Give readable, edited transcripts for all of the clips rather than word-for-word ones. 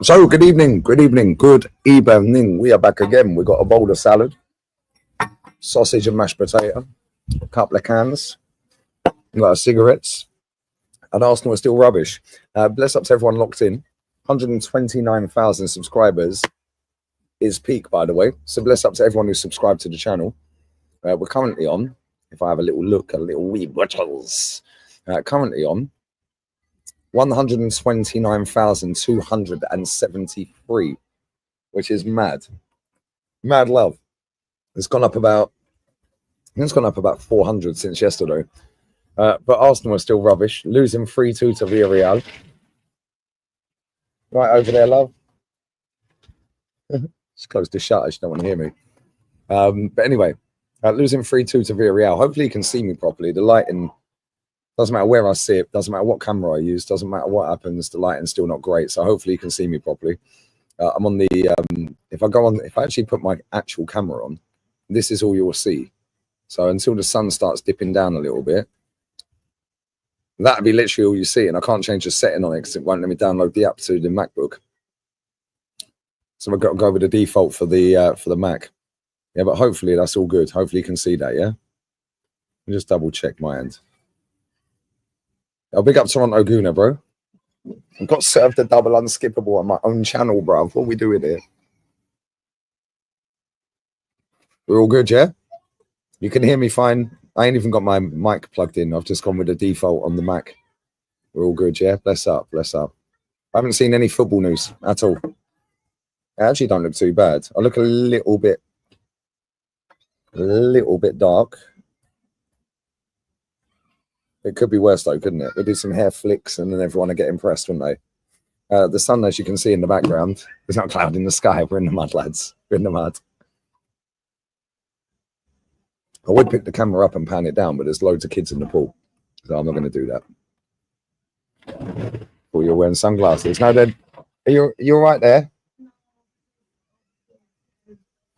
So, good evening. We are back again. We got a bowl of salad, sausage and mashed potato, a couple of cans, we got cigarettes, and Arsenal are still rubbish. Bless up to everyone locked in. 129,000 subscribers is peak, by the way. So, bless up to everyone who's subscribed to the channel. We're currently on, if I have a little look, a little wee bottles, currently on 129,273, which is mad. Mad love. It's gone up about 400 since yesterday. But Arsenal are still rubbish, losing 3-2 to Villarreal. Right over there, love. Just close the shutter. She don't want to hear me. But anyway, losing 3-2 to Villarreal. Hopefully you can see me properly. The lighting doesn't matter where I sit, doesn't matter what camera I use, doesn't matter what happens. The lighting's still not great. So hopefully you can see me properly. I'm on the if I actually put my actual camera on, this is all you'll see. So until the sun starts dipping down a little bit, that'd be literally all you see. And I can't change the setting on it because it won't let me download the app to the MacBook. So I've got to go with the default for the Mac. Yeah, but hopefully that's all good. Hopefully you can see that, yeah? I'll just double check my end. I'll big up Toronto Guna, bro. I've got served the double unskippable on my own channel, bro. What are we doing here? We're all good, yeah? You can hear me fine. I ain't even got my mic plugged in. I've just gone with the default on the Mac. We're all good, yeah? Bless up, bless up. I haven't seen any football news at all. I actually don't look too bad. I look a little bit dark. It could be worse though, couldn't it? We'll do some hair flicks and then everyone will get impressed, wouldn't they? The sun, as you can see in the background, there's not a cloud in the sky. We're in the mud, lads. We're in the mud. I would pick the camera up and pan it down, but there's loads of kids in the pool. So I'm not going to do that. Oh, you're wearing sunglasses. No, then, you're right there.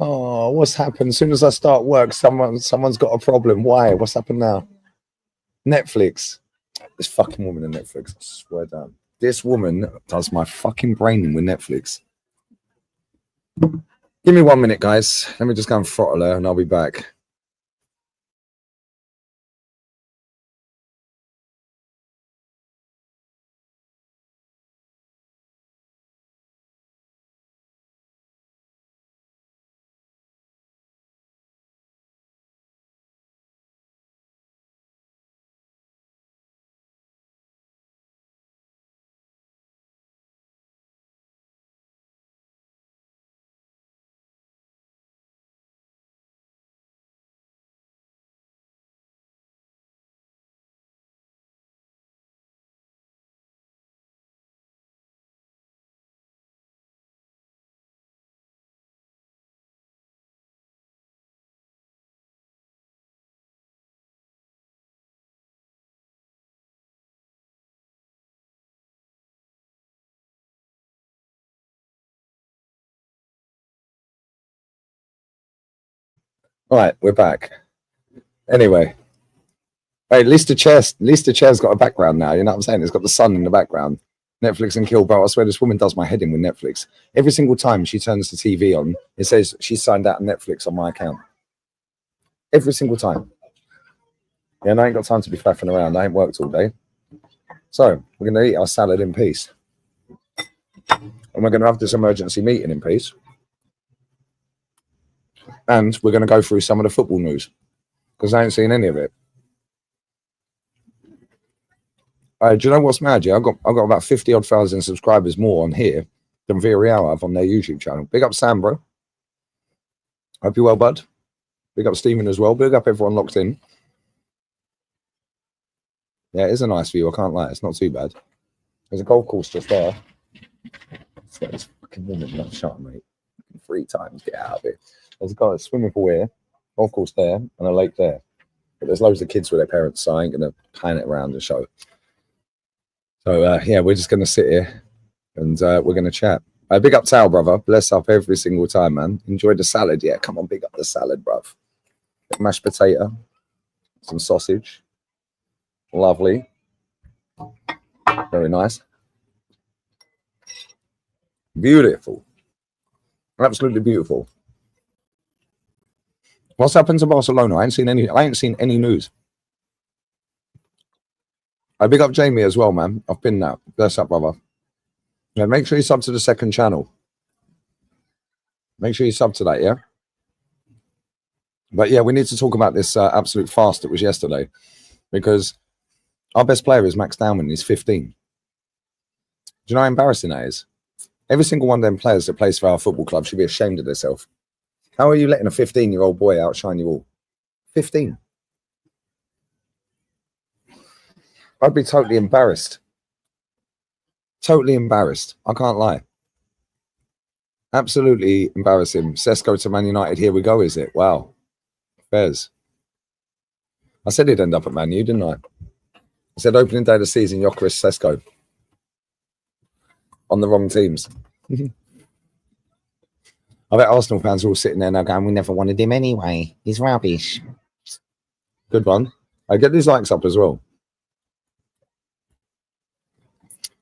Oh, what's happened? As soon as I start work, someone's got a problem. Why? What's happened now? Netflix. This fucking woman in Netflix. I swear down. This woman does my fucking brain in with Netflix. Give me 1 minute, guys. Let me just go and throttle her and I'll be back. All right, we're back. Anyway, hey, at least the chair's got a background now. You know what I'm saying? It's got the sun in the background. Netflix and kill, bro. I swear this woman does my head in with Netflix. Every single time she turns the TV on, it says she's signed out of Netflix on my account. Every single time. Yeah, and I ain't got time to be faffing around. I ain't worked all day. So we're going to eat our salad in peace. And we're going to have this emergency meeting in peace. And we're going to go through some of the football news. Because I ain't seen any of it. Do you know what's mad? Yeah, I've got about 50-odd thousand subscribers more on here than Villarreal have on their YouTube channel. Big up Sam, bro. Hope you're well, bud. Big up Stephen as well. Big up everyone locked in. Yeah, it is a nice view. I can't lie. It's not too bad. There's a golf course just there. It's fucking woman not shut, mate. 3 times. Get out of it. There's a swimming pool here, golf course there, and a lake there. But there's loads of kids with their parents, so I ain't going to pan it around and show. So, yeah, we're just going to sit here and we're going to chat. Big up Tal, brother. Bless up every single time, man. Enjoy the salad. Yeah, come on, big up the salad, bruv. Mashed potato, some sausage. Lovely. Very nice. Beautiful. Absolutely beautiful. What's happened to Barcelona? I ain't seen any news. I big up Jamie as well, man. I've been that. Bless up, brother. Yeah, make sure you sub to the second channel. Make sure you sub to that, yeah? But yeah, we need to talk about this absolute fast that was yesterday, because our best player is Max Dowman. He's 15. Do you know how embarrassing that is? Every single one of them players that plays for our football club should be ashamed of themselves. How are you letting a 15-year-old boy outshine you all? 15. I'd be totally embarrassed. Totally embarrassed. I can't lie. Absolutely embarrassing. Sesko to Man United. Here we go, is it? Wow. Fairs. I said he'd end up at Man U, didn't I? I said opening day of the season, Gyökeres, Sesko. On the wrong teams. I bet Arsenal fans are all sitting there now going, we never wanted him anyway. He's rubbish. Good one. I get these likes up as well.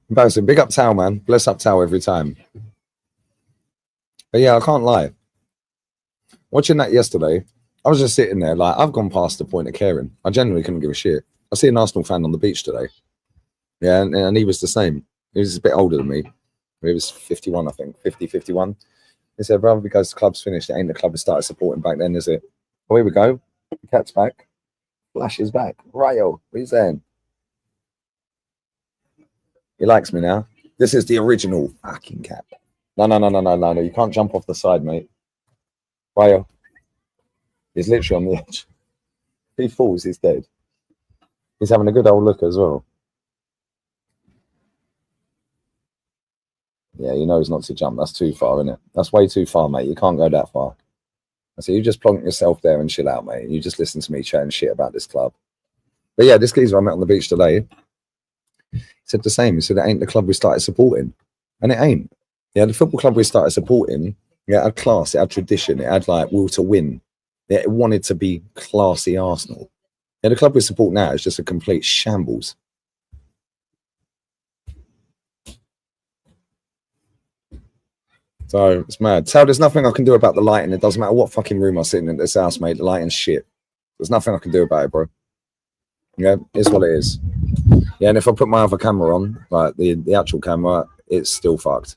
Embarrassing. Big up Tao, man. Bless up Tao every time. But yeah, I can't lie. Watching that yesterday, I was just sitting there like, I've gone past the point of caring. I genuinely couldn't give a shit. I see an Arsenal fan on the beach today. Yeah, and he was the same. He was a bit older than me. He was 51, I think. 50, 51. He said, brother, because the club's finished, it ain't the club we started supporting back then, is it? Oh, here we go. The cat's back. Flash is back. Rayo, what are you saying? He likes me now. This is the original fucking cat. No. You can't jump off the side, mate. Rayo. He's literally on the edge. If he falls, he's dead. He's having a good old look as well. Yeah, he knows not to jump. That's too far, isn't it? That's way too far, mate. You can't go that far. So you just plonk yourself there and chill out, mate. You just listen to me chatting shit about this club. But yeah, this geezer I met on the beach today said the same. He said it ain't the club we started supporting. And it ain't. Yeah, the football club we started supporting, yeah, it had class, it had tradition, it had like will to win. Yeah, it wanted to be classy Arsenal. Yeah, the club we support now is just a complete shambles. So it's mad. So there's nothing I can do about the lighting. It doesn't matter what fucking room I sit in this house, mate. The lighting's shit. There's nothing I can do about it, bro. Yeah, it's what it is. Yeah, and if I put my other camera on, like the actual camera, it's still fucked.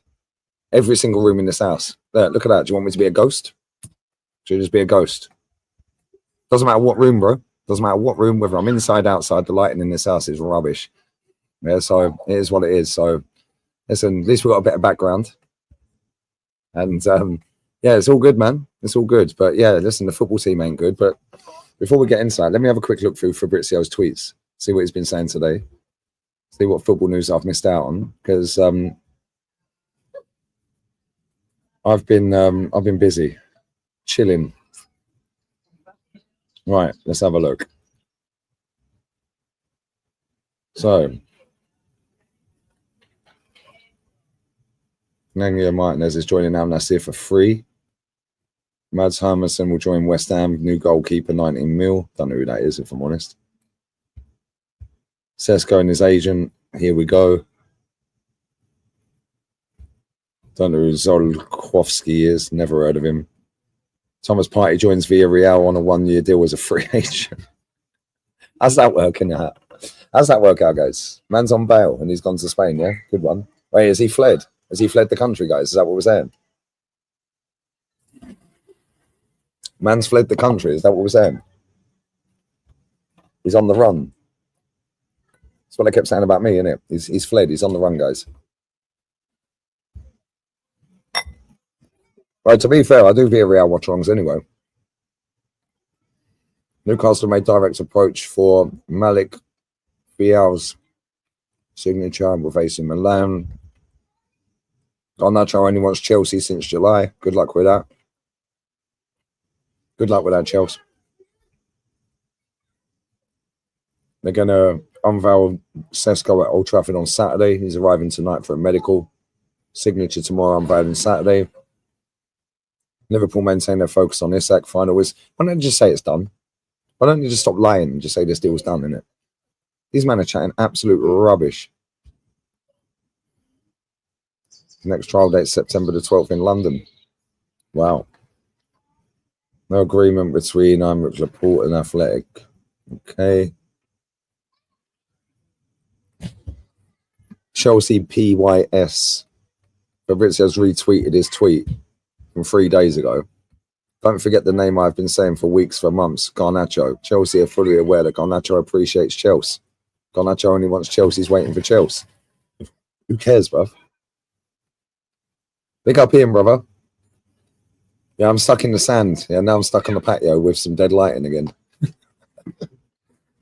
Every single room in this house. There, look at that. Do you want me to be a ghost? Should I just be a ghost? Doesn't matter what room, bro. Doesn't matter what room, whether I'm inside, outside, the lighting in this house is rubbish. Yeah, so it is what it is. So listen, at least we've got a bit of background. And yeah, it's all good, man. It's all good. But yeah, listen, the football team ain't good. But before we get into that, let me have a quick look through Fabrizio's tweets, see what he's been saying today, see what football news I've missed out on, because I've been busy, chilling. Right, let's have a look. So, Nanglia Martinez is joining Al Nassr for free. Mads Hermansen will join West Ham, new goalkeeper, 19 mil. Don't know who that is, if I'm honest. Sesko and his agent, here we go. Don't know who Zolkowski is, never heard of him. Thomas Partey joins Villarreal on a one-year deal as a free agent. How's that working out? How's that work out, guys? Man's on bail and he's gone to Spain, yeah? Good one. Wait, has he fled? Has he fled the country, guys? Is that what we're saying? Man's fled the country. Is that what we're saying? He's on the run. That's what I kept saying about me, innit? He's fled. He's on the run, guys. Right, to be fair, I do Villarreal watch-alongs anyway. Newcastle made direct approach for Malik Bial's signature with AC Milan. Garnacho only wants Chelsea since July. Good luck with that. Good luck with that, Chelsea. They're going to unveil Sesko at Old Trafford on Saturday. He's arriving tonight for a medical. Signature tomorrow, unveiling Saturday. Liverpool maintain their focus on Isak. Final is, why don't you just say it's done? Why don't you just stop lying and just say this deal's done, innit? These men are chatting absolute rubbish. Next trial date, September the 12th in London. Wow. No agreement between Laporte and Athletic. Okay. Chelsea PYS. Fabrizio's retweeted his tweet from 3 days ago. Don't forget the name I've been saying for weeks, for months, Garnacho. Chelsea are fully aware that Garnacho appreciates Chelsea. Garnacho only wants Chelsea's waiting for Chelsea. Who cares, bruv? Big up Ian, brother. Yeah, I'm stuck in the sand. Yeah, now I'm stuck on the patio with some dead lighting again.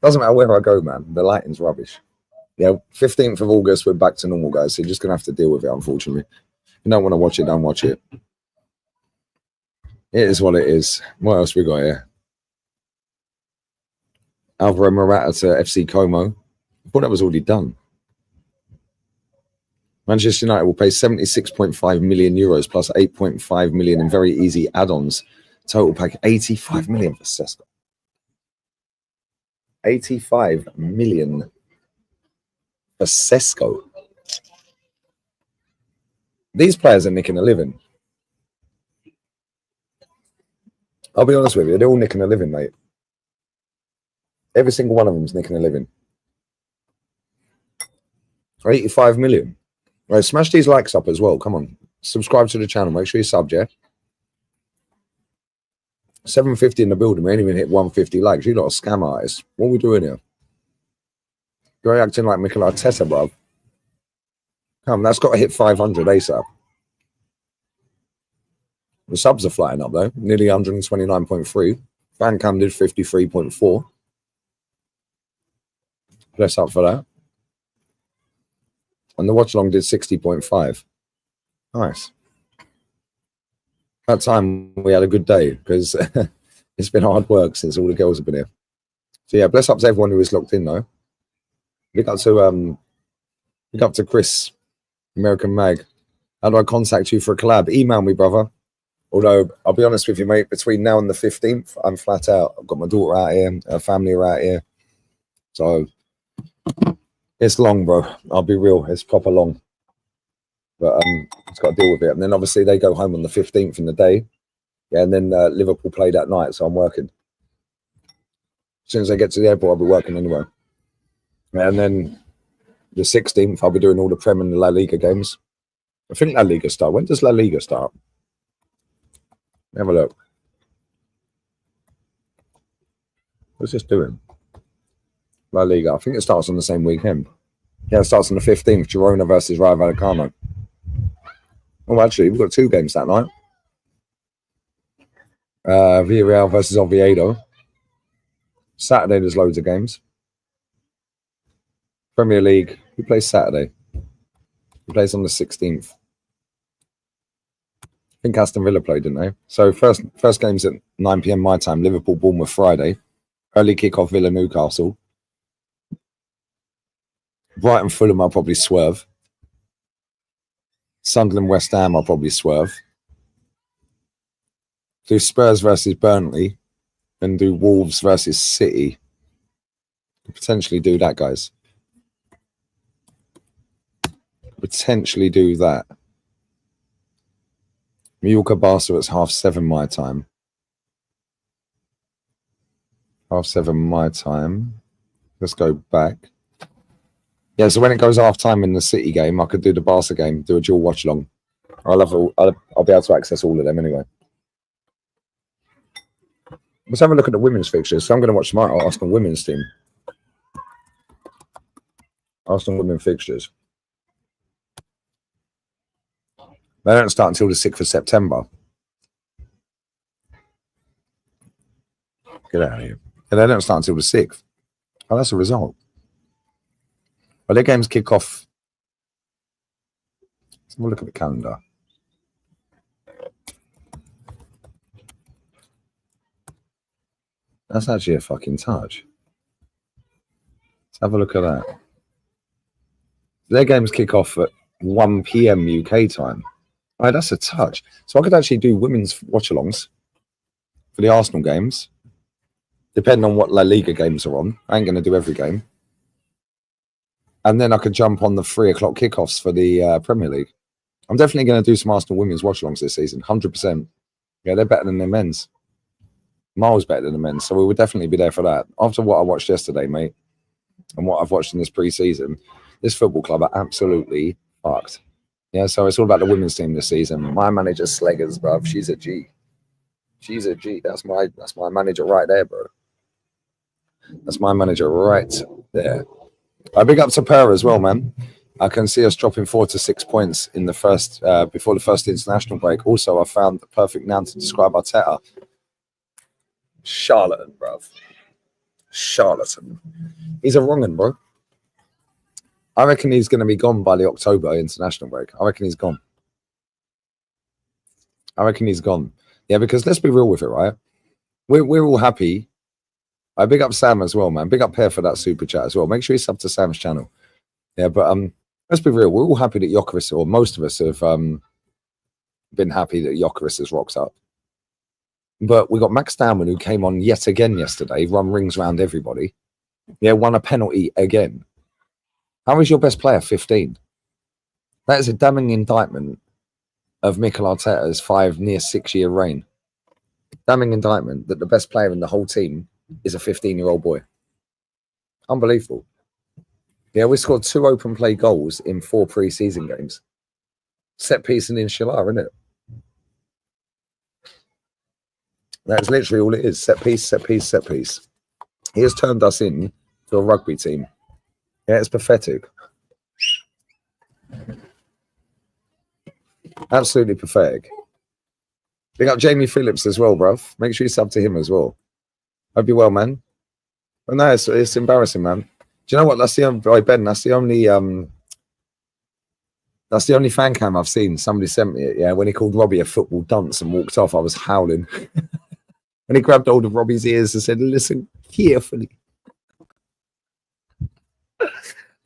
Doesn't matter where I go, man. The lighting's rubbish. Yeah, 15th of August, we're back to normal, guys. So you're just going to have to deal with it, unfortunately. If you don't want to watch it, don't watch it. It is what it is. What else we got here? Alvaro Morata to FC Como. I thought that was already done. Manchester United will pay 76.5 million euros plus 8.5 million in very easy add-ons. Total pack 85 million for Sesko. 85 million for Sesko. These players are nicking a living. I'll be honest with you, they're all nicking a living, mate. Every single one of them's nicking a living. 85 million. Right, smash these likes up as well. Come on. Subscribe to the channel. Make sure you sub, yeah? 750 in the building. We ain't even hit 150 likes. You lot are scam artists. What are we doing here? You're acting like Mikel Arteta, bruv. Come, that's got to hit 500 ASAP. The subs are flying up, though. Nearly 129.3. Fan cam did 53.4. Bless up for that. And the watch along did 60.5. Nice. That time we had a good day because it's been hard work since all the girls have been here. So yeah, bless up to everyone who is locked in though. Big up to Chris, American Mag. How do I contact you for a collab? Email me, brother. Although I'll be honest with you, mate, between now and the 15th, I'm flat out. I've got my daughter out here, her family are out here. So it's long, bro. I'll be real. It's proper long. But just got to deal with it. And then obviously they go home on the 15th in the day. Yeah, and then Liverpool play that night, so I'm working. As soon as I get to the airport, I'll be working anyway. And then the 16th, I'll be doing all the Prem and the La Liga games. I think La Liga start. When does La Liga start? Have a look. What's this doing? La Liga. I think it starts on the same weekend. Yeah, it starts on the 15th. Girona versus Rayo Vallecano. Oh, actually, we've got 2 games that night. Villarreal versus Oviedo. Saturday, there's loads of games. Premier League. Who plays Saturday? Who plays on the 16th? I think Aston Villa played, didn't they? So first game's at 9 p.m. my time. Liverpool, Bournemouth Friday. Early kickoff, Villa, Newcastle. Brighton, Fulham, I'll probably swerve. Sunderland, West Ham, I'll probably swerve. Do Spurs versus Burnley. And do Wolves versus City. Potentially do that, guys. Potentially do that. Mallorca, Barca, it's 7:30 my time. 7:30 my time. Let's go back. Yeah, so when it goes half time in the City game, I could do the Barca game, do a dual watch along. I'll be able to access all of them anyway. Let's have a look at the women's fixtures. So I'm going to watch tomorrow. Arsenal women's team. Arsenal women fixtures. They don't start until the 6th of September. Get out of here. And they don't start until the 6th. Oh, that's a result. Well, their games kick off. Let's have a look at the calendar. That's actually a fucking touch. Let's have a look at that. Their games kick off at 1 p.m. UK time. Oh, that's a touch. So I could actually do women's watch-alongs for the Arsenal games, depending on what La Liga games are on. I ain't going to do every game. And then I could jump on the 3 o'clock kickoffs for the Premier League. I'm definitely going to do some Arsenal women's watch-alongs this season, 100%. Yeah, they're better than the men's. Miles better than the men's, so we would definitely be there for that. After what I watched yesterday, mate, and what I've watched in this pre-season, this football club are absolutely fucked. Yeah, so it's all about the women's team this season. My manager Sleggers, bruv, she's a G. She's a G. That's my manager right there, bro. That's my manager right there. I big up to Per as well, man. I can see us dropping 4 to 6 points in the first before the first international break. Also, I found the perfect noun to describe Arteta. Charlatan, bruv. Charlatan. He's a wrong one, bro. I reckon he's going to be gone by the October international break. I reckon he's gone. Yeah, because let's be real with it, right? We're all happy. I big up Sam as well, man. Big up Per for that super chat as well. Make sure you sub to Sam's channel. Yeah, but let's be real. We're all happy that Gyökeres, or most of us have been happy that Gyökeres has rocked up. But we got Max Downman, who came on yet again yesterday, run rings around everybody. Yeah, won a penalty again. How is your best player 15? That is a damning indictment of Mikel Arteta's near 6 year reign. Damning indictment that the best player in the whole team is a 15-year-old boy. Unbelievable. Yeah, we scored 2 open play goals in 4 pre-season games. Set piece and inshallah, isn't it? That's literally all it is. Set piece, set piece, set piece. He has turned us in to a rugby team. Yeah, it's pathetic. Absolutely pathetic. Big up Jamie Phillips as well, bruv. Make sure you sub to him as well. Hope you're well, man. But no, it's embarrassing, man. Do you know what? That's the only Ben. That's the only fan cam I've seen. Somebody sent me it. Yeah, when he called Robbie a football dunce and walked off, I was howling. And he grabbed hold of Robbie's ears and said, "Listen carefully."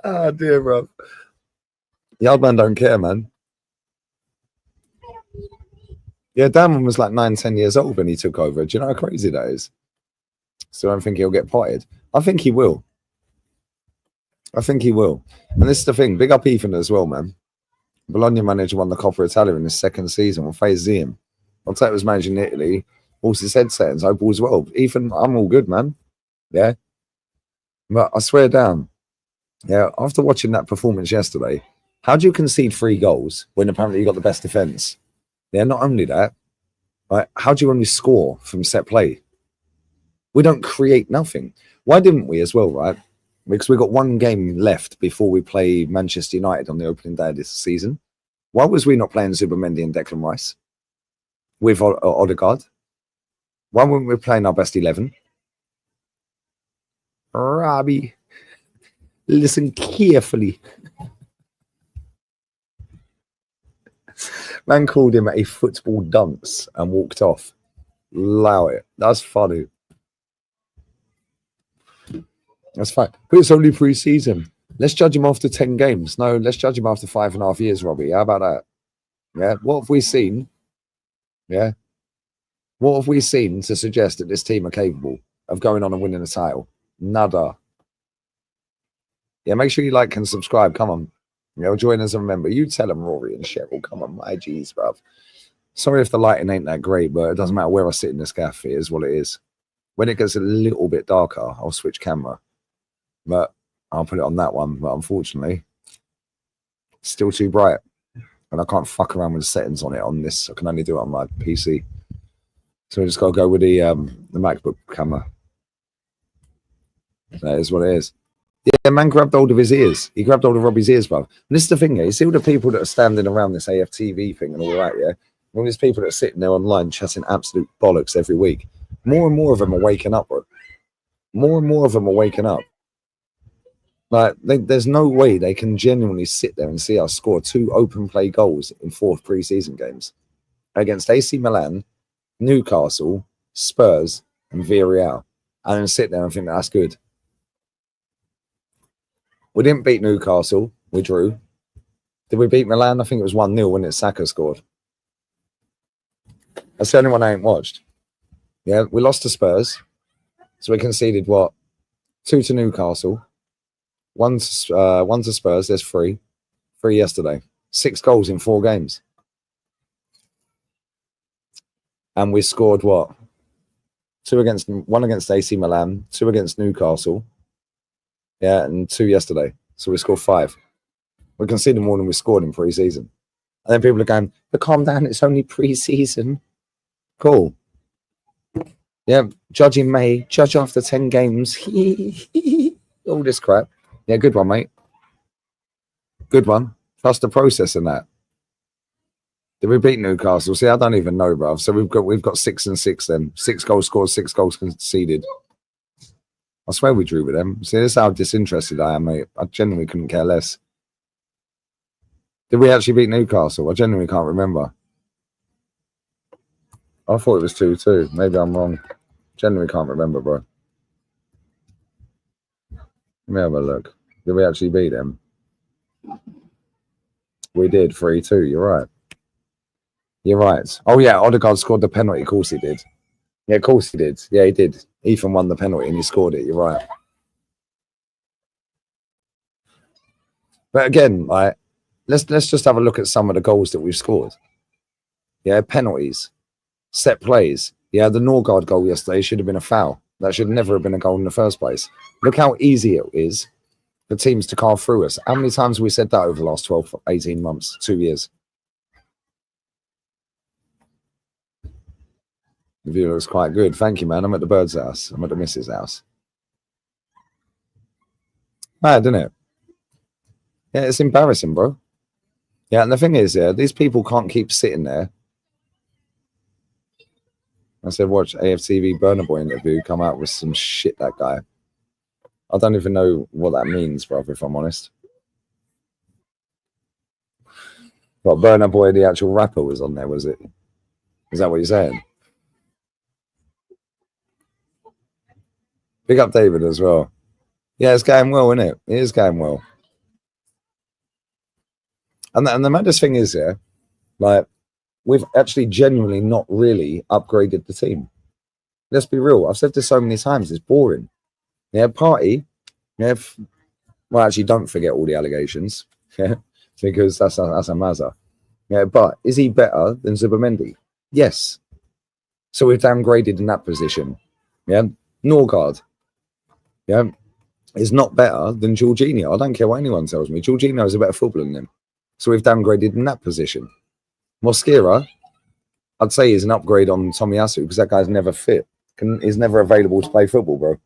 Oh dear, bro. The old man don't care, man. Yeah, Damon was like 9-10 years old when he took over. Do you know how crazy that is? So I don't think he'll get potted. I think he will. And this is the thing. Big up Ethan as well, man. Bologna manager won the Coppa Italia in his second season. We'll face him. Arteta was managing Italy. Also his head settings, hope all's well. Ethan, I'm all good, man. Yeah. But I swear down. Yeah, after watching that performance yesterday, how do you concede 3 goals when apparently you got the best defence? Yeah, not only that, right? How do you only score from set play? We don't create nothing. Why didn't we as well, right? Because we got 1 game left before we play Manchester United on the opening day of this season. Why was we not playing Zubimendi and Declan Rice with Odegaard? Why weren't we playing our best 11? Robbie, listen carefully. Man called him a football dunce and walked off. Allow it. That's funny. That's fine. But it's only pre-season. Let's judge him after 10 games. No, let's judge him after 5.5 years, Robbie. How about that? Yeah. What have we seen? Yeah. What have we seen to suggest that this team are capable of going on and winning a title? Nada. Yeah, make sure you like and subscribe. Come on. You know, join as a member. You tell them, Rory and Cheryl. Come on, my G's, bruv. Sorry if the lighting ain't that great, but it doesn't matter where I sit in this gaff. It is what it is. When it gets a little bit darker, I'll switch camera. But I'll put it on that one. But unfortunately, it's still too bright. And I can't fuck around with the settings on it on this. I can only do it on my PC. So I just got to go with the MacBook camera. That is what it is. Yeah, man grabbed hold of his ears. He grabbed hold of Robbie's ears, bro. And this is the thing, yeah. You see all the people that are standing around this AFTV thing and all that, yeah? All these people that are sitting there online chatting absolute bollocks every week. More and more of them are waking up, bro. More and more of them are waking up. Like, there's no way they can genuinely sit there and see us score 2 open play goals in 4 pre-season games against AC Milan, Newcastle, Spurs, and Villarreal, and then sit there and think that's good. We didn't beat Newcastle. We drew. Did we beat Milan? I think it was 1-0 when Saka scored. That's the only one I ain't watched. Yeah, we lost to Spurs. So we conceded, what? 2 to Newcastle. 1 to Spurs. There's 3. 3 yesterday. 6 goals in 4 games. And we scored what? 1 against AC Milan, 2 against Newcastle. Yeah, and 2 yesterday. So we scored 5. We conceded more than we scored in pre-season. And then people are going, but calm down, it's only pre-season. Cool. Yeah, judge in May, judge after 10 games. All this crap. Yeah, good one, mate. Good one. Trust the process in that. Did we beat Newcastle? See, I don't even know, bruv. So we've got 6 and 6 then. 6 goals scored, 6 goals conceded. I swear we drew with them. See, this is how disinterested I am, mate. I genuinely couldn't care less. Did we actually beat Newcastle? I genuinely can't remember. I thought it was 2-2. Maybe I'm wrong. Genuinely can't remember, bro. Let me have a look. Did we actually beat them? We did 3-2. You're right. You're right. Oh, yeah. Odegaard scored the penalty. Of course he did. Yeah, of course he did. Yeah, he did. Ethan won the penalty and he scored it. You're right. But again, like, let's just have a look at some of the goals that we've scored. Yeah, penalties, set plays. Yeah, the Norgard goal yesterday should have been a foul. That should never have been a goal in the first place. Look how easy it is for teams to carve through us. How many times have we said that over the last 12, 18 months, 2 years? The view looks quite good. Thank you, man. I'm at the bird's house. I'm at the missus' house. Mad, isn't it? Yeah, it's embarrassing, bro. Yeah, and the thing is, yeah, these people can't keep sitting there. I said, watch AFTV Burner Boy interview, come out with some shit, that guy. I don't even know what that means, bro, if I'm honest. What, Burner Boy, the actual rapper, was on there, was it? Is that what you're saying? Big up David as well. Yeah, it's going well, isn't it? It is going well. And the maddest thing is, yeah, like, we've actually genuinely not really upgraded the team. Let's be real. I've said this so many times. It's boring. Yeah, Party. Yeah, well, actually, don't forget all the allegations. Yeah, because that's a mazza. Yeah, but is he better than Zubimendi? Yes. So we've downgraded in that position. Yeah, Norgard. Yeah, is not better than Jorginho. I don't care what anyone tells me. Jorginho is a better footballer than him. So we've downgraded in that position. Mosquera, I'd say, is an upgrade on Tomiyasu because that guy's never fit. Is never available to play football, bro.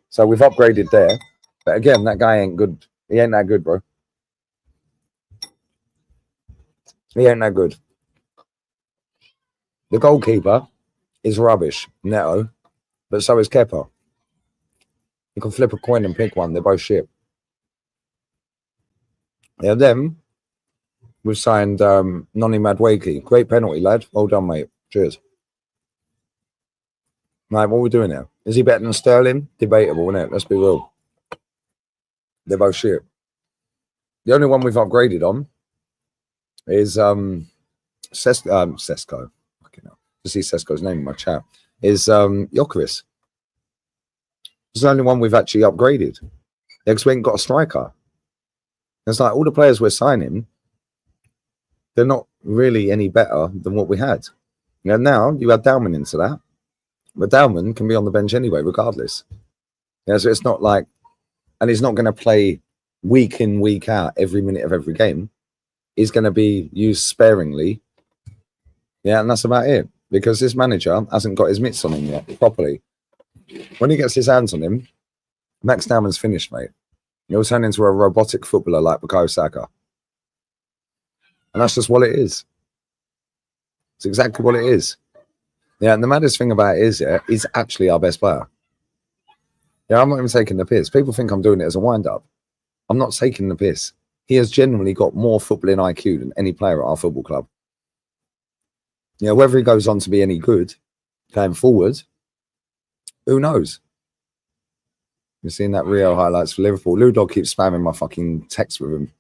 So we've upgraded there. But again, that guy ain't good. He ain't that good, bro. He ain't that good. The goalkeeper is rubbish, Neto. But so is Kepa. You can flip a coin and pick one. They're both shit. Yeah, them. We've signed Noni Madueke. Great penalty, lad. Well done, mate. Cheers. Right, what are we doing now? Is he better than Sterling? Debatable, isn't it? Let's be real. They're both shit. The only one we've upgraded on is Sesko. Okay, no. To see Sesko's name in my chat is Jokeris. It's the only one we've actually upgraded. Yeah, because we ain't got a striker. It's like all the players we're signing, they're not really any better than what we had. You know, now you add Dalman into that, but Dalman can be on the bench anyway, regardless. Yeah, so it's not like, and he's not going to play week in, week out, every minute of every game. He's going to be used sparingly. Yeah, and that's about it. Because this manager hasn't got his mitts on him yet properly. When he gets his hands on him, Max Dalman's finished, mate. He'll turn into a robotic footballer like Bukayo Saka. And that's just what it is. It's exactly what it is. Yeah, and the maddest thing about it is, yeah, he's actually our best player. Yeah, I'm not even taking the piss. People think I'm doing it as a wind-up. I'm not taking the piss. He has genuinely got more footballing IQ than any player at our football club. Yeah, whether he goes on to be any good going forward, who knows? You've seen that Rio highlights for Liverpool. Lou Dog keeps spamming my fucking text with him.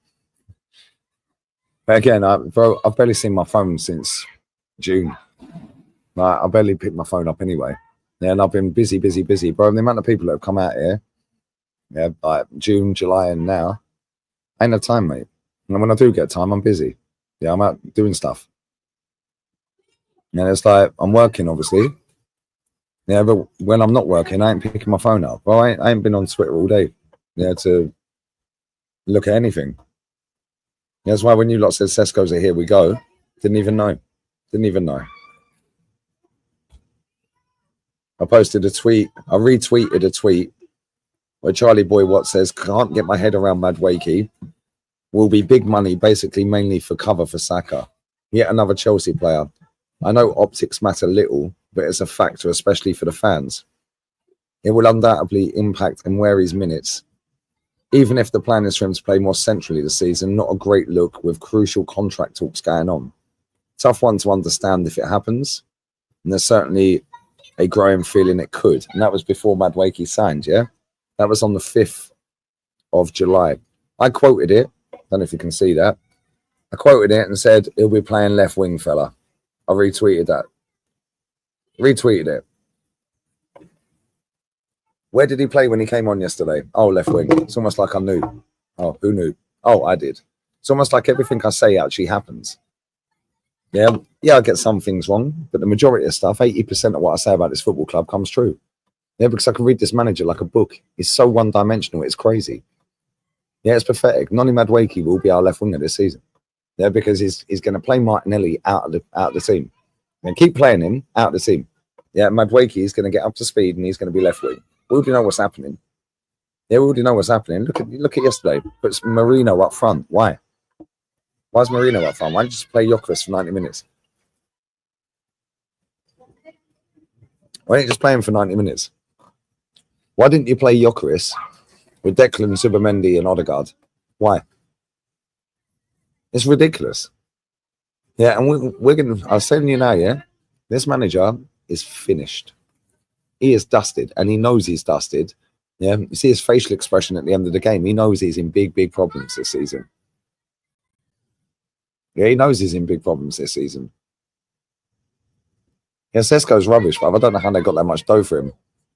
But again, bro, I've barely seen my phone since June. Like, I barely picked my phone up anyway. Yeah, and I've been busy. Bro, the amount of people that have come out here, yeah, like June, July, and now, ain't no time, mate. And when I do get time, I'm busy. Yeah, I'm out doing stuff. And it's like, I'm working, obviously. Yeah, but when I'm not working, I ain't picking my phone up. Well, I ain't been on Twitter all day. Yeah, to look at anything. That's why when you lot said Cesco's a here we go, didn't even know. Didn't even know. I posted a tweet. I retweeted a tweet where Charlie Boy Watt says, can't get my head around Madueke. Will be big money, basically mainly for cover for Saka. Yet another Chelsea player. I know optics matter little, but it's a factor, especially for the fans. It will undoubtedly impact enquiries minutes. Even if the plan is for him to play more centrally this season, not a great look with crucial contract talks going on. Tough one to understand if it happens. And there's certainly a growing feeling it could. And that was before Madueke signed, yeah? That was on the 5th of July. I quoted it. I don't know if you can see that. I quoted it and said, he'll be playing left wing, fella. I retweeted that. Retweeted it. Where did he play when he came on yesterday? Oh, left wing. It's almost like I knew. Oh, who knew? Oh, I did. It's almost like everything I say actually happens. Yeah, I get some things wrong, but the majority of stuff, 80% of what I say about this football club comes true. Yeah, because I can read this manager like a book. He's so one-dimensional, it's crazy. Yeah, it's pathetic. Noni Madueke will be our left winger this season. Yeah, because he's going to play Martinelli out of the team. And keep playing him out of the team. Yeah, Madueke is going to get up to speed and he's going to be left wing. We already know what's happening. Yeah, we already know what's happening. Look at yesterday. Puts Marino up front. Why? Why is Marino up front? Why don't you just play Gyökeres for 90 minutes? Why didn't you just play him for 90 minutes? Why didn't you play Gyökeres with Declan, Zubimendi and Odegaard? Why? It's ridiculous. Yeah, and we're going to, I was telling you now, yeah, this manager is finished. He is dusted, and he knows he's dusted. Yeah, you see his facial expression at the end of the game. He knows he's in big, big problems this season. Yeah, he knows he's in big problems this season. Yeah, Cesco's rubbish, but I don't know how they got that much dough for him.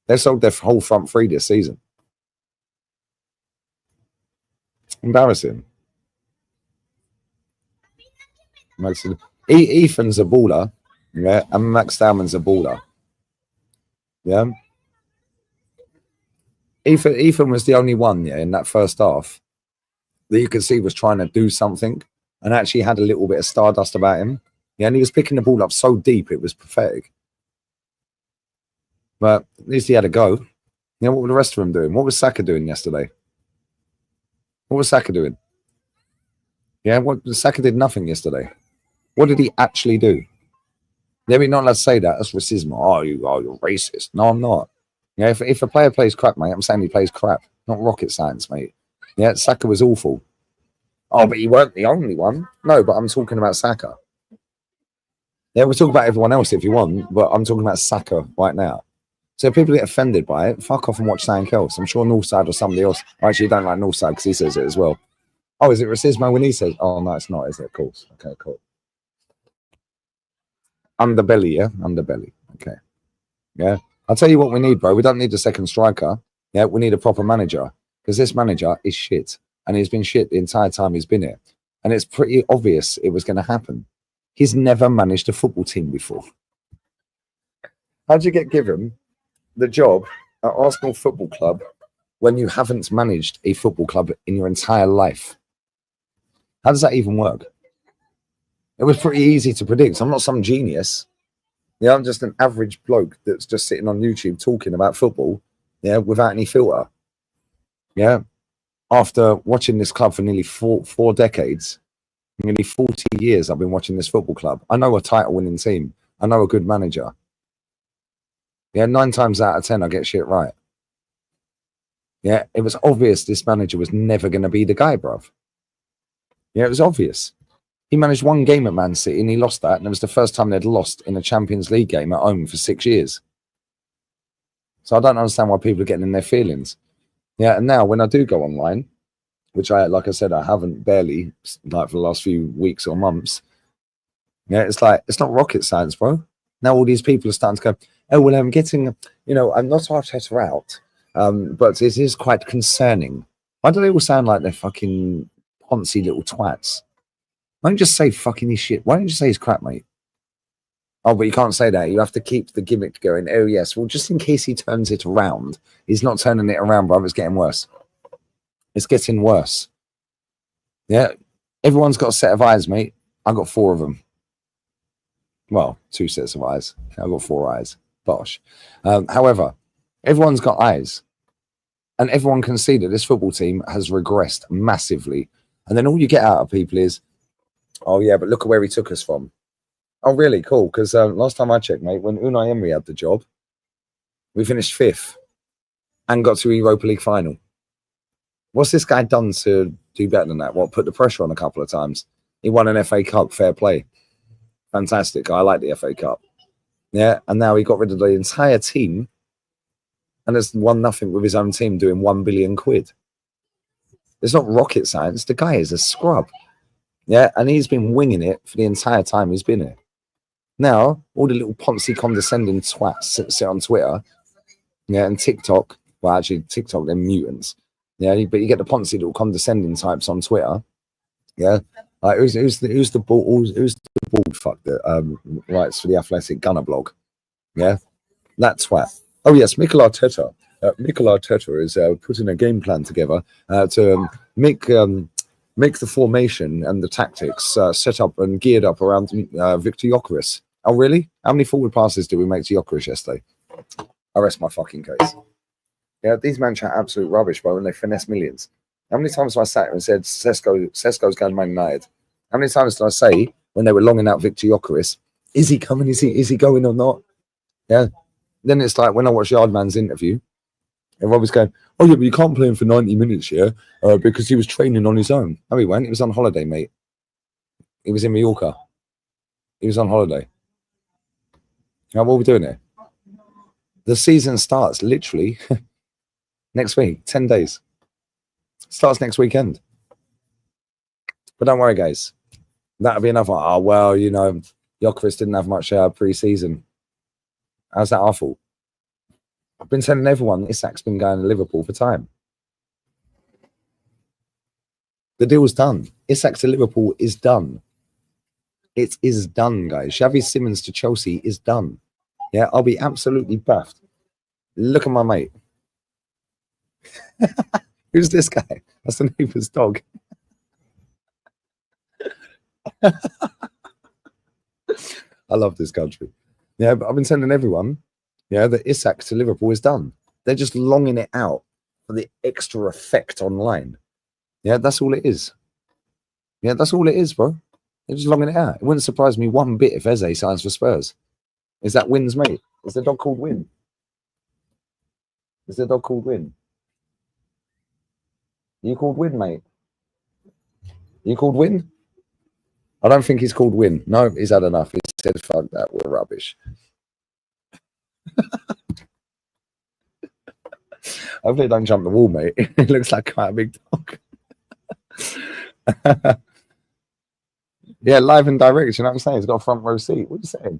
They sold their whole front three this season. Embarrassing. Ethan's a baller, yeah, and Max Dowman's a baller. Yeah. Ethan was the only one, yeah, in that first half that you could see was trying to do something and actually had a little bit of stardust about him. Yeah, and he was picking the ball up so deep, it was pathetic. But at least he had a go. Yeah, what were the rest of them doing? What was Saka doing yesterday? What was Saka doing? Yeah, Saka did nothing yesterday. What did he actually do? Yeah, we're not allowed to say that. That's racism. Oh, you're racist. No, I'm not. Yeah, if a player plays crap, mate, I'm saying he plays crap. Not rocket science, mate. Yeah, Saka was awful. Oh, but he weren't the only one. No, but I'm talking about Saka. Yeah, we'll talk about everyone else if you want, but I'm talking about Saka right now. So if people get offended by it, fuck off and watch something else. I'm sure Northside or somebody else. I actually don't like Northside because he says it as well. Oh, is it racismo when he says? Oh, no, it's not, is it? Of course. Okay, cool. Underbelly, yeah? Underbelly. Okay. Yeah. I'll tell you what we need, bro. We don't need a second striker. Yeah, we need a proper manager because this manager is shit. And he's been shit the entire time he's been here. And it's pretty obvious it was going to happen. He's never managed a football team before. How'd you get given the job at Arsenal Football Club when you haven't managed a football club in your entire life? How does that even work? It was pretty easy to predict. I'm not some genius. Yeah, I'm just an average bloke that's just sitting on YouTube talking about football, yeah, without any filter. Yeah. After watching this club for nearly four decades, nearly 40 years I've been watching this football club. I know a title-winning team. I know a good manager. Yeah, 9 times out of 10, I get shit right. Yeah, it was obvious this manager was never going to be the guy, bruv. Yeah, it was obvious. He managed one game at Man City and he lost that. And it was the first time they'd lost in a Champions League game at home for 6 years. So I don't understand why people are getting in their feelings. Yeah, and now when I do go online, which like I said, I haven't barely, like for the last few weeks or months. Yeah, it's like, it's not rocket science, bro. Now all these people are starting to go, oh, well, I'm getting, I'm not Arteta out, but it is quite concerning. Why do they all sound like they're fucking poncy little twats. Why don't you just say fucking his shit? Why don't you say he's crap, mate? Oh, but you can't say that. You have to keep the gimmick going. Oh, yes. Well, just in case he turns it around. He's not turning it around, brother. It's getting worse. It's getting worse. Yeah. Everyone's got a set of eyes, mate. I got 4 of them. Well, 2 sets of eyes. I got 4 eyes. Bosh. However, everyone's got eyes. And everyone can see that this football team has regressed massively. And then all you get out of people is, oh, yeah, but look at where he took us from. Oh, really? Cool. Because last time I checked, mate, when Unai Emery had the job, we finished 5th and got to Europa League final. What's this guy done to do better than that? What, put the pressure on a couple of times? He won an FA Cup, fair play. Fantastic. I like the FA Cup. Yeah, and now he got rid of the entire team and has won nothing with his own team doing 1 billion quid. It's not rocket science. The guy is a scrub. Yeah, and he's been winging it for the entire time he's been here. Now, all the little poncy condescending twats sit on Twitter, yeah, and TikTok. Well, actually, TikTok, they're mutants. Yeah, but you get the poncy little condescending types on Twitter. Yeah, like who's the bald fuck that writes for the Athletic Gunner blog? Yeah, that twat. Oh yes, Mikel Arteta. Mikel Arteta is putting a game plan together to make the formation and the tactics set up and geared up around Victor Gyökeres. Oh, really? How many forward passes did we make to Gyökeres yesterday? I rest my fucking case. Yeah, these men chat absolute rubbish, bro, and they finesse millions. How many times have I sat here and said, Sesko's going to Man United? How many times did I say, when they were longing out Victor Gyökeres, is he coming? Is he going or not? Yeah. Then it's like, when I watch Yardman's interview, everybody's going, oh, yeah, but you can't play him for 90 minutes here because he was training on his own. No, he went. He was on holiday, mate. He was in Mallorca. He was on holiday. Now, what are we doing here? The season starts literally next week, 10 days. Starts next weekend. But don't worry, guys. That'll be another one. Oh, well, you know, Gyökeres didn't have much pre-season. How's that our fault? I've been telling everyone Isak's been going to Liverpool for time. The deal's done. Isak to Liverpool is done. It is done, guys. Xavi Simons to Chelsea is done. Yeah, I'll be absolutely buffed. Look at my mate. Who's this guy? That's the neighbour's dog. I love this country. Yeah, but I've been telling everyone, yeah, that Isak to Liverpool is done. They're just longing it out for the extra effect online. Yeah, that's all it is. Yeah, that's all it is, bro. They're just longing it out. It wouldn't surprise me one bit if Eze signs for Spurs. Is that Win's mate? Is the dog called Win? Is the dog called Win? You called Win, mate? You called Win? I don't think he's called Win. No, he's had enough. He said, fuck that, we're rubbish. Hopefully it don't jump the wall, mate. It looks like quite a big dog. Yeah, live and direct, you know what I'm saying? He's got a front row seat. What are you saying?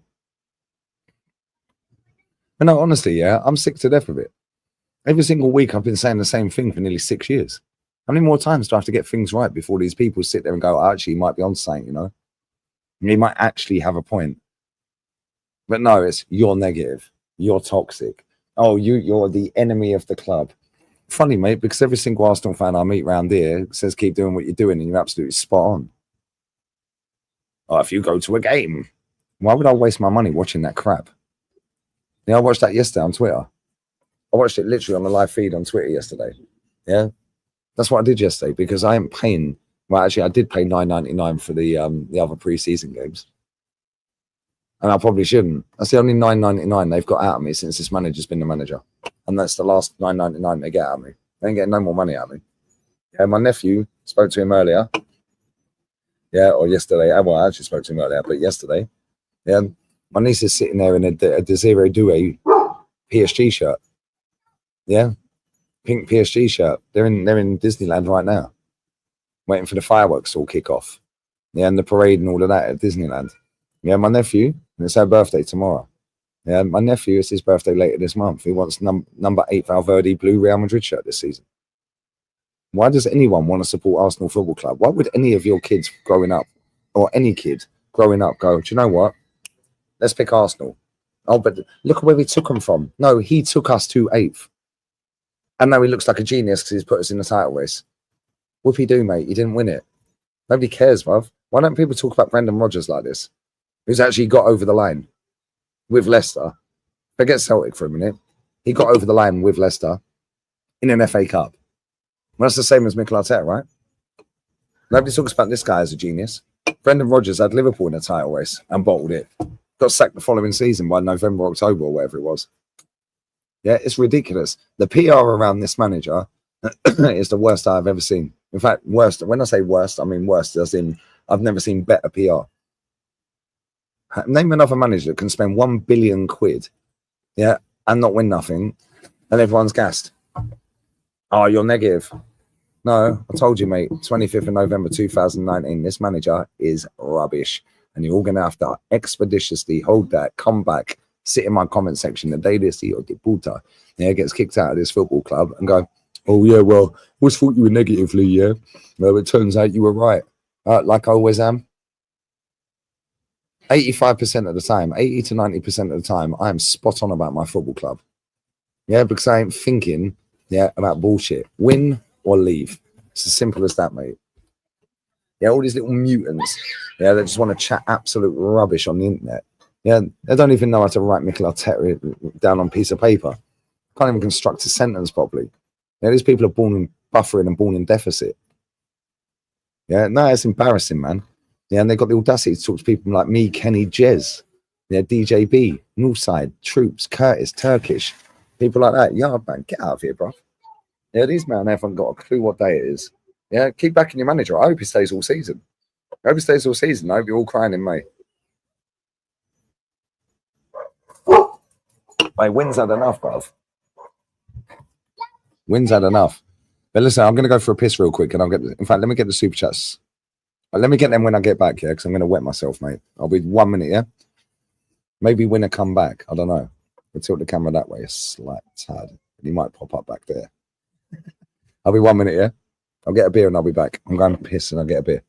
But no, honestly, yeah, I'm sick to death of it. Every single week I've been saying the same thing for nearly 6 years. How many more times do I have to get things right before these people sit there and go, oh, actually, he might be on something, you know? He might actually have a point. But no, it's you're negative. You're toxic. Oh, you're the enemy of the club. Funny, mate, because every single Arsenal fan I meet round here says keep doing what you're doing and you're absolutely spot on. Oh, if you go to a game, why would I waste my money watching that crap? Yeah, I watched that yesterday on Twitter. I watched it literally on the live feed on Twitter yesterday. Yeah, that's what I did yesterday because I am paying. Well, actually, I did pay $9.99 for the other pre-season games, and I probably shouldn't. That's the only $9.99 they've got out of me since this manager's been the manager, and that's the last $9.99 they get out of me. They ain't getting no more money out of me. Yeah, my nephew spoke to him earlier. Yeah, or yesterday. Well, I actually spoke to him earlier, but yesterday. Yeah, my niece is sitting there in a Desiree Doué PSG shirt. Yeah, pink PSG shirt. They're in Disneyland right now, waiting for the fireworks to all kick off. Yeah, and the parade and all of that at Disneyland. Yeah, my nephew, and it's her birthday tomorrow. Yeah, my nephew, it's his birthday later this month. He wants number 8 Valverde blue Real Madrid shirt this season. Why does anyone want to support Arsenal Football Club? Why would any of your kids growing up, or any kid growing up, go, do you know what? Let's pick Arsenal. Oh, but look at where we took him from. No, he took us to 8th. And now he looks like a genius because he's put us in the title race. Whoopie do, mate. You didn't win it. Nobody cares, bruv. Why don't people talk about Brendan Rodgers like this? Who's actually got over the line with Leicester. Forget Celtic for a minute. He got over the line with Leicester in an FA Cup. Well, that's the same as Mikel Arteta, right? Nobody talks about this guy as a genius. Brendan Rodgers had Liverpool in a title race and bottled it. Got sacked the following season by November, October, or whatever it was. Yeah, it's ridiculous. The PR around this manager is the worst I've ever seen. In fact, worst. When I say worst, I mean worst as in I've never seen better PR. Name another manager that can spend 1 billion quid, yeah, and not win nothing, and everyone's gassed. Oh, you're negative. No, I told you, mate. 25th of November 2019. This manager is rubbish, and you're all going to have to expeditiously hold that, come back, sit in my comment section the day this or de puta, yeah, gets kicked out of this football club, and go, oh yeah, well, always thought you were negatively, yeah. Well, it turns out you were right, like I always am. 85% of the time, 80 to 90% of the time, I am spot on about my football club. Yeah, because I ain't thinking, yeah, about bullshit. Win or leave. It's as simple as that, mate. Yeah, all these little mutants, yeah, they just want to chat absolute rubbish on the internet. Yeah, they don't even know how to write Mikel Arteta down on a piece of paper. Can't even construct a sentence properly. Yeah, these people are born in buffering and born in deficit. Yeah, no, it's embarrassing, man. Yeah, and they've got the audacity to talk to people like me, Kenny, Jez, yeah, DJB, Northside, Troops, Curtis, Turkish, people like that. Yeah, man, get out of here, bro. Yeah, these men haven't got a clue what day it is. Yeah, keep backing your manager. I hope he stays all season. I hope he stays all season. I hope you're all crying in May. Mate, Wynn's had enough, bruv. Wynn's had enough. But listen, I'm going to go for a piss real quick and I'll get, in fact, let me get the super chats. Let me get them when I get back, yeah, because I'm going to wet myself, mate. I'll be 1 minute, yeah? Maybe Winner come back. I don't know. We'll tilt the camera that way a slight tad. He might pop up back there. I'll be 1 minute, yeah? I'll get a beer and I'll be back. I'm going to piss and I'll get a beer.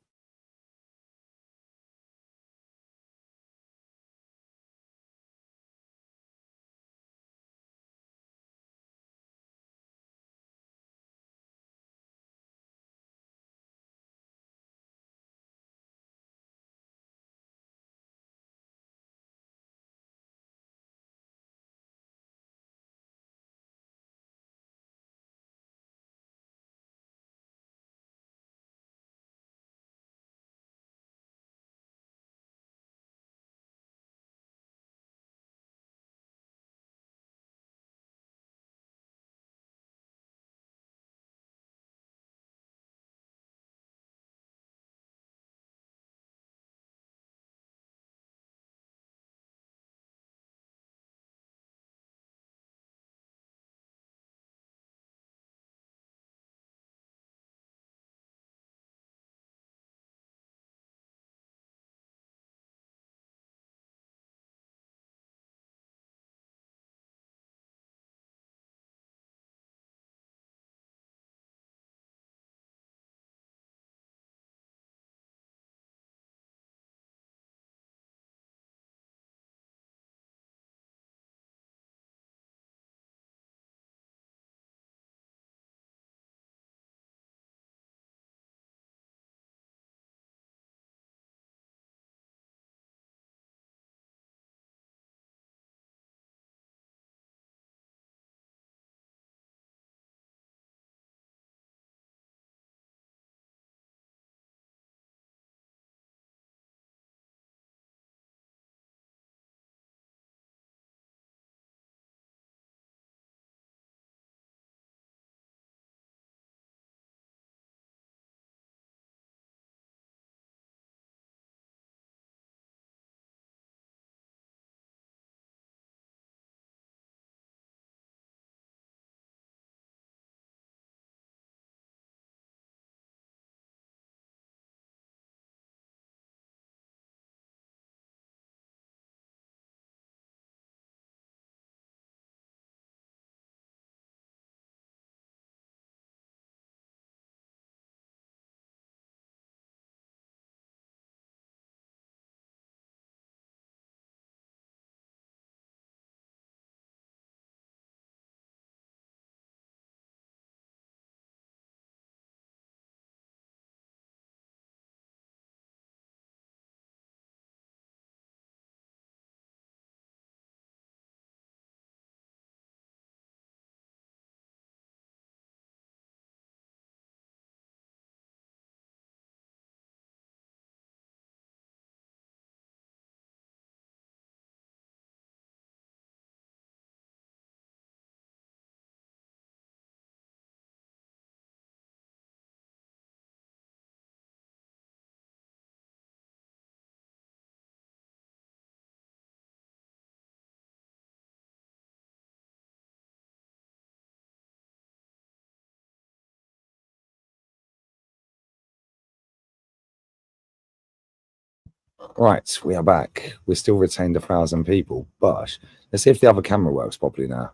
Right, we are back. We're still retained 1,000 people, but let's see if the other camera works properly now.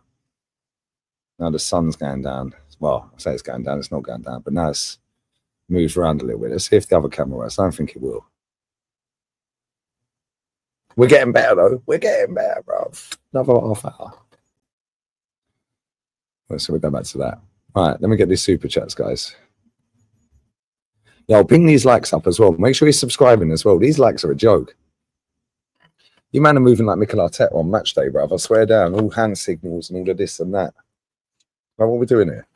Now the sun's going down. Well, I say it's going down, it's not going down, but now it's moved around a little bit. Let's see if the other camera works. I don't think it will. We're getting better though. We're getting better, bro. Another half hour. So we'll go back to that. All right, let me get these super chats, guys. Yeah, I'll ping these likes up as well. Make sure you're subscribing as well. These likes are a joke. You man are moving like Mikel Arteta on match day, bruv. I swear down. All hand signals and all of this and that. Right, what are we doing here?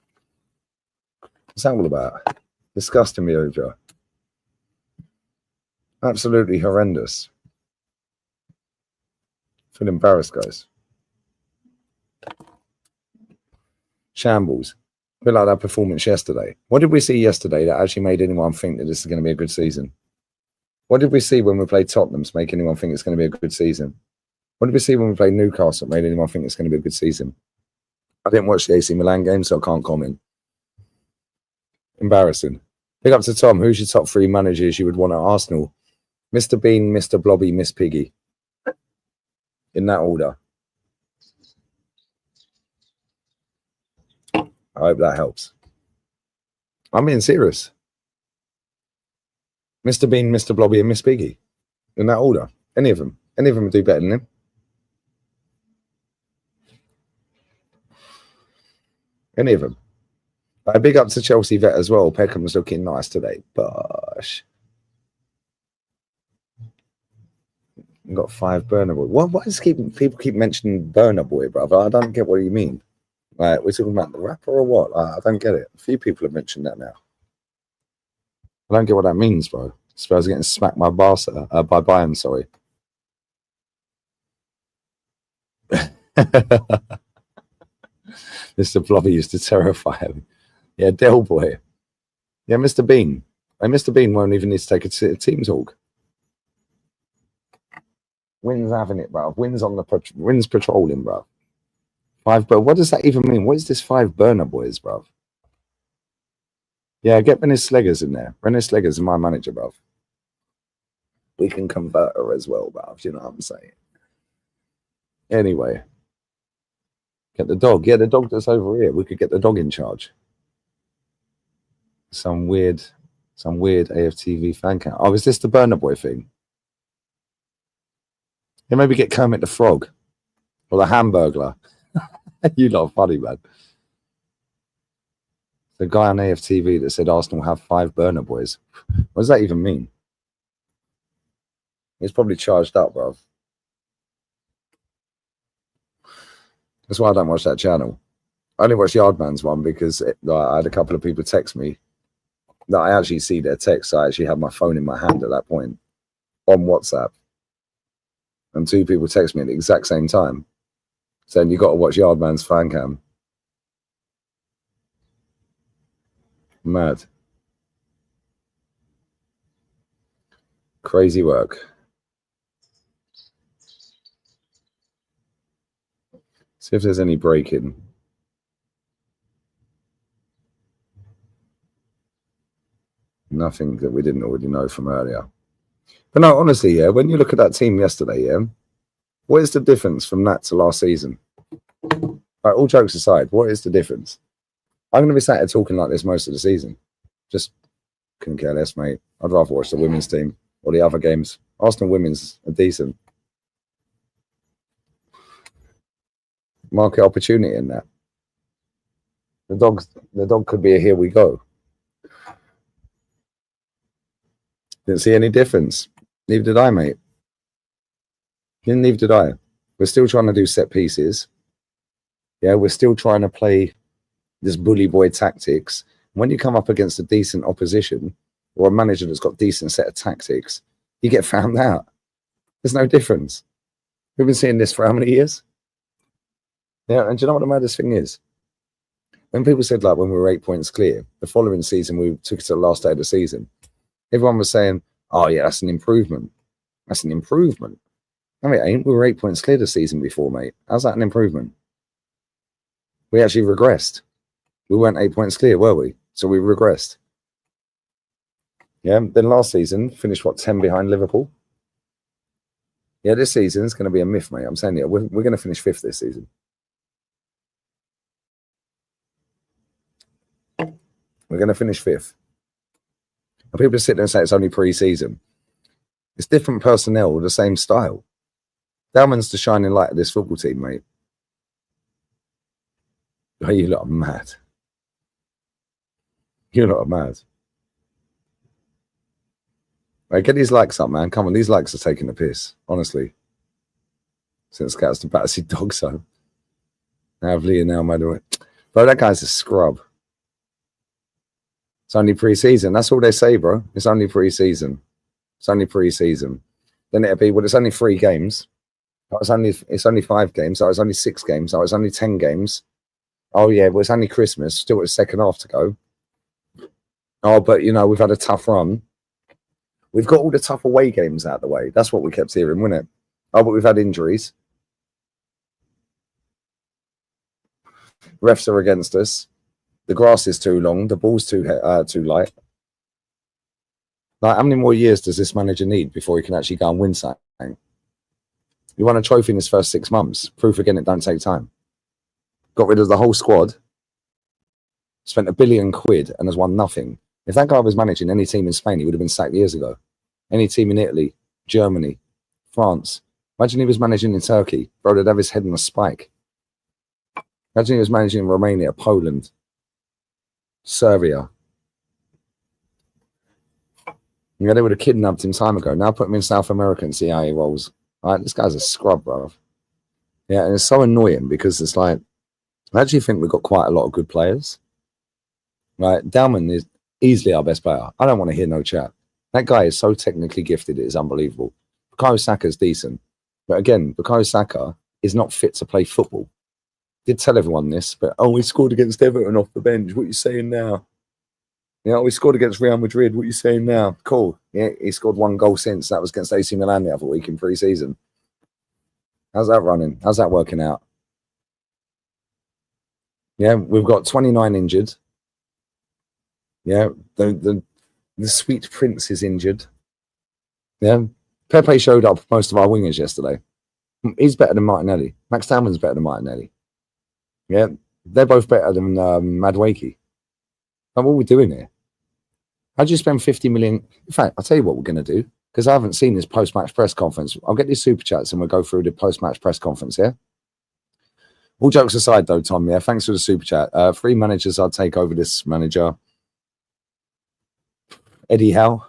What's that all about? Disgusting behaviour. Absolutely horrendous. I feel embarrassed, guys. Shambles. A bit like that performance yesterday. What did we see yesterday that actually made anyone think that this is going to be a good season? What did we see when we played Tottenham to make anyone think it's going to be a good season? What did we see when we played Newcastle that made anyone think it's going to be a good season? I didn't watch the AC Milan game, so I can't comment. Embarrassing. Big up to Tom. Who's your top 3 managers you would want at Arsenal? Mr. Bean, Mr. Blobby, Miss Piggy. In that order. I hope that helps. I'm being serious. Mr. Bean, Mr. Blobby, and Miss Piggy. In that order. Any of them. Any of them would do better than him. Any of them. Big up to Chelsea vet as well. Peckham's looking nice today. Bosh. Got 5 Burner Boy. Why does people keep mentioning Burner Boy, brother? I don't get what you mean. Like, we're talking about the rapper or what? I don't get it. A few people have mentioned that now. I don't get what that means, bro. Spurs are getting smacked by Barca, by Bayern, sorry. Mr. Blobby used to terrify him. Yeah, Del Boy. Yeah, Mr. Bean. And Mr. Bean won't even need to take a team talk. Wynn's having it, bro. Wynn's patrolling, bro. 5, but what does that even mean? What is this 5 Burner Boys, bro? Yeah, get Rennie Sleggers in there. Rennie Sleggers is my manager, bro. We can convert her as well, bro. You know what I'm saying? Anyway. Get the dog. Yeah, the dog that's over here. We could get the dog in charge. Some weird AFTV fan count. Oh, is this the Burner Boy thing? Yeah, maybe get Kermit the Frog. Or the Hamburglar. You lot are funny, man. The guy on AFTV that said Arsenal have 5 Burner Boys. What does that even mean? He's probably charged up, bro. That's why I don't watch that channel. I only watch Yardman's one because I had a couple of people text me that I actually see their text. I actually had my phone in my hand at that point on WhatsApp. And 2 people text me at the exact same time saying, you got to watch Yardman's fan cam. Mad. Crazy work. See if there's any break-in. Nothing that we didn't already know from earlier. But no, honestly, yeah, when you look at that team yesterday, yeah, what is the difference from that to last season? Like, all jokes aside, what is the difference? I'm going to be sat here talking like this most of the season. Just couldn't care less, mate. I'd rather watch the women's team or the other games. Arsenal women's are decent. Market opportunity in that. The dog could be a here we go. Didn't see any difference. Neither did I, mate. Neither did I. We're still trying to do set pieces. Yeah, we're still trying to play this bully boy tactics. When you come up against a decent opposition or a manager that's got a decent set of tactics, you get found out. There's no difference. We've been seeing this for how many years? Yeah, and do you know what the maddest thing is? When people said, like, when we were 8 points clear, the following season we took it to the last day of the season, everyone was saying, oh, yeah, that's an improvement. That's an improvement. No, it ain't. We were 8 points clear the season before, mate. How's that an improvement? We actually regressed. We weren't 8 points clear, were we? So we regressed. Yeah, then last season, finished, 10 behind Liverpool? Yeah, this season is going to be a myth, mate. I'm saying it. We're going to finish 5th this season. We're going to finish 5th. And people sit there and say it's only pre-season. It's different personnel with the same style. Dalman's the shining light of this football team, mate. Oh, you lot are mad. You lot are mad. Right, get these likes up, man. Come on, these likes are taking the piss, honestly. Since Cats to Battersea Dog Zone. Now Lionel Madrid. Bro, that guy's a scrub. It's only pre-season. That's all they say, bro. It's only pre-season. It's only pre-season. Then it'll be, well, it's only 3 games. It's only 5 games. Oh, it's only 6 games. Oh, it's only 10 games. Oh, yeah, well, it's only Christmas. Still a second half to go. Oh, but, you know, we've had a tough run. We've got all the tough away games out of the way. That's what we kept hearing, wasn't it? Oh, but we've had injuries. Refs are against us. The grass is too long. The ball's too light. Like, how many more years does this manager need before he can actually go and win something? He won a trophy in his first 6 months. Proof again, it don't take time. Got rid of the whole squad. Spent £1 billion and has won nothing. If that guy was managing any team in Spain, he would have been sacked years ago. Any team in Italy, Germany, France. Imagine he was managing in Turkey. Bro, they'd have his head on a spike. Imagine he was managing in Romania, Poland, Serbia. Yeah, they would have kidnapped him time ago. Now put him in South America and see how he rolls. All right, this guy's a scrub, bro. Yeah, and it's so annoying because it's like, I actually think we've got quite a lot of good players. Right, Dalman is easily our best player. I don't want to hear no chat. That guy is so technically gifted, it is unbelievable. Bukayo Saka's decent. But again, Bukayo Saka is not fit to play football. Did tell everyone this, but oh, he scored against Everton off the bench. What are you saying now? Yeah, we scored against Real Madrid. What are you saying now? Cool. Yeah, he scored 1 goal since. That was against AC Milan the other week in pre-season. How's that running? How's that working out? Yeah, we've got 29 injured. Yeah, the sweet prince is injured. Yeah, Pepe showed up most of our wingers yesterday. He's better than Martinelli. Max Talman's better than Martinelli. Yeah, they're both better than Madueke. Like, what are we doing here? How'd you spend 50 million? In fact, I'll tell you what we're going to do, because I haven't seen this post-match press conference. I'll get these super chats and we'll go through the post-match press conference, yeah? All jokes aside, though, Tom, yeah, thanks for the super chat. 3 managers I'd take over this manager. Eddie Howe.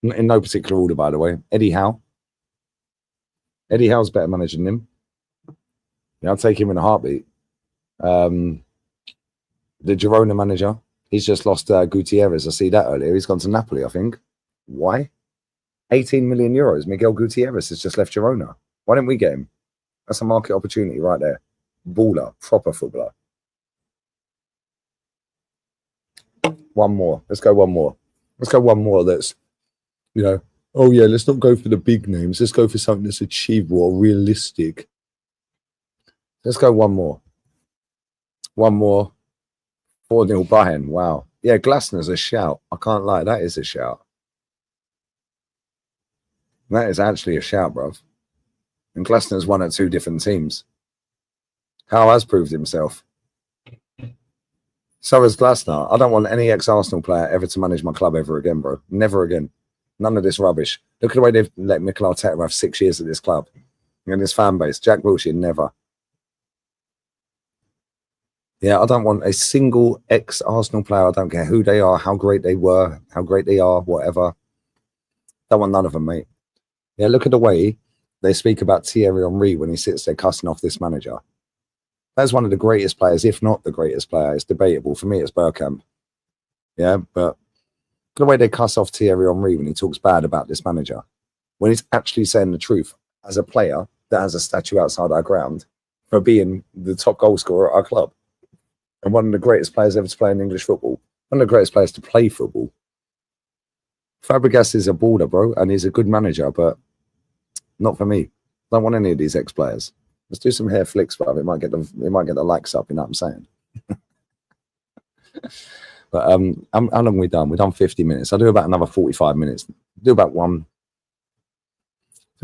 In no particular order, by the way. Eddie Howe. Eddie Howe's better manager than him. Yeah, I'll take him in a heartbeat. The Girona manager. He's just lost Gutierrez. I see that earlier. He's gone to Napoli, I think. Why? 18 million euros. Miguel Gutierrez has just left Girona. Why didn't we get him? That's a market opportunity right there. Baller. Proper footballer. One more. Let's go one more. Let's go one more that's, you know, oh yeah, let's not go for the big names. Let's go for something that's achievable or realistic. Let's go one more. One more. 4-0 Bayern. Wow. Yeah, Glasner's a shout. I can't lie. That is a shout. That is actually a shout, bruv. And Glasner's won at 2 different teams. Howe has proved himself. So has Glasner. I don't want any ex-Arsenal player ever to manage my club ever again, bro. Never again. None of this rubbish. Look at the way they've let Mikel Arteta have 6 years at this club. And this fan base. Jack Wilshere, never. Yeah, I don't want a single ex-Arsenal player. I don't care who they are, how great they were, how great they are, whatever. Don't want none of them, mate. Yeah, look at the way they speak about Thierry Henry when he sits there cussing off this manager. That's one of the greatest players, if not the greatest player. It's debatable. For me, it's Bergkamp. Yeah, but the way they cuss off Thierry Henry when he talks bad about this manager, when he's actually saying the truth as a player that has a statue outside our ground for being the top goal scorer at our club and one of the greatest players ever to play in English football, one of the greatest players to play football. Fabregas is a baller, bro, and he's a good manager, but not for me. Don't want any of these ex-players. Let's do some hair flicks, bro. It might get the likes up, you know what I'm saying? But how long have we done? We've done 50 minutes. I'll do about another 45 minutes. Do about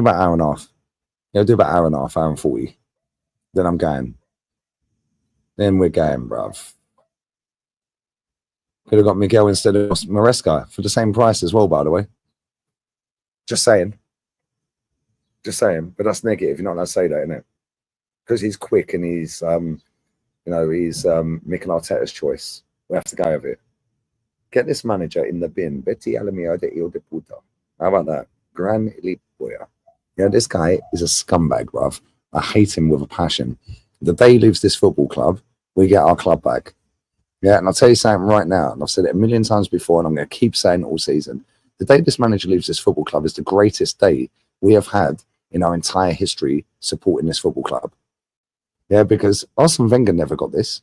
about an hour and a half. Yeah, do about hour and a half, hour and 40. Then I'm going. Then we're going, bruv. Could have got Miguel instead of Maresca for the same price as well, by the way. Just saying. Just saying. But that's negative. You're not allowed to say that, innit? Because he's quick and he's, he's Mikel Arteta's choice. We have to go with it. Get this manager in the bin. Betty Alamio de Il de Puta. How about that? Gran Lipoya. Yeah, this guy is a scumbag, bruv. I hate him with a passion. The day he leaves this football club, we get our club back. Yeah, and I'll tell you something right now, and I've said it a million times before, and I'm going to keep saying it all season. The day this manager leaves this football club is the greatest day we have had in our entire history supporting this football club. Yeah, because Arsene Wenger never got this.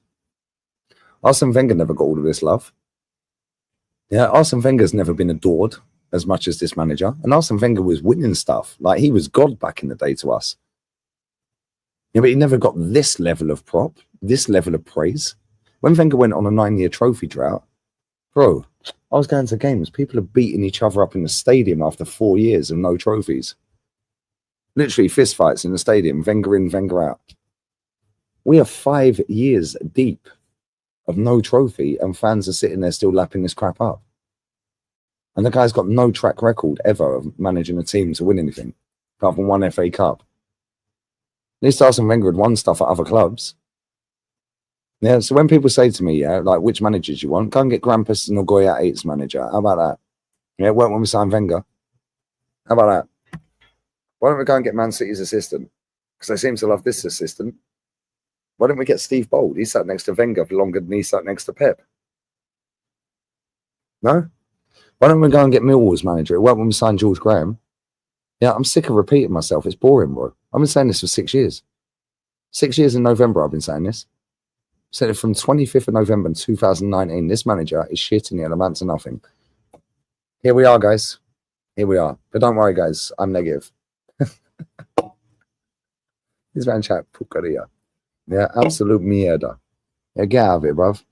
Arsene Wenger never got all of this love. Yeah, Arsene Wenger's never been adored as much as this manager. And Arsene Wenger was winning stuff. Like, he was God back in the day to us. Yeah, but he never got this level of prop, this level of praise. When Wenger went on a 9-year trophy drought, bro, I was going to games. People are beating each other up in the stadium after 4 years of no trophies. Literally fistfights in the stadium, Wenger in, Wenger out. We are 5 years deep of no trophy, and fans are sitting there still lapping this crap up. And the guy's got no track record ever of managing a team to win anything, apart from one FA Cup. At least Arsene Wenger had won stuff at other clubs. Yeah, so when people say to me, yeah, like, which managers you want, go and get Grampus and Nagoya 8's manager. How about that? Yeah, it weren't when we signed Wenger. How about that? Why don't we go and get Man City's assistant? Because they seem to love this assistant. Why don't we get Steve Bold? He sat next to Wenger for longer than he sat next to Pep. No? Why don't we go and get Millwall's manager? It weren't when we signed George Graham. Yeah, I'm sick of repeating myself. It's boring, bro. I've been saying this for 6 years. 6 years in November, I've been saying this. Said it from 25th of November 2019. This manager is shitting it amounts to nothing. Here we are, guys. Here we are. But don't worry, guys. I'm negative. This man chat pucaria. Yeah, absolute mierda. Yeah, get out of it, bruv.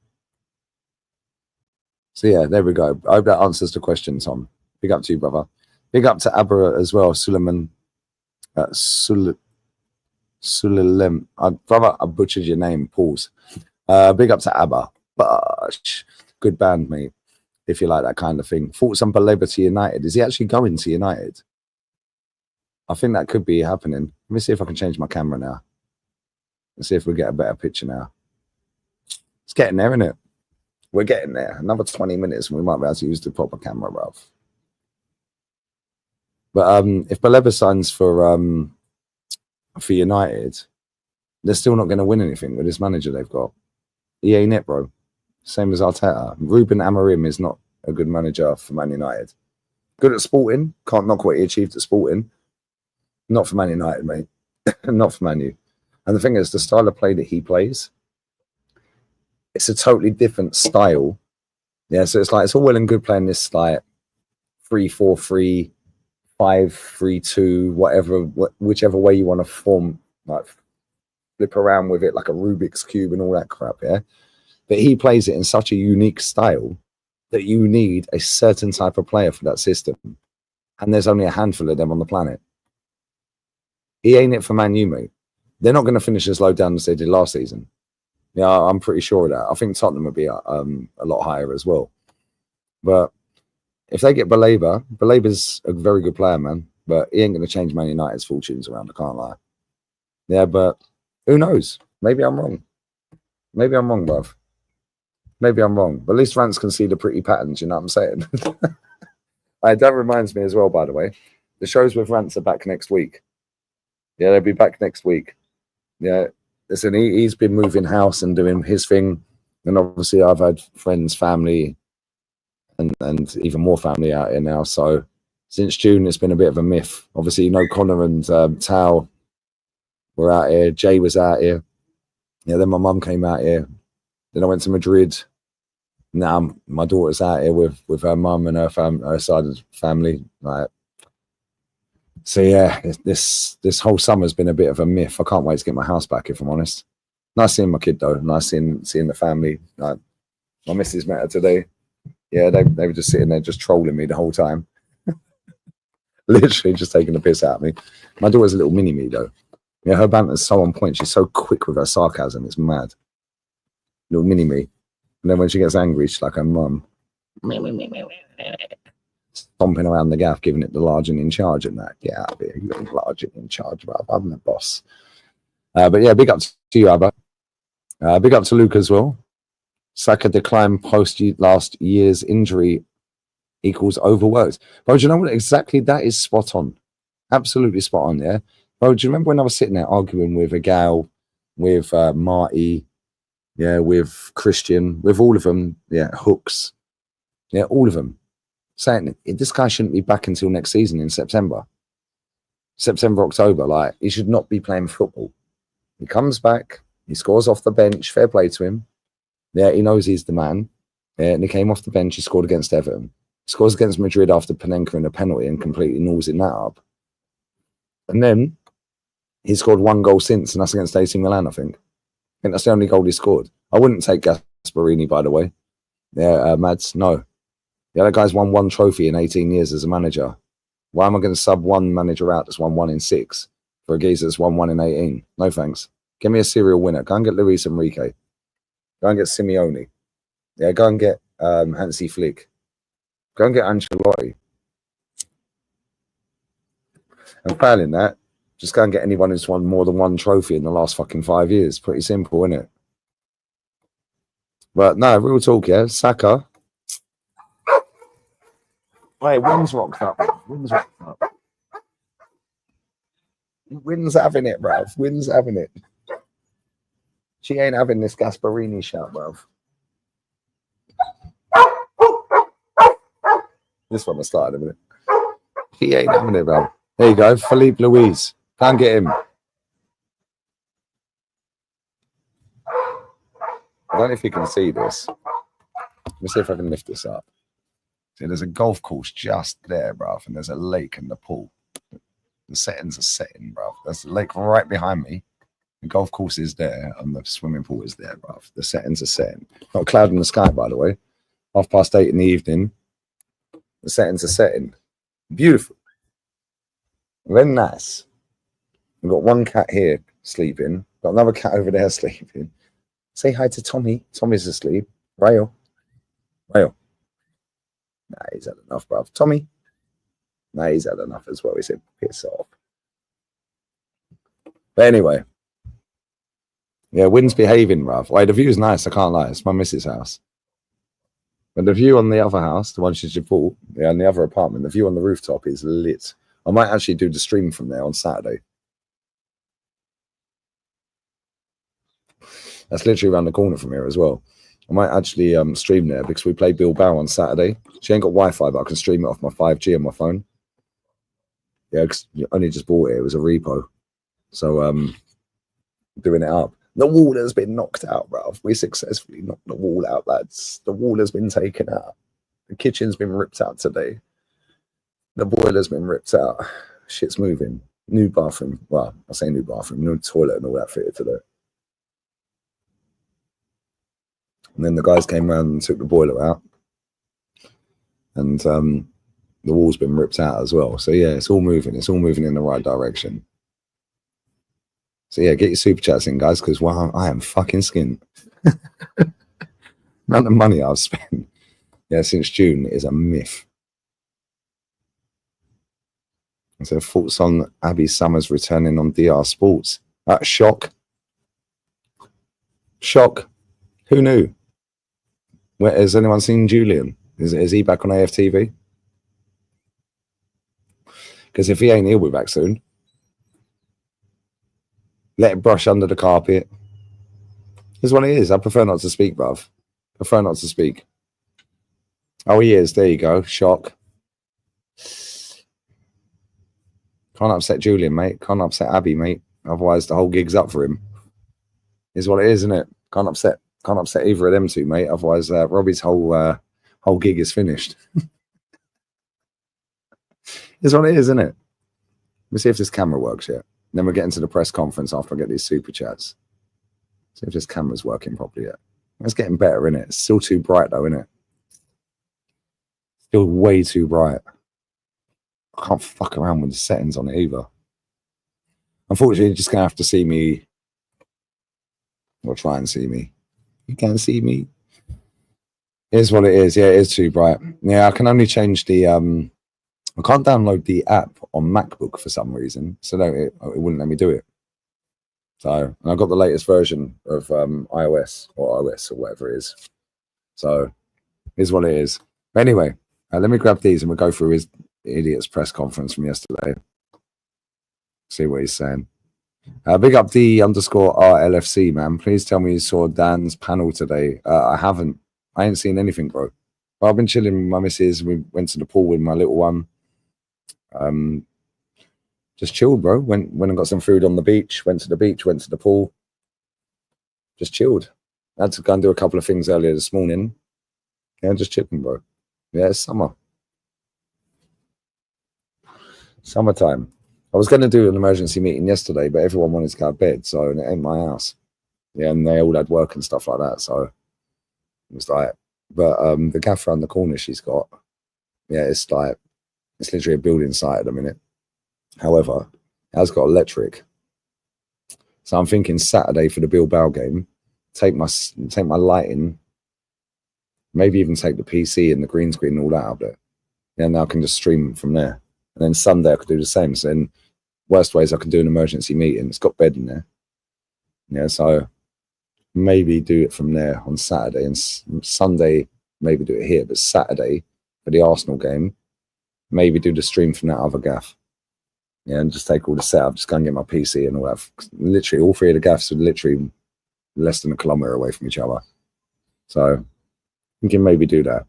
So yeah, there we go. I hope that answers the question, Tom. Big up to you, brother. Big up to Abra as well, Suleiman. Sulalem. Brother, I butchered your name. Pause. Big up to Abba. Bush. Good band, mate. If you like that kind of thing. Thoughts on Baleba to United. Is he actually going to United? I think that could be happening. Let me see if I can change my camera now. Let's see if we get a better picture now. It's getting there, isn't it? We're getting there. Another 20 minutes and we might be able to use the proper camera, bruv. But if Baleba signs for United, they're still not going to win anything with this manager they've got. He ain't it, bro. Same as Arteta. Ruben Amorim is not a good manager for Man United. Good at Sporting. Can't knock what he achieved at Sporting. Not for Man United, mate. Not for Man U. And the thing is, the style of play that he plays, it's a totally different style. Yeah, so it's like, it's all well and good playing this like 3-4-3, 5-3-2, whatever, whichever way you want to form, like flip around with it like a Rubik's Cube and all that crap, yeah? But he plays it in such a unique style that you need a certain type of player for that system. And there's only a handful of them on the planet. He ain't it for Man U, mate. They're not going to finish as low down as they did last season. Yeah, I'm pretty sure of that. I think Tottenham will be a lot higher as well. But if they get Baleba's a very good player, man. But he ain't going to change Man United's fortunes around, I can't lie. Yeah, but who knows? Maybe I'm wrong. Maybe I'm wrong, bruv. Maybe I'm wrong. But at least Rance can see the pretty patterns, you know what I'm saying? That reminds me as well, by the way. The shows with Rance are back next week. Yeah, they'll be back next week. Yeah, listen, he's been moving house and doing his thing. And obviously I've had friends, family, and even more family out here now. So since June, it's been a bit of a myth. Obviously, you know, Connor and Tao were out here. Jay was out here. Yeah, then my mum came out here. Then I went to Madrid. Now my daughter's out here with her mum and her side of the family. Like, so yeah, this whole summer's been a bit of a myth. I can't wait to get my house back, if I'm honest. Nice seeing my kid though. Nice seeing the family. Like, my missus met her today. Yeah, they were just sitting there just trolling me the whole time. Literally just taking the piss out of me. My daughter's a little mini me though. Yeah, her banter's so on point. She's so quick with her sarcasm. It's mad. Little mini me. And then when she gets angry, she's like her mum. Stomping around the gaff, giving it the large and in charge and that. Get out of here. You're large and in charge, bruv. I'm the boss. But yeah, big up to you, Abba. Big up to Luke as well. Saka decline post last year's injury equals overworked. Bro, do you know what? Exactly that is spot on. Absolutely spot on, yeah? Bro, do you remember when I was sitting there arguing with a gal, with Marty, yeah, with Christian, with all of them, yeah, Hooks, yeah, all of them, saying this guy shouldn't be back until next season in September, October. Like, he should not be playing football. He comes back, he scores off the bench, fair play to him. Yeah, he knows he's the man. Yeah, and he came off the bench, he scored against Everton. He scores against Madrid after Panenka in a penalty and completely gnaws in that up. And then he scored one goal since, and that's against AC Milan, I think. I think that's the only goal he scored. I wouldn't take Gasparini, by the way. Yeah, Mads, no. The other guy's won one trophy in 18 years as a manager. Why am I going to sub one manager out that's won 1 in 6 for a geezer that's won 1 in 18? No thanks. Give me a serial winner. Go and get Luis Enrique. Go and get Simeone. Yeah, go and get Hansi Flick. Go and get Ancelotti. And failing that, just go and get anyone who's won more than one trophy in the last fucking 5 years. Pretty simple, isn't it? But no, real talk, yeah. Saka. Wait, Wins rocked up. Wins rocked up. Wins having it, bruv. Wins having it. She ain't having this Gasparini shout, bruv. This one will start in a minute. She ain't having it, bruv. There you go, Philippe Luis. Can't get him. I don't know if you can see this. Let me see if I can lift this up. See, there's a golf course just there, bruv, and there's a lake in the pool. The settings are setting, bruv. There's a lake right behind me. The golf course is there, and the swimming pool is there, bruv. The settings are setting. Not a cloud in the sky, by the way. 8:30 in the evening. The settings are setting. Beautiful. Very nice. We've got one cat here sleeping. Got another cat over there sleeping. Say hi to Tommy. Tommy's asleep. Rayo. Nah, he's had enough, bruv. Tommy. Nah, he's had enough as well. He said, piss off. But anyway. Yeah, Wind's behaving, bruv. Wait, the view's nice. I can't lie. It's my missus' house. But the view on the other house, the one she just bought, yeah, in the other apartment, the view on the rooftop is lit. I might actually do the stream from there on Saturday. That's literally around the corner from here as well. I might actually stream there because we play Bilbao on Saturday. She ain't got Wi-Fi, but I can stream it off my 5G on my phone. Yeah, because I only just bought it. It was a repo. So doing it up. The wall has been knocked out, bruv. We successfully knocked the wall out, lads. The wall has been taken out. The kitchen's been ripped out today. The boiler's been ripped out. Shit's moving. New bathroom. Well, I say new bathroom. New toilet and all that fitted today. And then the guys came around and took the boiler out. And the wall's been ripped out as well. So yeah, it's all moving. It's all moving in the right direction. So yeah, get your super chats in, guys, because wow, I am fucking skint. The amount of money I've spent since June is a myth. And so thoughts on Abby Summers returning on DR Sports. Shock. Who knew? Where has anyone seen Julian? Is he back on AFTV? Because if he ain't, he'll be back soon. Let it brush under the carpet. Here's what it is. I prefer not to speak, bruv. Prefer not to speak. Oh, he is. There you go. Shock. Can't upset Julian, mate. Can't upset Abby, mate. Otherwise, the whole gig's up for him. Is what it is, isn't it? Can't upset either of them two, mate. Otherwise, Robbie's whole gig is finished. Is what it is, isn't it? Let me see if this camera works yet. Then we'll get into the press conference after I get these super chats. See if this camera's working properly yet. It's getting better, isn't it? It's still too bright, though, isn't it? Still way too bright. I can't fuck around with the settings on it either. Unfortunately, you're just going to have to see me, or try and see me. You can't see me. Here's what it is. Yeah, it is too bright. Yeah, I can only change the, I can't download the app on MacBook for some reason. So no, it wouldn't let me do it. So, and I've got the latest version of iOS or OS or whatever it is. So, here's what it is. Anyway, let me grab these and we'll go through his idiot's press conference from yesterday. See what he's saying. Big up D_RLFC, man. Please tell me you saw Dan's panel today. I haven't. I ain't seen anything, bro. But I've been chilling with my missus. We went to the pool with my little one. Just chilled, bro. Went and got some food on the beach. Went to the beach. Went to the pool. Just chilled. I had to go and do a couple of things earlier this morning. Yeah, just chilling, bro. Yeah, it's summer. Summertime. I was going to do an emergency meeting yesterday, but everyone wanted to go to bed, so it ain't my house. Yeah, and they all had work and stuff like that, so it was like, but the gaff around the corner she's got, yeah, it's like, it's literally a building site at the minute. However, it has got electric. So I'm thinking Saturday for the Bilbao game, take my lighting, maybe even take the PC and the green screen and all that out of it. Yeah, now I can just stream from there. And then Sunday I could do the same. So in worst ways, I can do an emergency meeting. It's got bed in there. Yeah, so maybe do it from there on Saturday. And Sunday, maybe do it here. But Saturday, for the Arsenal game, maybe do the stream from that other gaff. Yeah, and just take all the setup, just go and get my PC and all that. Literally, all three of the gaffs are literally less than a kilometre away from each other. So we can maybe do that.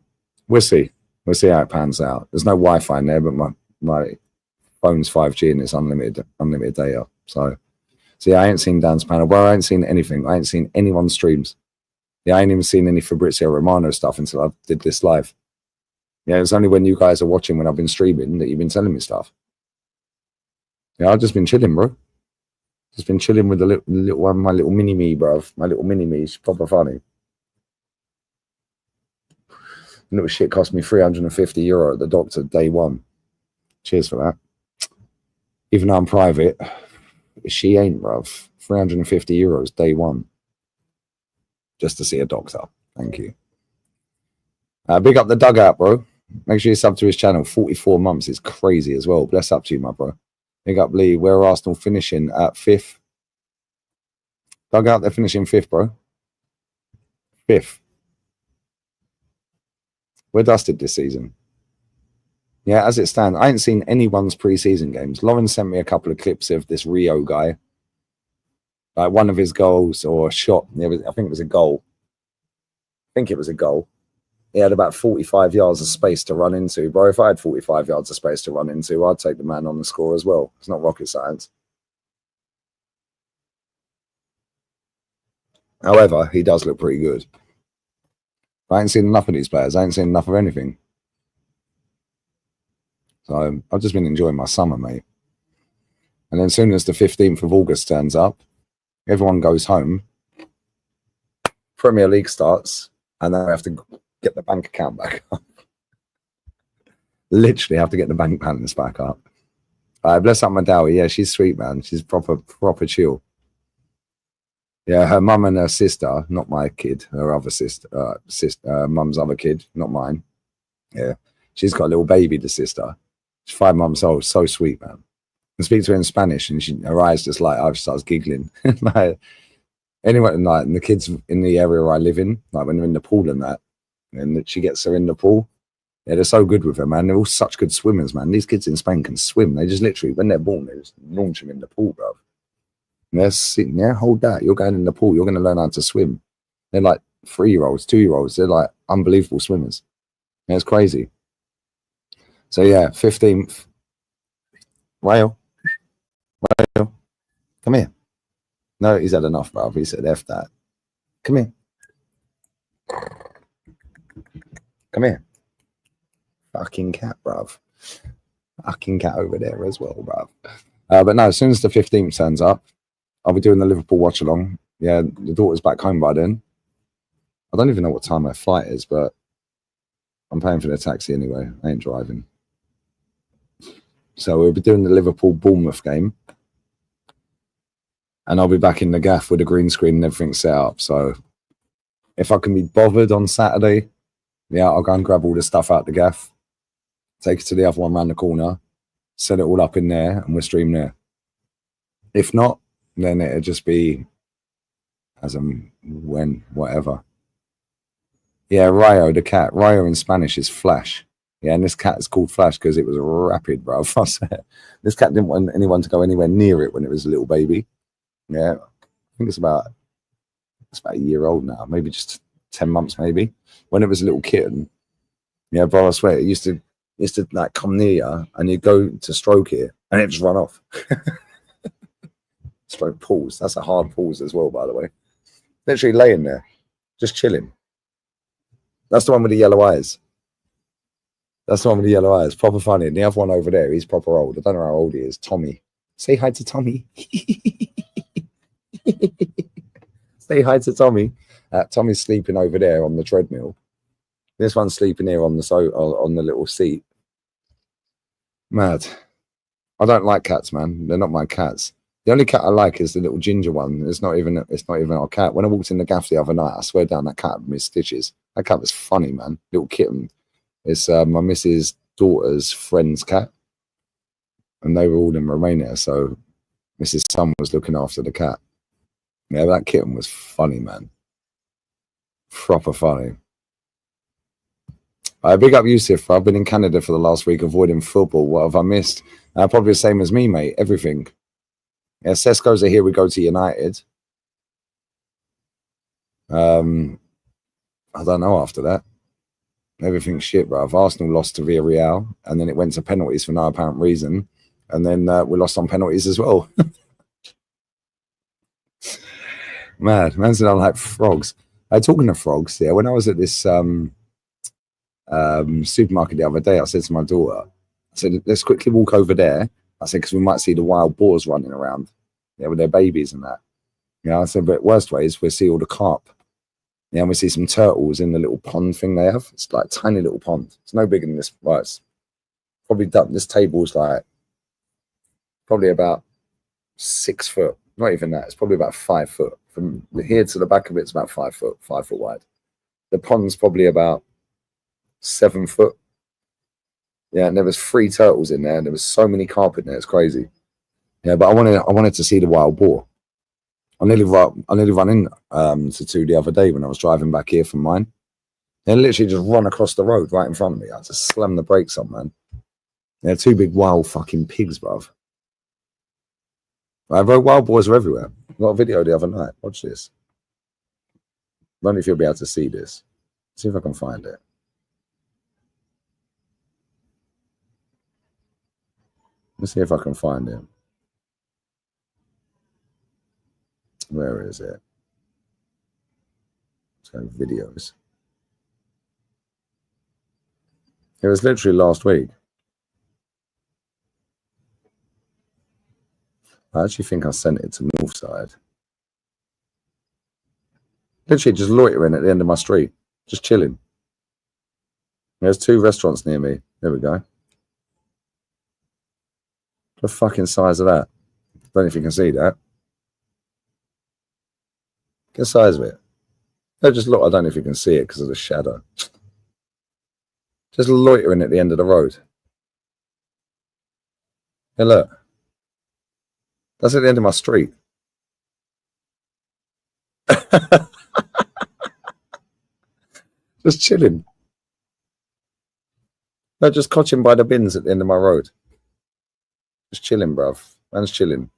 We'll see. We'll see how it pans out. There's no Wi-Fi in there, but my phone's 5G and it's unlimited data. So yeah, I ain't seen Dan's panel, but I ain't seen anything. I ain't seen anyone's streams. Yeah, I ain't even seen any Fabrizio Romano stuff until I did this live. Yeah, it's only when you guys are watching when I've been streaming that you've been telling me stuff. Yeah, I've just been chilling, bro. Just been chilling with the little one, my little mini-me, bro. My little mini-me. She's proper funny. The little shit cost me €350 at the doctor day one. Cheers for that. Even though I'm private, she ain't, bruv. €350 day one. Just to see a doctor. Thank you. Big up the dugout, bro. Make sure you sub to his channel. 44 months is crazy as well. Bless up to you, my bro. Big up Lee. Where are Arsenal finishing? At 5th. Dugout, they're finishing 5th, bro. 5th. We're dusted this season. Yeah, as it stands, I ain't seen anyone's pre-season games. Lauren sent me a couple of clips of this Rio guy. Like one of his goals or shot. I think it was a goal. I think it was a goal. He had about 45 yards of space to run into. Bro, if I had 45 yards of space to run into, I'd take the man on the score as well. It's not rocket science. However, he does look pretty good. I ain't seen enough of these players. I ain't seen enough of anything. So I've just been enjoying my summer, mate. And then as soon as the 15th of August turns up, everyone goes home. Premier League starts, and then I have to get the bank account back up. Literally have to get the bank balance back up. Bless up my Dowie. Yeah, she's sweet, man. She's proper chill. Yeah, her mum and her sister, not my kid, her other sister, mum's other kid, not mine. Yeah, she's got a little baby, the sister. She's 5 months old, so sweet, man. I speak to her in Spanish, and her eyes just like, I starts giggling. Like, anyway, like, and the kids in the area I live in, like when they're in the pool and that, and she gets her in the pool, yeah, they're so good with her, man. They're all such good swimmers, man. These kids in Spain can swim. They just literally, when they're born, they just launch them in the pool, bro. And they're sitting there, hold that. You're going in the pool. You're going to learn how to swim. They're like 3-year-olds, 2-year-olds. They're like unbelievable swimmers. Yeah, it's crazy. So yeah, 15th. Whale. Come here. No, he's had enough, bro. He said, F that. Come here. Come here. Fucking cat, bruv. Fucking cat over there as well, bruv. But no, as soon as the 15th turns up, I'll be doing the Liverpool watch along. Yeah, the daughter's back home by then. I don't even know what time her flight is, but I'm paying for the taxi anyway. I ain't driving. So we'll be doing the Liverpool-Bournemouth game. And I'll be back in the gaff with the green screen and everything set up. So if I can be bothered on Saturday, yeah, I'll go and grab all the stuff out the gaff, take it to the other one around the corner, set it all up in there, and we'll stream there. If not, then it'll just be as and when, whatever. Yeah, Rayo, the cat. Rayo in Spanish is Flash. Yeah, and this cat is called Flash because it was rapid, bro. This cat didn't want anyone to go anywhere near it when it was a little baby. Yeah, I think it's about a year old now, maybe just 10 months, maybe. When it was a little kitten, yeah, bro, I swear, it used to like come near you and you go to stroke it and it just run off. Stroke pause. That's a hard pause as well, by the way. Literally laying there, just chilling. That's the one with the yellow eyes. That's the one with the yellow eyes. Proper funny. And the other one over there, he's proper old. I don't know how old he is. Tommy. Say hi to Tommy. Say hi to Tommy. Tommy's sleeping over there on the treadmill. This one's sleeping here on the little seat. Mad. I don't like cats, man. They're not my cats. The only cat I like is the little ginger one. It's not even our cat. When I walked in the gaff the other night, I swear down, that cat missed stitches. That cat was funny, man. Little kitten. It's my missus' daughter's friend's cat. And they were all in Romania, so Mrs. Son was looking after the cat. Yeah, that kitten was funny, man. Proper funny. Big up Yusuf. I've been in Canada for the last week avoiding football. What have I missed? Probably the same as me, mate. Everything. Yeah, Cesco's are here. We go to United. I don't know after that. Everything's shit, bro. Arsenal lost to Villarreal, and then it went to penalties for no apparent reason. And then we lost on penalties as well. Mad. Man said I like frogs. Talking of frogs, yeah, when I was at this supermarket the other day, I said to my daughter, I said, let's quickly walk over there. I said, because we might see the wild boars running around, yeah, with their babies and that. Yeah, I said, but worst way is we'll see all the carp. Yeah, and we see some turtles in the little pond thing they have. It's like a tiny little pond. It's no bigger than this. Well, it's probably done. This table's like probably about 6 foot. Not even that. It's probably about 5 foot. From here to the back of it, it's about 5 foot, 5 foot wide. The pond's probably about 7 foot. Yeah, and there was 3 turtles in there, and there was so many carp in there. It's crazy. Yeah, but I wanted to see the wild boar. I nearly run in to 2 the other day when I was driving back here from mine. They literally just run across the road right in front of me. I just slammed the brakes on, man. They're 2 big wild fucking pigs, bruv. Right, bro, wild boars are everywhere. I got a video the other night. Watch this. I don't know if you'll be able to see this. See if I can find it. Let's see if I can find it. Where is it? So videos. It was literally last week. I actually think I sent it to Northside. Literally just loitering at the end of my street. Just chilling. There's 2 restaurants near me. There we go. The fucking size of that. Don't know if you can see that. Get the size of it. No, just look. I don't know if you can see it because of the shadow. Just loitering at the end of the road. Hey, look. That's at the end of my street. Just chilling. No, just cotching by the bins at the end of my road. Just chilling, bruv. Man's chilling.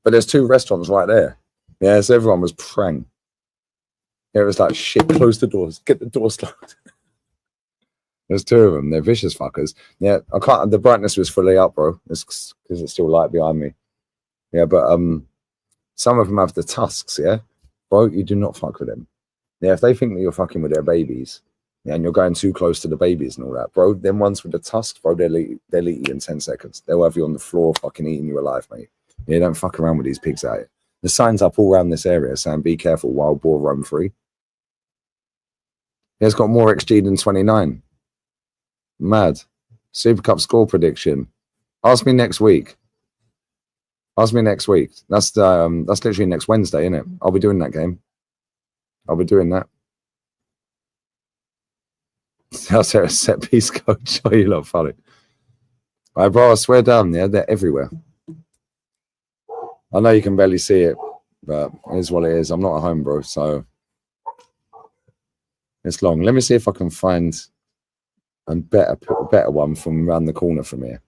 But there's 2 restaurants right there. Yeah, so everyone was prang. Yeah, it was like, shit, close the doors. Get the doors locked. There's 2 of them. They're vicious fuckers. Yeah, I can't. The brightness was fully up, bro. It's because it's still light behind me. Yeah, but some of them have the tusks, yeah? Bro, you do not fuck with them. Yeah, if they think that you're fucking with their babies, yeah, and you're going too close to the babies and all that, bro, them ones with the tusks, bro, they'll eat you in 10 seconds. They'll have you on the floor fucking eating you alive, mate. Yeah, don't fuck around with these pigs out here. The signs up all around this area saying, be careful, wild boar roam free. Yeah, it's got more XG than 29. Mad. Super Cup score prediction. Ask me next week. Ask me next week. That's literally next Wednesday, isn't it? I'll be doing that game. I'll be doing that. That's a set piece coach. Oh, you lot funny. Right, bro, I swear down, yeah, they're everywhere. I know you can barely see it, but it is what it is. I'm not at home, bro, so it's long. Let me see if I can find a better one from around the corner from here.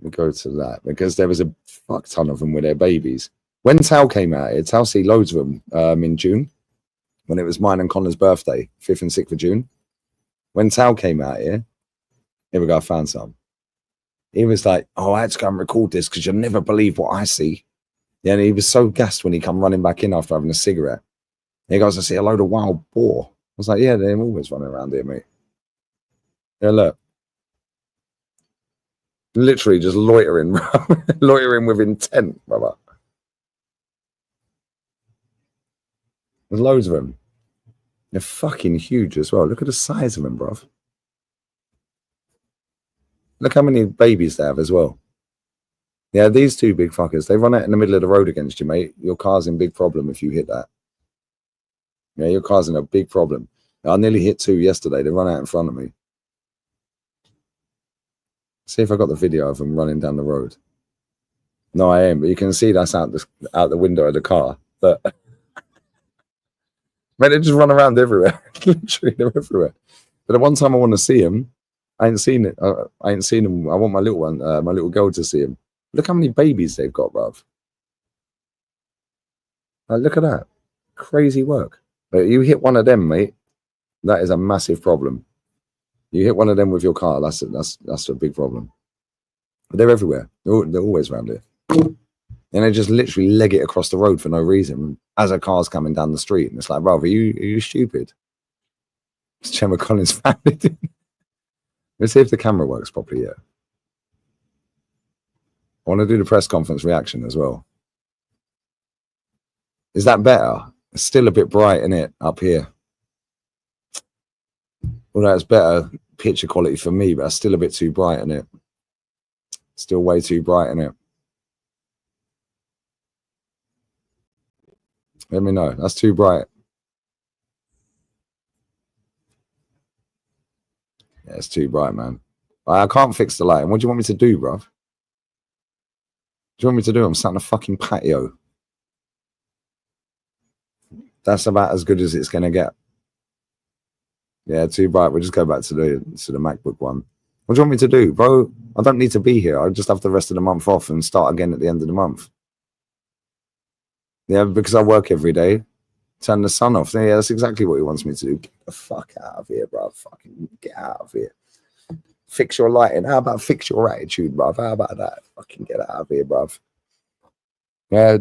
We'll go to that because there was a fuck ton of them with their babies. When Tao came out here, Tao see loads of them in June when it was mine and Connor's birthday, 5th and 6th of June. When Tao came out here we go, I found some. He was like, oh, I had to go and record this because you'll never believe what I see. Yeah, and he was so gassed when he come running back in after having a cigarette. He goes, I see a load of wild boar. I was like, yeah, they're always running around here, mate. Yeah, look. Literally just loitering, loitering with intent, brother. There's loads of them. They're fucking huge as well. Look at the size of them, bruv. Look how many babies they have as well. Yeah, these two big fuckers, they run out in the middle of the road against you, mate. Your car's in big problem if you hit that. Yeah, your car's in a big problem. I nearly hit two yesterday. They run out in front of me. See if I got the video of them running down the road. No, I am, but you can see that's out the window of the car. But man, they just run around everywhere. Literally, they're everywhere. But the one time I want to see them, I ain't seen it. I ain't seen them. I want my little one, my little girl, to see them. Look how many babies they've got, bruv. Look at that. Crazy work. But you hit one of them, mate, that is a massive problem. You hit one of them with your car, that's a big problem. But they're everywhere. They're always around here. And they just literally leg it across the road for no reason as a car's coming down the street. And it's like, brother, are you stupid? It's Gemma Collins' family. Let's see if the camera works properly yet. I want to do the press conference reaction as well. Is that better? It's still a bit bright, isn't it, up here? Although it's better picture quality for me, but it's still a bit too bright, isn't it? Still way too bright, isn't it? Let me know. That's too bright. Yeah, it's too bright, man. I can't fix the lighting. What do you want me to do, bruv? What do you want me to do? I'm sat on a fucking patio. That's about as good as it's going to get. Yeah, too bright. We'll just go back to the MacBook one. What do you want me to do, bro? I don't need to be here. I just have the rest of the month off and start again at the end of the month. Yeah, because I work every day. Turn the sun off. Yeah, that's exactly what he wants me to do. Get the fuck out of here, bro. Fucking get out of here. Fix your lighting. How about fix your attitude, bro? How about that? Fucking get out of here, bro. Yeah,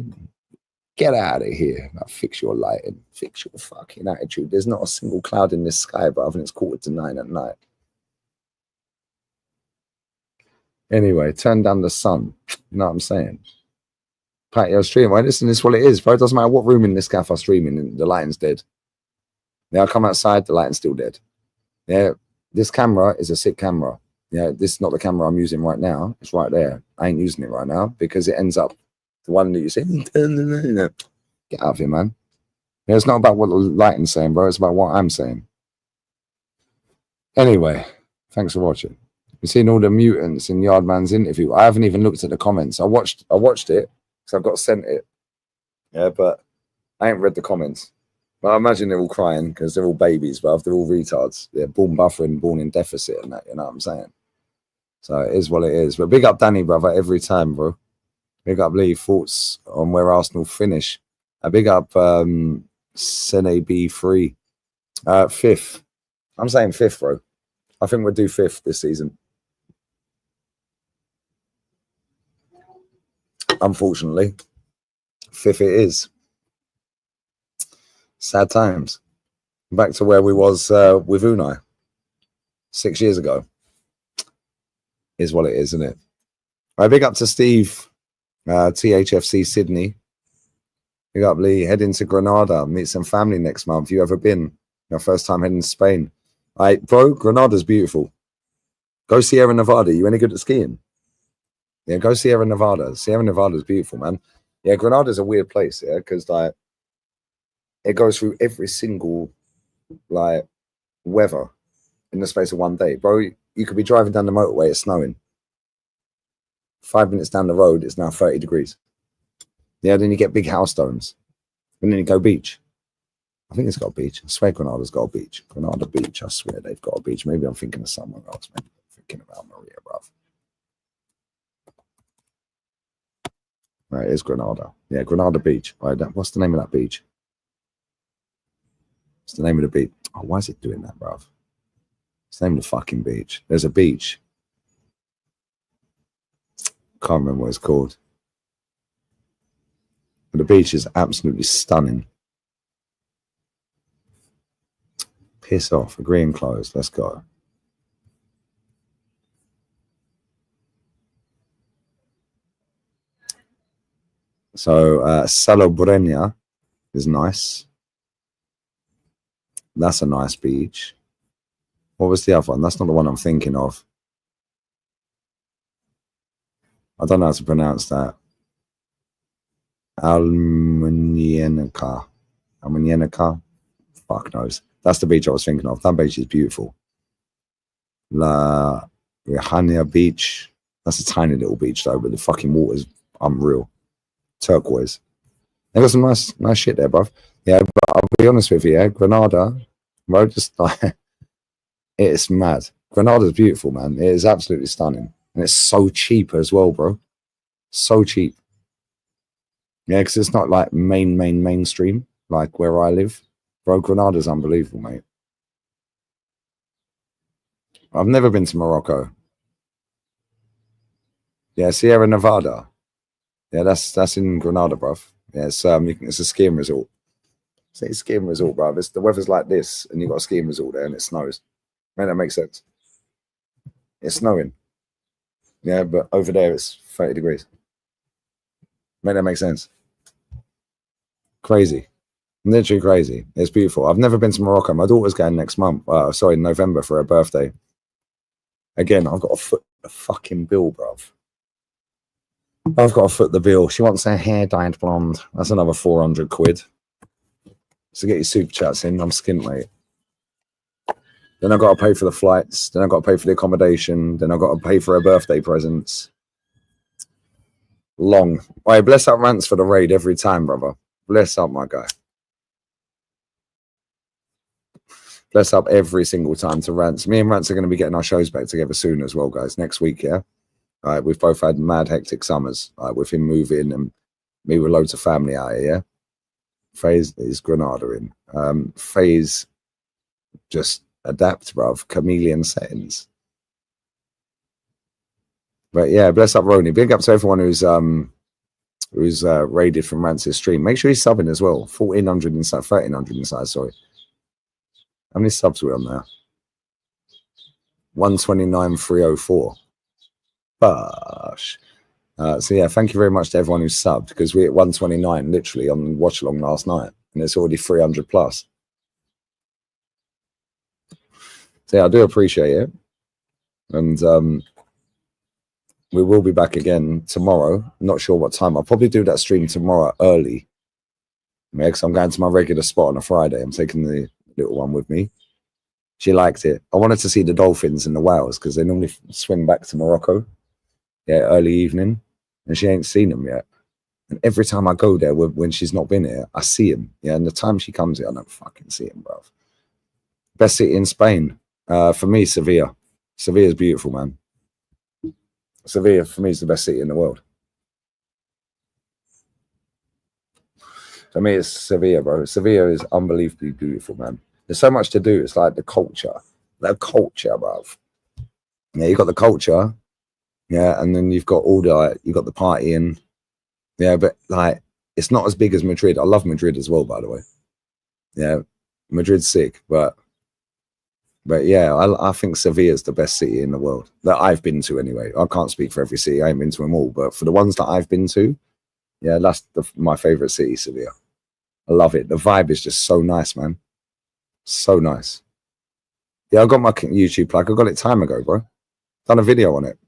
get out of here. Now fix your lighting. Fix your fucking attitude. There's not a single cloud in this sky, bro, and it's 8:45 at night. Anyway, turn down the sun. You know what I'm saying? Patio stream. Well, listen, this is what it is, bro. It doesn't matter what room in this gaff I'm streaming, the lighting's dead. Now I come outside, the lighting's still dead. Yeah, this camera is a sick camera. Yeah, this is not the camera I'm using right now. It's right there. I ain't using it right now because it ends up the one that you say, get out of here, man. Yeah, it's not about what the lighting's saying, bro. It's about what I'm saying. Anyway, thanks for watching. You've seen all the mutants in Yardman's interview. I haven't even looked at the comments. I watched it because I got sent it. Yeah, but I ain't read the comments. But I imagine they're all crying because they're all babies, but they're all retards. They're born buffering, born in deficit and that, you know what I'm saying? So it is what it is. But big up Danny, brother, every time, bro. Big up Lee, thoughts on where Arsenal finish. A big up Sene B3. Fifth. I'm saying fifth, bro. I think we'll do fifth this season. Unfortunately, fifth it is. Sad times. Back to where we was with Unai 6 years ago. Is what it is, isn't it? All right, big up to Steve, THFC Sydney. Big up Lee, heading to Granada, meet some family next month. You ever been? Your first time heading to Spain. All right, bro, Granada's beautiful. Go Sierra Nevada. You any good at skiing? Yeah, go Sierra Nevada. Sierra Nevada is beautiful, man. Yeah, Granada's a weird place, yeah, because like it goes through every single like weather in the space of one day, bro. You could be driving down the motorway, it's snowing. 5 minutes down the road, it's now 30 degrees. Yeah, then you get big hailstones, and then you go beach. I think it's got a beach. I swear Granada's got a beach. Granada Beach. I swear they've got a beach. Maybe I'm thinking of somewhere else. Maybe I'm thinking about Maria, bruv. Right, it's Granada. Yeah, Granada Beach. Right, what's the name of that beach? What's the name of the beach? Oh, why is it doing that, bruv? It's the name of the fucking beach. There's a beach. Can't remember what it's called. But the beach is absolutely stunning. Piss off. Agree and close. Let's go. So Salobreña is nice. That's a nice beach. What was the other one? That's not the one I'm thinking of. I don't know how to pronounce that. Almuñécar. Almuñécar? Fuck knows. That's the beach I was thinking of. That beach is beautiful. La Rihania Beach. That's a tiny little beach though, but the fucking water's unreal. Turquoise. They got some nice shit there, bruv. Yeah, but I'll be honest with you, yeah, Granada, bro, just like it's mad. Granada's beautiful, man. It is absolutely stunning. And it's so cheap as well, bro. So cheap. Yeah, because it's not like mainstream, like where I live. Bro, Granada's unbelievable, mate. I've never been to Morocco. Yeah, Sierra Nevada. Yeah, that's in Granada, bruv. Yeah, it's a skiing resort. It's a skiing resort, bruv. The weather's like this, and you've got a skiing resort there, and it snows. Man, that makes sense. It's snowing. Yeah, but over there it's 30 degrees. Man, that makes sense. Crazy. Literally crazy. It's beautiful. I've never been to Morocco. My daughter's going next month. Sorry, November for her birthday. Again, I've got to foot the fucking bill, bruv. I've got to foot the bill. She wants her hair dyed blonde. That's another 400 quid. So get your super chats in. I'm skint, mate. Then I've got to pay for the flights. Then I've got to pay for the accommodation. Then I've got to pay for her birthday presents. Long. Right, bless up Rants for the raid every time, brother. Bless up, my guy. Bless up every single time to Rants. Me and Rants are going to be getting our shows back together soon as well, guys. Next week, yeah? All right, we've both had mad hectic summers, with him moving and me with loads of family out here, yeah? Phase is Granada in. Phase just adapt, bruv. Chameleon settings. But yeah, bless up Roni. Big up to everyone who's raided from Rance's stream. Make sure he's subbing as well. 1,400 inside, 1,300 inside, sorry. How many subs are we on there? 129,304. Gosh. So yeah, thank you very much to everyone who subbed, because we hit 129 literally on watch along last night, and it's already 300 plus. So yeah, I do appreciate it, and we will be back again tomorrow. I'm not sure what time. I'll probably do that stream tomorrow early, because I'm going to my regular spot on a Friday. I'm taking the little one with me. She liked it. I wanted to see the dolphins and the whales because they normally swim back to Morocco, yeah, early evening, and she ain't seen them yet. And every time I go there when she's not been here, I see him. Yeah, and the time she comes here, I don't fucking see him, bro. Best city in Spain, for me, Sevilla. Sevilla's beautiful, man. Sevilla for me is the best city in the world. For me, it's Sevilla, bro. Sevilla is unbelievably beautiful, man. There's so much to do. It's like the culture, bro. Yeah, you got the culture, yeah, and then you've got all the you got the partying, yeah, but like it's not as big as Madrid. I love Madrid as well, by the way. Yeah, Madrid's sick, but yeah, I think Sevilla's the best city in the world that I've been to anyway. I can't speak for every city. I ain't been to them all, but for the ones that I've been to, yeah, that's my favorite city, Sevilla. I love it. The vibe is just so nice, man. So nice. Yeah, I got my YouTube plug. I got it time ago, bro. Done a video on it.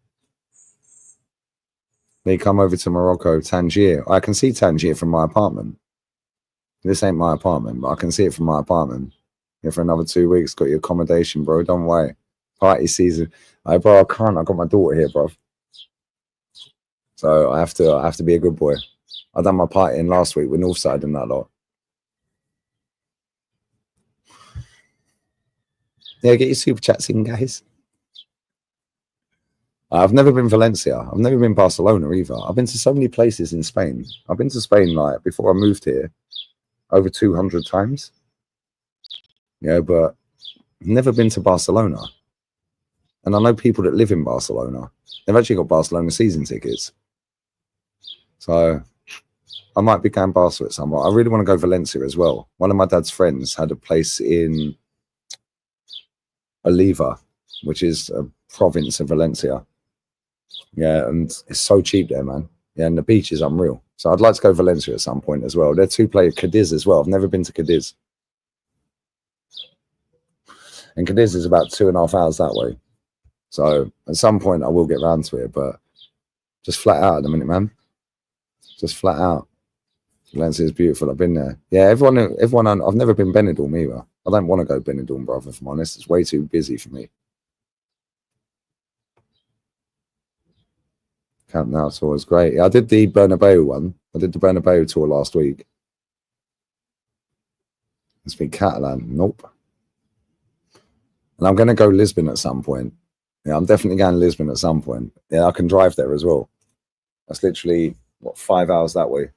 They come over to Morocco, Tangier. I can see Tangier from my apartment. This ain't my apartment, but I can see it from my apartment. Here for another 2 weeks. Got your accommodation, bro. Don't worry. Party season. Bro, I can't. I got my daughter here, bro. So I have to be a good boy. I done my partying last week with Northside and that lot. Yeah, get your super chats in, guys. I've never been Valencia. I've never been Barcelona either. I've been to so many places in Spain. I've been to Spain, like, before I moved here, over 200 times. Yeah, but I've never been to Barcelona. And I know people that live in Barcelona. They've actually got Barcelona season tickets. So I might be going Barca at some point. I really want to go Valencia as well. One of my dad's friends had a place in Oliva, which is a province of Valencia. Yeah, and it's so cheap there, man. Yeah, and the beach is unreal. So I'd like to go Valencia at some point as well. They're two play Cadiz as well. I've never been to Cadiz. And Cadiz is about 2.5 hours that way. So at some point I will get round to it, but just flat out at the minute, man. Just flat out. Valencia is beautiful. I've been there. Yeah, everyone. I've never been Benidorm either. I don't want to go Benidorm, brother, if I'm honest. It's way too busy for me. Camp Nou tour was great. Yeah, I did the Bernabeu one. I did the Bernabeu tour last week. It's been Catalan. Nope. And I'm going to go Lisbon at some point. Yeah, I'm definitely going to Lisbon at some point. Yeah, I can drive there as well. That's literally, 5 hours that way.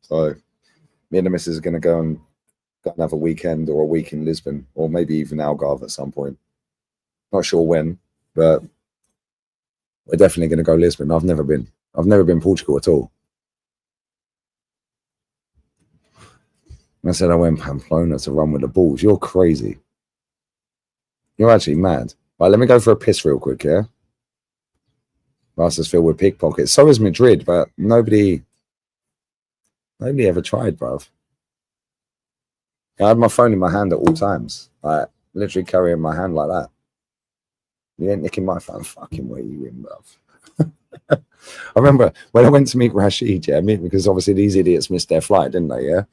So me and the missus are going to go and have a weekend or a week in Lisbon, or maybe even Algarve at some point. Not sure when, but we're definitely going to go Lisbon. I've never been Portugal at all. I said I went Pamplona to run with the Bulls. You're crazy. You're actually mad. Right, let me go for a piss real quick, yeah? Barca's filled with pickpockets. So is Madrid, but nobody ever tried, bruv. I had my phone in my hand at all times. Like, literally carrying my hand like that. You ain't nicking my phone. Fucking where you in, bruv. I remember when I went to meet Rashid, yeah, because obviously these idiots missed their flight, didn't they, yeah?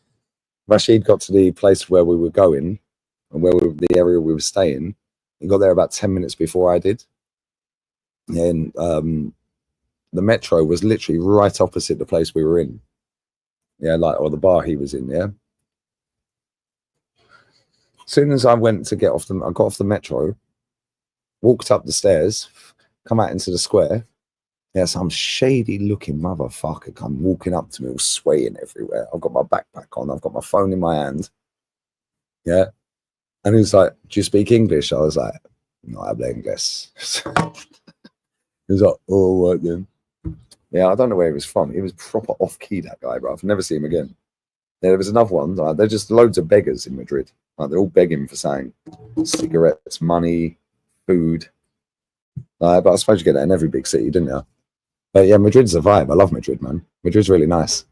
Rashid got to the place where we were going, and the area we were staying. He got there about 10 minutes before I did. And the metro was literally right opposite the place we were in. Yeah, or the bar he was in, yeah. As soon as I went to I got off the metro, walked up the stairs, come out into the square. Yeah, some shady looking motherfucker come walking up to me, all swaying everywhere. I've got my backpack on, I've got my phone in my hand. Yeah. And he was like, "Do you speak English?" I was like, "No, I hablo inglés." He was like, "Oh, what then?" Yeah, I don't know where he was from. He was proper off-key, that guy, bro. I've never seen him again. Yeah, there was another one. They're just loads of beggars in Madrid. They're all begging for something. Cigarettes, money, food. But I suppose you get that in every big city, didn't you? But yeah, Madrid's a vibe. I love Madrid, man. Madrid's really nice.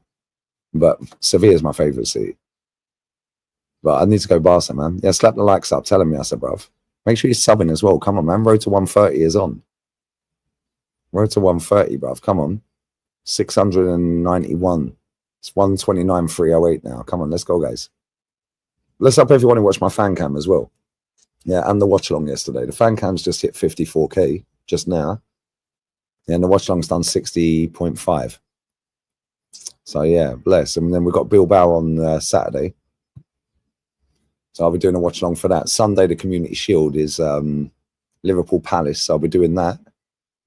But Sevilla's my favourite city. But I need to go Barca, man. Yeah, slap the likes up. Telling me I said, bruv. Make sure you're subbing as well. Come on, man. Road to 130 is on. Road to 130, bruv. Come on. 691. It's 129,308 now. Come on, let's go, guys. Let's up everyone who watched my fan cam as well. Yeah, and the watch along yesterday. The fan cam's just hit 54K just now. Yeah, and the watch along's done 60.5. So yeah, bless. And then we've got Bilbao on Saturday. So I'll be doing a watch along for that. Sunday, the Community Shield is Liverpool Palace. So I'll be doing that.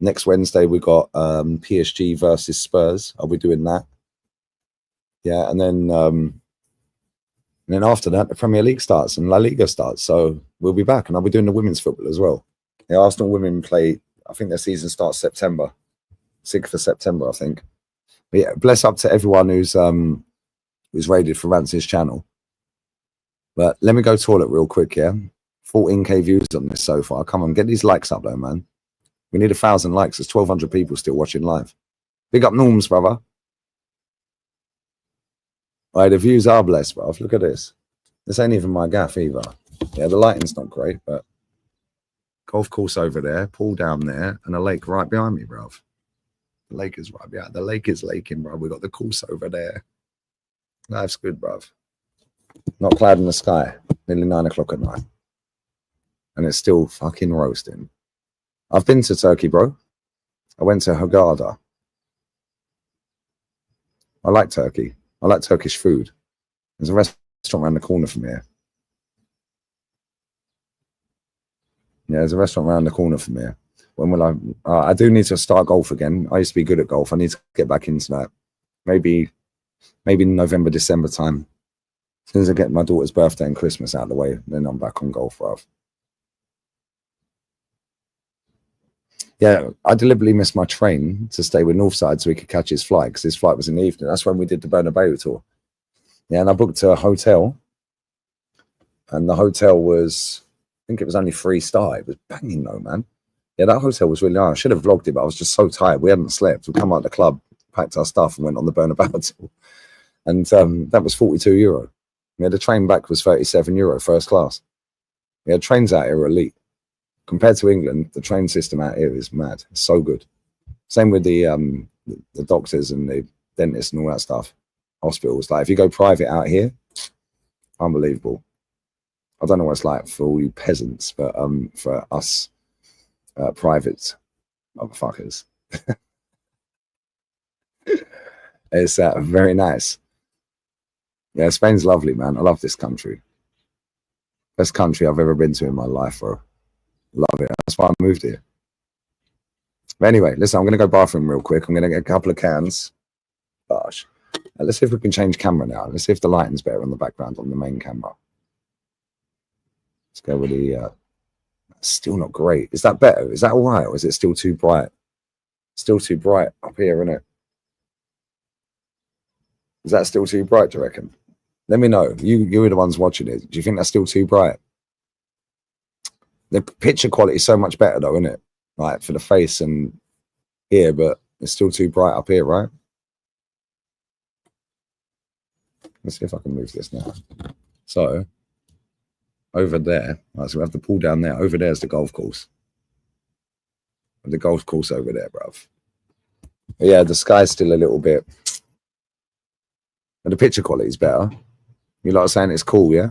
Next Wednesday, we got PSG versus Spurs. I'll be doing that. Yeah, and then after that, the Premier League starts and La Liga starts. So we'll be back, and I'll be doing the women's football as well. The Arsenal women play. I think their season starts September, 6th of September, I think. But yeah, bless up to everyone who's rated for Rance's channel. But let me go toilet real quick, yeah? 14K views on this so far. Come on, get these likes up though, man. We need 1,000 likes. There's 1,200 people still watching live. Big up Norms, brother. All right, the views are blessed, bro. Look at this. This ain't even my gaff either. Yeah, the lighting's not great, but golf course over there, pool down there, and a lake right behind me, bruv. The lake is right behind. The lake is laking, bruv. We got the course over there. Life's good, bruv. Not cloud in the sky. Nearly 9 o'clock at night, and it's still fucking roasting. I've been to Turkey, bro. I went to Hurghada. I like Turkey. I like Turkish food. There's a restaurant around the corner from here. Yeah, there's a restaurant around the corner from here. When will I? I do need to start golf again. I used to be good at golf. I need to get back into that. Maybe November, December time. As soon as I get my daughter's birthday and Christmas out of the way, then I'm back on golf, bruv. Yeah, I deliberately missed my train to stay with Northside so he could catch his flight, because his flight was in the evening. That's when we did the Bernabeu tour. Yeah, and I booked a hotel, and the hotel was, I think it was only 3-star. It was banging though, man. Yeah, that hotel was really nice. I should have vlogged it, but I was just so tired. We hadn't slept. We come out of the club, packed our stuff, and went on the Bernabeu tour. And that was €42. Yeah, the train back was €37, first class. Yeah, trains out here are elite. Compared to England, the train system out here is mad. It's so good. Same with the doctors and the dentists and all that stuff. Hospitals. Like if you go private out here, unbelievable. I don't know what it's like for all you peasants, but for us private motherfuckers, it's very nice. Yeah, Spain's lovely, man. I love this country. Best country I've ever been to in my life, bro. Love it. That's why I moved here. But anyway, listen, I'm going to go bathroom real quick. I'm going to get a couple of cans. Gosh. Let's see if we can change camera now. Let's see if the lighting's better on the background on the main camera. Let's go with the... still not great. Is that better? Is that all right? Or is it still too bright? Still too bright up here, isn't it? Is that still too bright, do you reckon? Let me know. You were the ones watching it. Do you think that's still too bright? The picture quality is so much better though, isn't it? Like for the face and here, but it's still too bright up here, right? Let's see if I can move this now. So over there, right, so we have the pool down there. Over there is the golf course. The golf course over there, bruv. But yeah, the sky's still a little bit, but the picture quality is better. You lot are saying it's cool, yeah?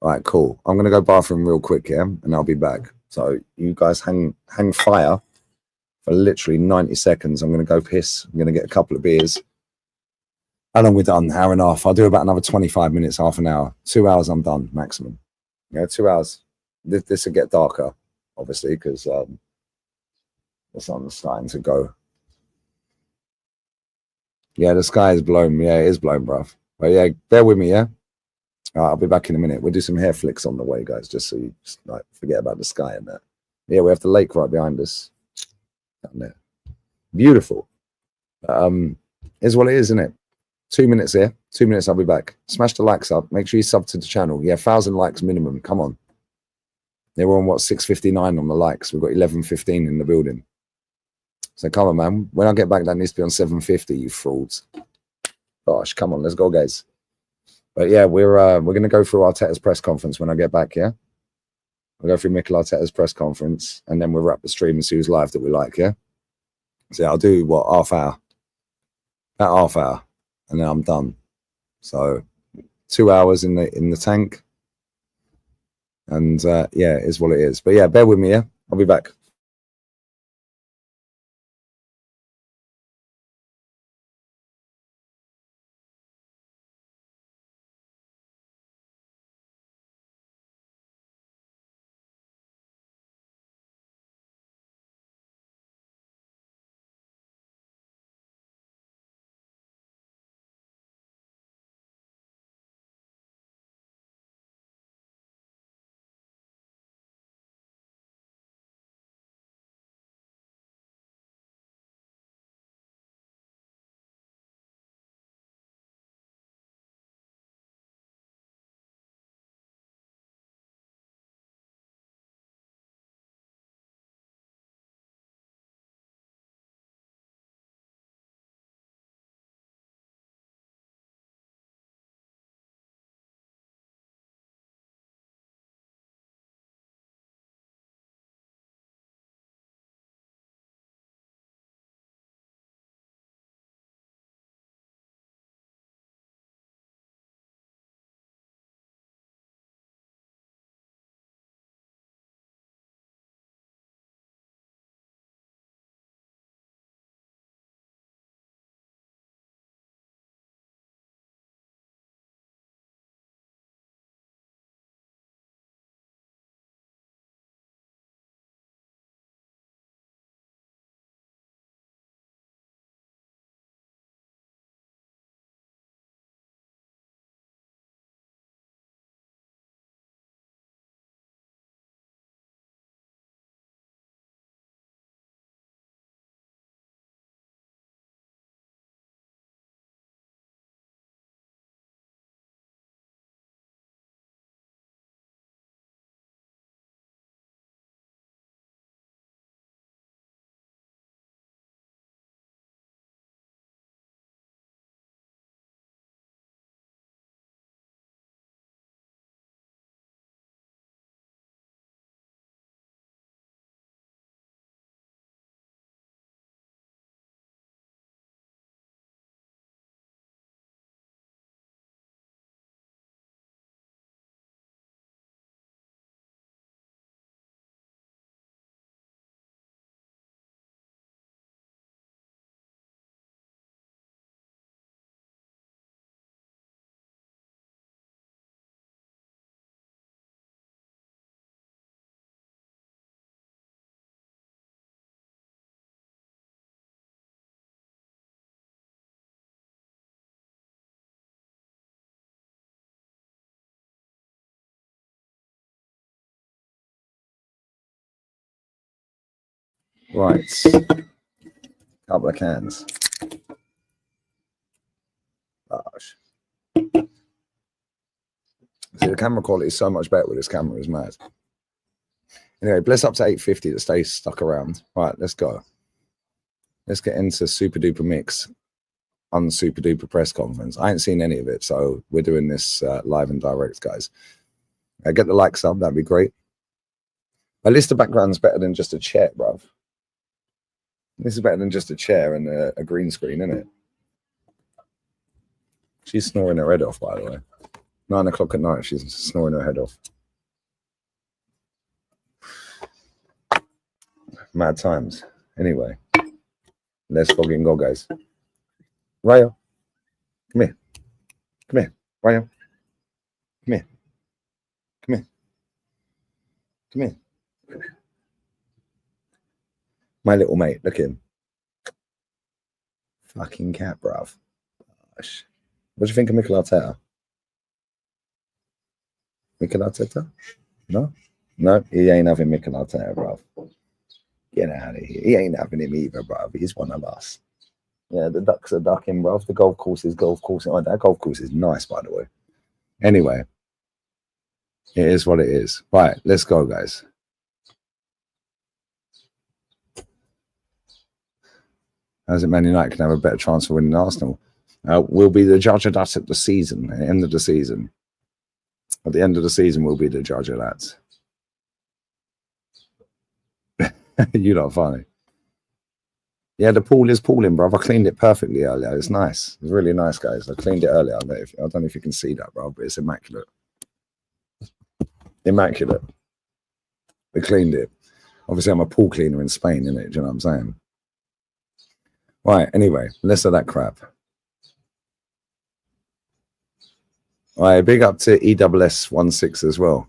All right, cool. I'm gonna go bathroom real quick, yeah, and I'll be back. So you guys hang fire for literally 90 seconds. I'm gonna go piss. I'm gonna get a couple of beers. How long we done? Hour and a half. I'll do about another 25 minutes, half an hour. 2 hours, I'm done maximum. Yeah, 2 hours. This will get darker, obviously, because the sun's starting to go. Yeah, the sky is blown. Yeah, it is blown, bruv. But yeah, bear with me, yeah? All right, I'll be back in a minute. We'll do some hair flicks on the way, guys, just so you just, like, forget about the sky and that. Yeah, we have the lake right behind us. Down there. Beautiful. Is what it is, isn't it? 2 minutes here. 2 minutes, I'll be back. Smash the likes up. Make sure you sub to the channel. Yeah, 1,000 likes minimum. Come on. They were on, what, 659 on the likes. We've got 1115 in the building. So come on, man. When I get back, that needs to be on 750, you frauds. Gosh, come on. Let's go, guys. But yeah, we're going to go through Arteta's press conference when I get back, yeah? We'll go through Mikel Arteta's press conference, and then we'll wrap the stream and see who's live that we like, yeah? So yeah, I'll do, what, half hour? About half hour, and then I'm done. So 2 hours in the tank. And yeah, it is what it is. But yeah, bear with me, yeah? I'll be back. Right. Couple of cans. Gosh. See, the camera quality is so much better with this camera, it's mad. Anyway, bless up to 850 that stays stuck around. Right, let's go. Let's get into Super Duper Mix on Super Duper press conference. I ain't seen any of it, so we're doing this live and direct, guys. Get the likes up, that'd be great. At least the background's better than just a chair, bruv. This is better than just a chair and a green screen, isn't it? She's snoring her head off, by the way. 9 o'clock at night, she's snoring her head off. Mad times. Anyway, let's fucking go, guys. Ryo, come here. Come here, Ryo. Come here. Come here. Come here. My little mate, look at him. Fucking cat, bruv. Gosh. What do you think of Mikel Arteta? Mikel Arteta? No? No, he ain't having Mikel Arteta, bruv. Get out of here. He ain't having him either, bruv. He's one of us. Yeah, the ducks are ducking, bruv. The golf course is golf course. Oh, that golf course is nice, by the way. Anyway, it is what it is. Right, let's go, guys. How's it Man United can have a better chance of winning Arsenal? We'll be the judge of that at the season, at the end of the season. At the end of the season, we'll be the judge of that. You're not funny. Yeah, the pool is pooling, bro. I cleaned it perfectly earlier. It's nice. It's really nice, guys. I cleaned it earlier. I don't know if you can see that, bro, but it's immaculate. Immaculate. We cleaned it. Obviously, I'm a pool cleaner in Spain, innit? Do you know what I'm saying? Right, anyway, less of that crap. All right, big up to EWS16 as well.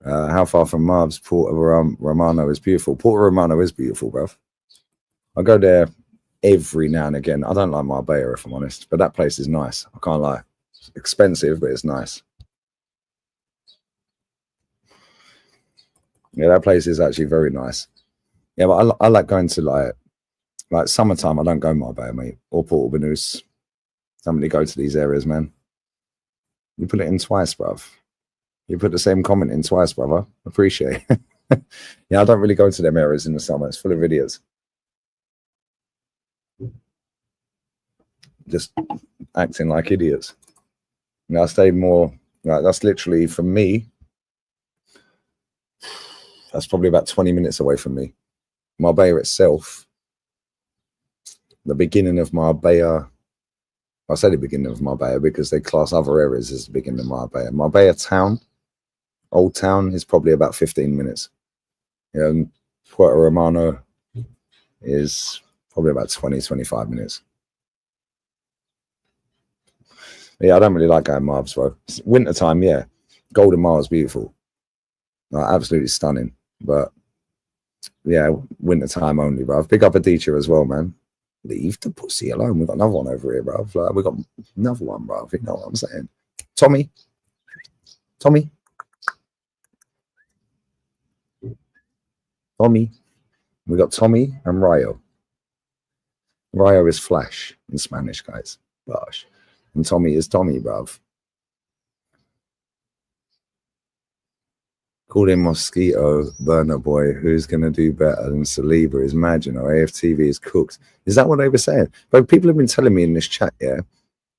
How far from Marbs? Porto Romano is beautiful. Porto Romano is beautiful, bro. I go there every now and again. I don't like Marbella, if I'm honest, but that place is nice. I can't lie. It's expensive, but it's nice. Yeah, that place is actually very nice. Yeah, but I like going to like summertime. I don't go Marbella, mate, or Porto Banús. Don't really go to these areas, man. You put it in twice, bruv. You put the same comment in twice, brother. Appreciate it. Yeah, I don't really go to them areas in the summer. It's full of idiots. Just acting like idiots. I stay more, like, that's literally, for me, that's probably about 20 minutes away from me. Marbella itself, the beginning of Marbella, I say the beginning of Marbella because they class other areas as the beginning of Marbella. Marbella town, Old Town, is probably about 15 minutes. Puerto Romano is probably about 20-25 minutes. Yeah, I don't really like going Marbs, bro. Winter time, yeah. Golden Mile is beautiful. Absolutely stunning. But yeah, winter time only, bro. Big up Aditya as well, man. Leave the pussy alone. We've got another one over here, bro. Like, we've got another one, bro. You know what I'm saying? Tommy. We got Tommy and Ryo. Ryo is Flash in Spanish, guys. Gosh. And Tommy is Tommy, bruv. Called him Mosquito Burner Boy. Who's going to do better than Saliba is Imagine or AFTV is cooked. Is that what they were saying? But people have been telling me in this chat, yeah,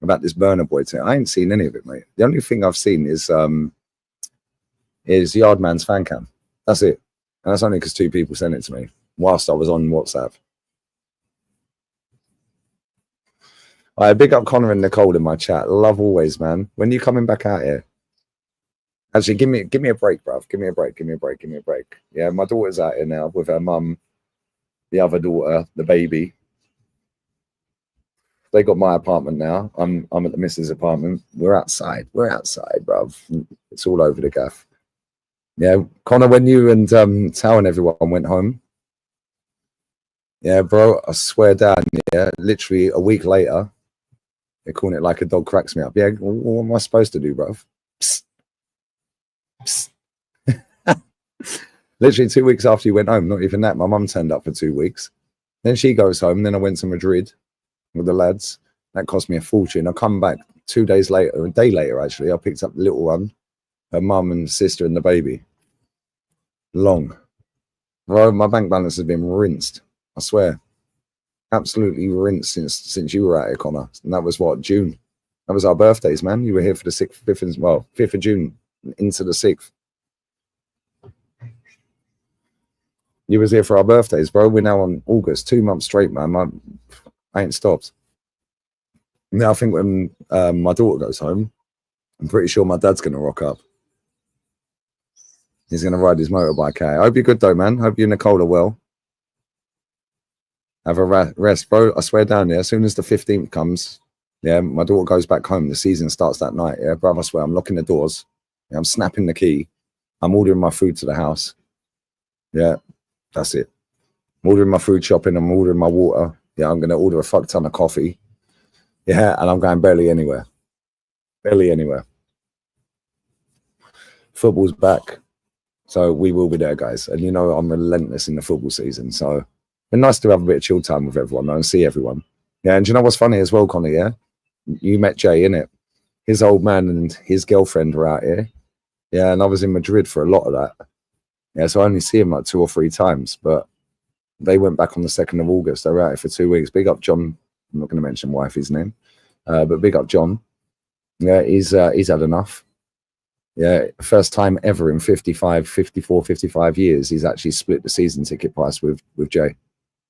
about this Burner Boy thing. I ain't seen any of it, mate. The only thing I've seen is Yardman's fan cam. That's it. And that's only because 2 people sent it to me whilst I was on WhatsApp. I big up Connor and Nicole in my chat. Love always, man. When are you coming back out here? Actually, give me a break, bruv. Give me a break. Yeah, my daughter's out here now with her mum, the other daughter, the baby. They got my apartment now. I'm at the missus' apartment. We're outside, bruv. It's all over the gaff. Yeah, Connor, when you and Tao and everyone went home, yeah, bro, I swear down, yeah, literally a week later, they're calling it like a dog cracks me up. Yeah, what am I supposed to do, bruv? Psst. Psst. Literally 2 weeks after you went home, not even that. My mum turned up for 2 weeks. Then she goes home. Then I went to Madrid with the lads. That cost me a fortune. I come back 2 days later, a day later actually. I picked up the little one, her mum and sister and the baby. Long. Bro, my bank balance has been rinsed. I swear. Absolutely rinsed since you were out here, Connor. And that was what, June? That was our birthdays, man. You were here for the 6th, 5th of June into the 6th. You was here for our birthdays, bro. We're now on August, 2 months straight, man. I ain't stopped. Now I think when my daughter goes home, I'm pretty sure my dad's going to rock up. He's going to ride his motorbike out. I hope you're good, though, man. Hope you and Nicole are well. Have a rest, bro. I swear down there, as soon as the 15th comes, yeah, my daughter goes back home. The season starts that night, yeah, bro. I swear, I'm locking the doors. Yeah, I'm snapping the key. I'm ordering my food to the house. Yeah, that's it. I'm ordering my food shopping. I'm ordering my water. Yeah, I'm going to order a fuck ton of coffee. Yeah, and I'm going barely anywhere. Barely anywhere. Football's back. So we will be there, guys. And you know I'm relentless in the football season. So it's been nice to have a bit of chill time with everyone though, and see everyone. Yeah, and do you know what's funny as well, Connor, yeah? You met Jay, innit? His old man and his girlfriend were out here. Yeah, and I was in Madrid for a lot of that. Yeah, so I only see him like 2 or 3 times. But they went back on the 2nd of August. They were out here for 2 weeks. Big up John. I'm not going to mention wifey's name. But big up John. Yeah, he's had enough. Yeah, first time ever in 55 years, he's actually split the season ticket price with Jay.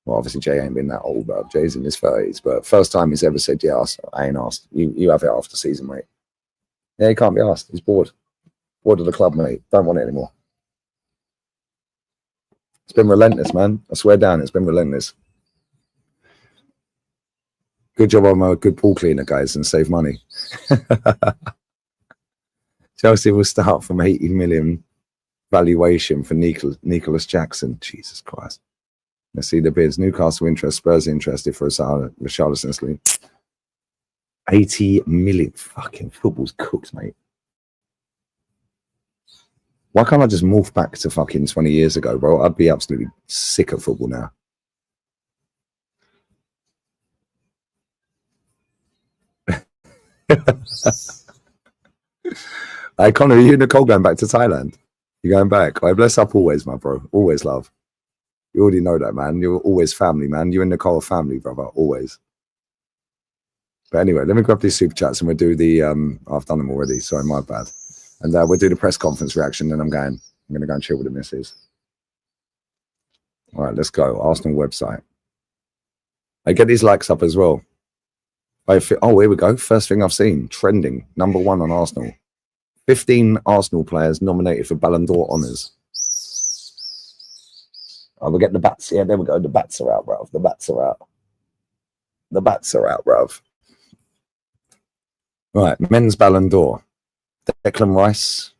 Well, obviously Jay ain't been that old, but Jay's in his 30s. But first time he's ever said, yeah, I ain't asked. You have it after season, mate. Yeah, he can't be asked. He's bored. Bored of the club, mate. Don't want it anymore. It's been relentless, man. I swear down, it's been relentless. Good job on a good pool cleaner, guys, and save money. Chelsea will start from 80 million valuation for Nicholas Jackson. Jesus Christ. Let's see the bids. Newcastle interest, Spurs interested for Richarlison Sleep. 80 million. Fucking football's cooked, mate. Why can't I just morph back to fucking 20 years ago, bro? I'd be absolutely sick of football now. Hey, Connor, are you and Nicole going back to Thailand? You're going back? I bless up always, my bro. Always love. You already know that, man. You're always family, man. You and Nicole are family, brother. Always. But anyway, let me grab these super chats and we'll do the, I've done them already. Sorry, my bad. And we'll do the press conference reaction. Then I'm going to go and chill with the missus. All right, let's go. Arsenal website. I get these likes up as well. Oh, here we go. First thing I've seen. Trending. #1 on Arsenal. 15 Arsenal players nominated for Ballon d'Or honours. Oh, we'll get the bats. Yeah, there we go. The bats are out, bruv. The bats are out. The bats are out, bruv. Right, men's Ballon d'Or. Declan Rice.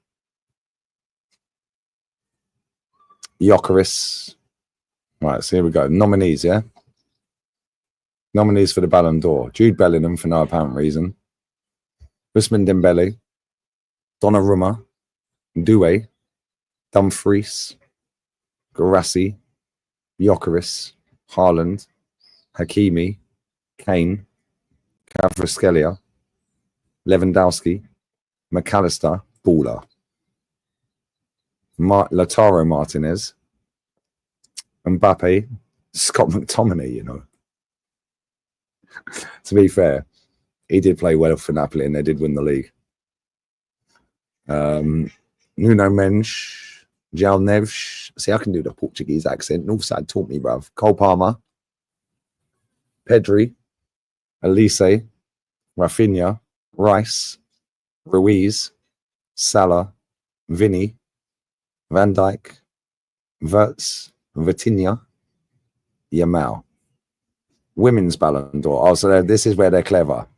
Gyökeres. Right, so here we go. Nominees, yeah? Nominees for the Ballon d'Or. Jude Bellingham for no apparent reason. Ousmane Dembele. Donnarumma. Doué. Dumfries. Guirassy. Gyökeres. Haaland. Hakimi. Kane. Kvaratskhelia. Lewandowski. McAllister. Baller. Lautaro Martinez. Mbappe. Scott McTominay, you know. To be fair, he did play well for Napoli and they did win the league. Nuno Mendes, João Neves. See, I can do the Portuguese accent. Northside taught me, bruv. Cole Palmer, Pedri, Elise, Rafinha, Rice, Ruiz, Salah, Vinny, Van Dijk, Verts, Vitinha, Yamal. Women's Ballon d'Or. Oh, so this is where they're clever.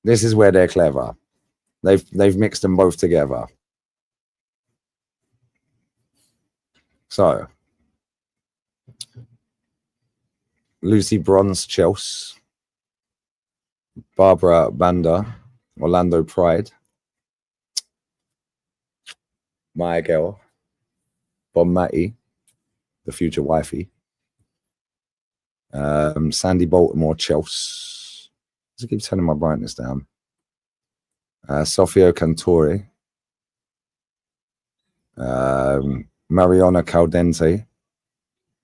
This is where they're clever. They've mixed them both together. So, Lucy Bronze, Chelsea. Barbara Banda, Orlando Pride. My girl. Bon Matty, the future wifey. Sandy Baltimore, Chelsea. I keep turning my brightness down. Sofia Cantore. Mariana Caldente.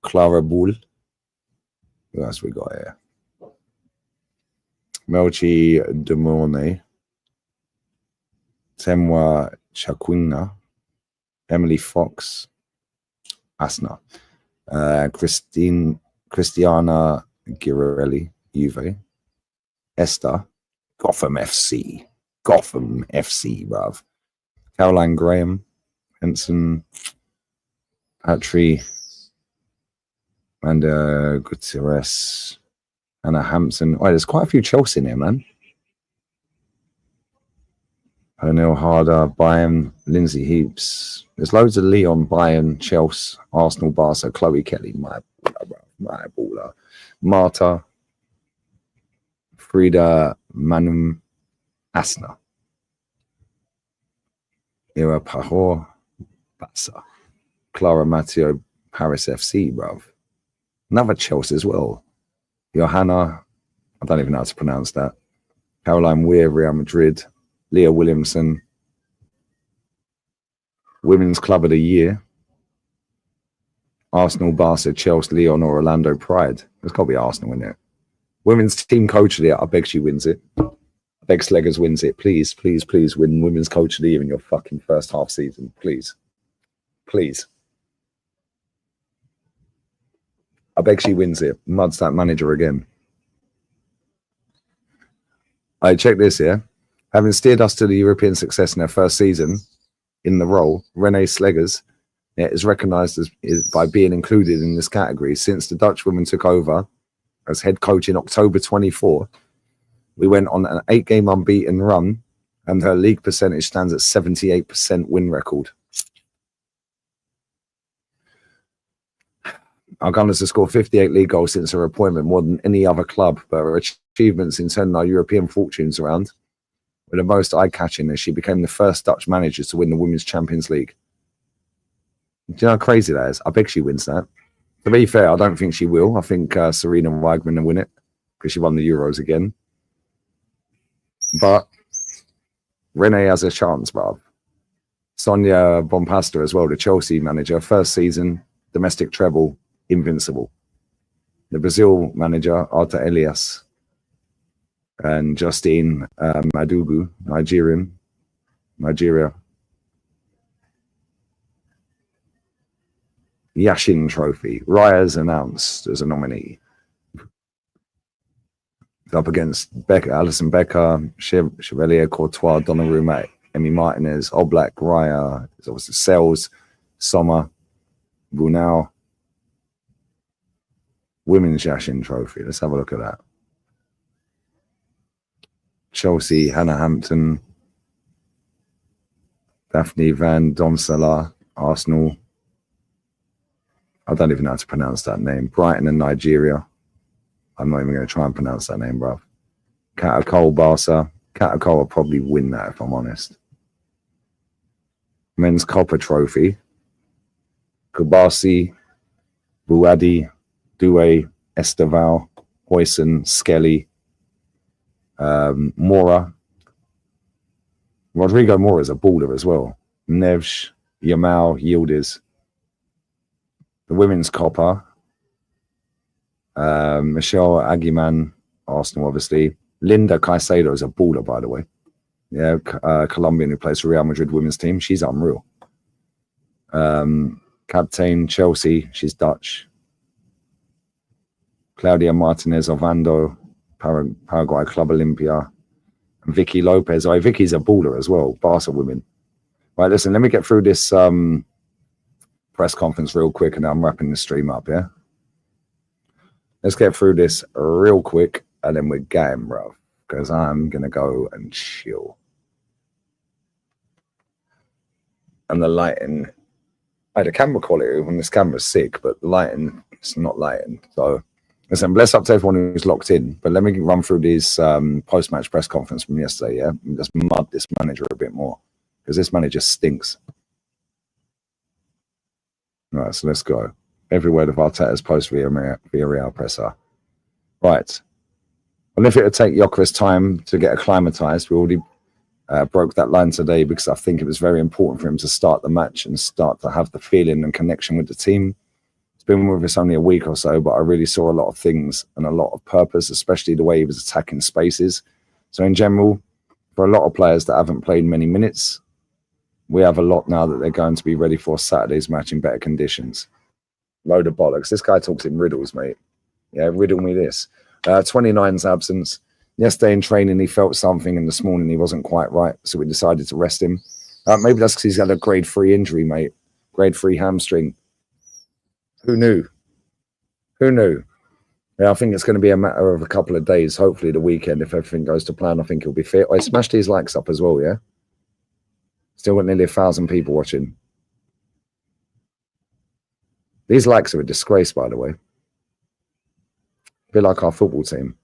Clara Bull. Who else we got here? Melchi Demorne. Temwa Chakwina. Emily Fox. Asna. Cristiana Girelli, Juve. Esther, Gotham FC, bruv. Caroline Graham, Henson, Patry, Amanda Gutierrez, Anna Hampton. Oh, there's quite a few Chelsea in here, man. O'Neill Harder, Bayern, Lindsay Heaps. There's loads of Leon, Bayern, Chelsea, Arsenal, Barca, Chloe Kelly, my baller. Marta, Frida Manum Asna. Ira Pahor, Bassa. Clara Matteo, Paris FC, bruv. Another Chelsea as well. Johanna, I don't even know how to pronounce that. Caroline Weir, Real Madrid. Leah Williamson. Women's Club of the Year. Arsenal, Barca, Chelsea, Leon, or Orlando Pride. There's got to be Arsenal in it. Women's team coach of the year. I beg she wins it. I beg Sleggers wins it. Please, please, please win women's coach of the year in your fucking first half season. Please. Please. I beg she wins it. Muds that manager again. I check this here. Having steered us to the European success in their first season in the role, Renee Sleggers is recognised by being included in this category. Since the Dutch woman took over as head coach in October 24, we went on an 8-game unbeaten run, and her league percentage stands at 78% win record. Our Gunners have scored 58 league goals since her appointment, more than any other club, but her achievements in turning our European fortunes around were the most eye-catching as she became the first Dutch manager to win the Women's Champions League. Do you know how crazy that is? I beg she wins that. To be fair, I don't think she will. I think Serena Weigman will win it because she won the Euros again. But Renee has a chance, bruv. Sonia Bompasta as well, the Chelsea manager. First season, domestic treble, invincible. The Brazil manager, Arta Elias. And Justine Madugu, Nigeria. Yashin Trophy. Raya's announced as a nominee. Up against Alison Becker, Chevalier, Courtois, Donnarumma, Emi Martinez, Oblak, Raya, there's obviously Sells, Sommer, Brunel. Women's Yashin Trophy. Let's have a look at that. Chelsea, Hannah Hampton, Daphne Van Donsela, Arsenal. I don't even know how to pronounce that name. Brighton and Nigeria. I'm not even going to try and pronounce that name, bruv. Catacol, Barca. Catacol will probably win that, if I'm honest. Men's Copper Trophy. Kubasi, Buadi, Due, Esteval, Hoyson, Skelly, Mora. Rodrigo Mora is a baller as well. Nevsh, Yamal, Yildiz. The Women's Copper. Michelle Aguiman, Arsenal, obviously. Linda Caicedo is a baller, by the way. Yeah, Colombian who plays for Real Madrid women's team. She's unreal. Captain Chelsea, she's Dutch. Claudia Martinez Ovando, Paraguay Club Olympia. And Vicky Lopez. Oh, Vicky's a baller as well. Barca women. Right, listen, let me get through this press conference real quick and I'm wrapping the stream up, yeah? Let's get through this real quick and then we're game, bro. Because I'm going to go and chill. And the lighting, the camera quality on this camera's sick, but the lighting, it's not lighting. So, listen, bless up to everyone who's locked in. But let me run through this post-match press conference from yesterday, yeah? And just mud this manager a bit more. Because this manager stinks. All right, so let's go. Every word of Arteta's post Villarreal presser. Right. Well, if it would take Gyökeres time to get acclimatized, we already broke that line today because I think it was very important for him to start the match and start to have the feeling and connection with the team. It's been with us only a week or so, but I really saw a lot of things and a lot of purpose, especially the way he was attacking spaces. So in general, for a lot of players that haven't played many minutes, we have a lot now that they're going to be ready for Saturday's match in better conditions. Load of bollocks. This guy talks in riddles, mate. Yeah, riddle me this. 29's absence. Yesterday in training, he felt something, and this morning he wasn't quite right, so we decided to rest him. Maybe that's because he's had a grade 3 injury, mate. Grade 3 hamstring. Who knew? Who knew? Yeah, I think it's going to be a matter of a couple of days. Hopefully the weekend, if everything goes to plan, I think he'll be fit. I smashed his likes up as well, yeah? Still got nearly 1,000 people watching. These likes are a disgrace, by the way. A bit like our football team.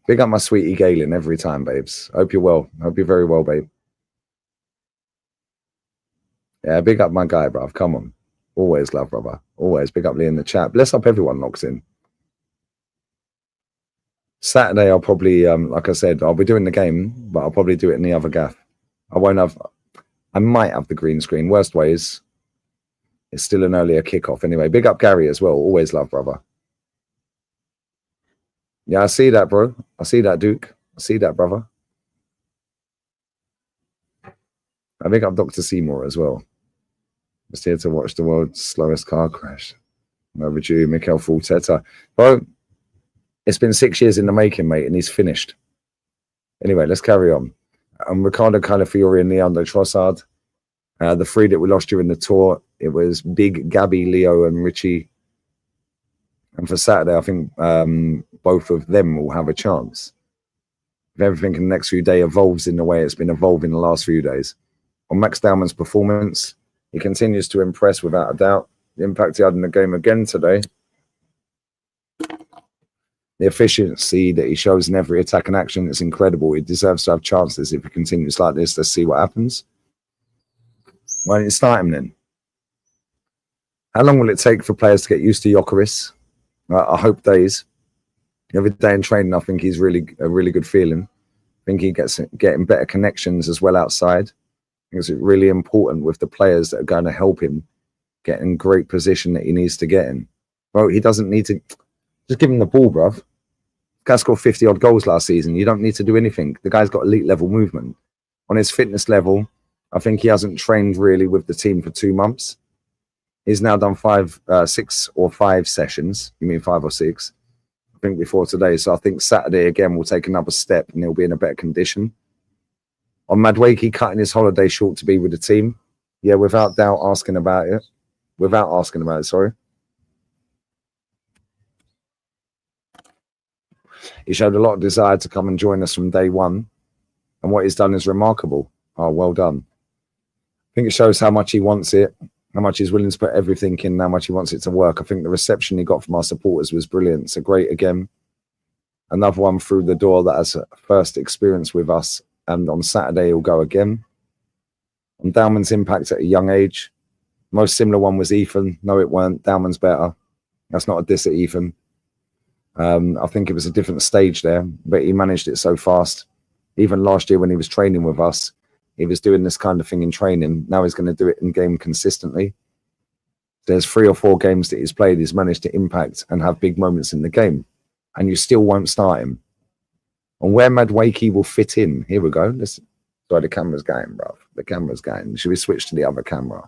Big up my sweetie Galen every time, babes. Hope you're well. Hope you're very well, babe. Yeah, big up my guy, bruv. Come on. Always love, brother. Always. Big up Lee in the chat. Bless up everyone locked in. Saturday, I'll probably, like I said, I'll be doing the game, but I'll probably do it in the other gaff. I might have the green screen. Worst ways, it's still an earlier kickoff. Anyway, big up Gary as well. Always love, brother. Yeah, I see that, bro. I see that, Duke. I see that, brother. I big up Dr. Seymour as well. Just here to watch the world's slowest car crash. Overdue, Mikel Fulteta. Bro, it's been 6 years in the making, mate, and he's finished. Anyway, let's carry on. Ricardo Calafiori and Leandro Trossard. The 3 that we lost during the tour, it was Big, Gabby, Leo, and Richie. And for Saturday, I think both of them will have a chance. If everything in the next few days evolves in the way it's been evolving the last few days. On Max Dowman's performance, he continues to impress without a doubt. The impact he had in the game again today. The efficiency that he shows in every attack and action is incredible. He deserves to have chances if he continues like this. Let's see what happens. Why don't you start him then? How long will it take for players to get used to Gyökeres? I hope days. Every day in training, I think he's a really good feeling. I think he getting better connections as well outside. I think it's really important with the players that are going to help him get in great position that he needs to get in. Bro, he doesn't need to just give him the ball, bruv. The guy scored 50-odd goals last season. You don't need to do anything. The guy's got elite level movement. On his fitness level, I think he hasn't trained really with the team for 2 months. He's now done 6 or 5 sessions. You mean 5 or 6? I think before today. So I think Saturday again will take another step and he'll be in a better condition. On Madueke cutting his holiday short to be with the team. Yeah, without doubt asking about it. Sorry. He showed a lot of desire to come and join us from day one. And what he's done is remarkable. Oh, well done. I think it shows how much he wants it, how much he's willing to put everything in, how much he wants it to work. I think the reception he got from our supporters was brilliant. So great again. Another one through the door that has a first experience with us. And on Saturday, he'll go again. On Dowman's impact at a young age. Most similar one was Ethan. No, it weren't. Dowman's better. That's not a diss at Ethan. I think it was a different stage there, but he managed it so fast. Even last year when he was training with us, he was doing this kind of thing in training. Now he's going to do it in game consistently. There's 3 or 4 games that he's played. He's managed to impact and have big moments in the game. And you still won't start him. And where Madueke will fit in. Here we go. Sorry, the camera's going, bruv. The camera's going. Should we switch to the other camera?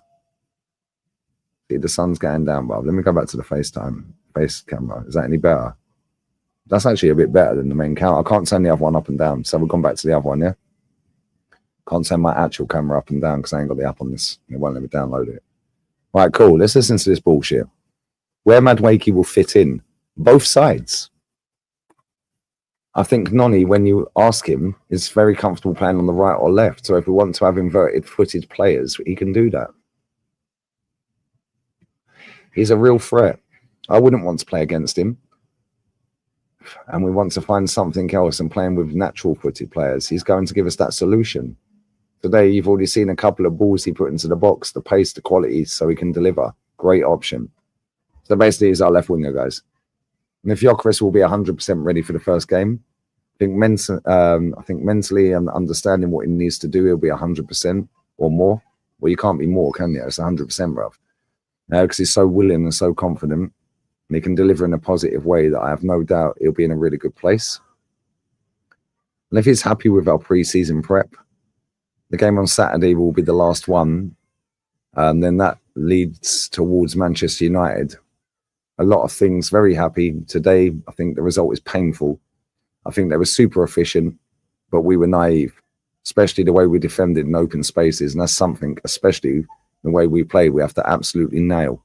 See, the sun's going down, bruv. Let me go back to the FaceTime. Face camera. Is that any better? That's actually a bit better than the main camera. I can't turn the other one up and down. So we've gone back to the other one, yeah? Can't turn my actual camera up and down because I ain't got the app on this. It won't let me download it. Right, cool. Let's listen to this bullshit. Where Madueke will fit in. Both sides. I think Noni, when you ask him, is very comfortable playing on the right or left. So if we want to have inverted-footed players, he can do that. He's a real threat. I wouldn't want to play against him. And we want to find something else and playing with natural-footed players. He's going to give us that solution. Today, you've already seen a couple of balls he put into the box, the pace, the quality, so he can deliver. Great option. So basically, he's our left winger, guys. And if Gyökeres will be 100% ready for the first game, I think mentally and understanding what he needs to do, he'll be 100% or more. Well, you can't be more, can you? It's 100%, bruv. Because he's so willing and so confident, and he can deliver in a positive way that I have no doubt he'll be in a really good place. And if he's happy with our pre-season prep, the game on Saturday will be the last one, and then that leads towards Manchester United. A lot of things, very happy. Today, I think the result is painful. I think they were super efficient, but we were naive, especially the way we defended in open spaces. And that's something, especially the way we play, we have to absolutely nail.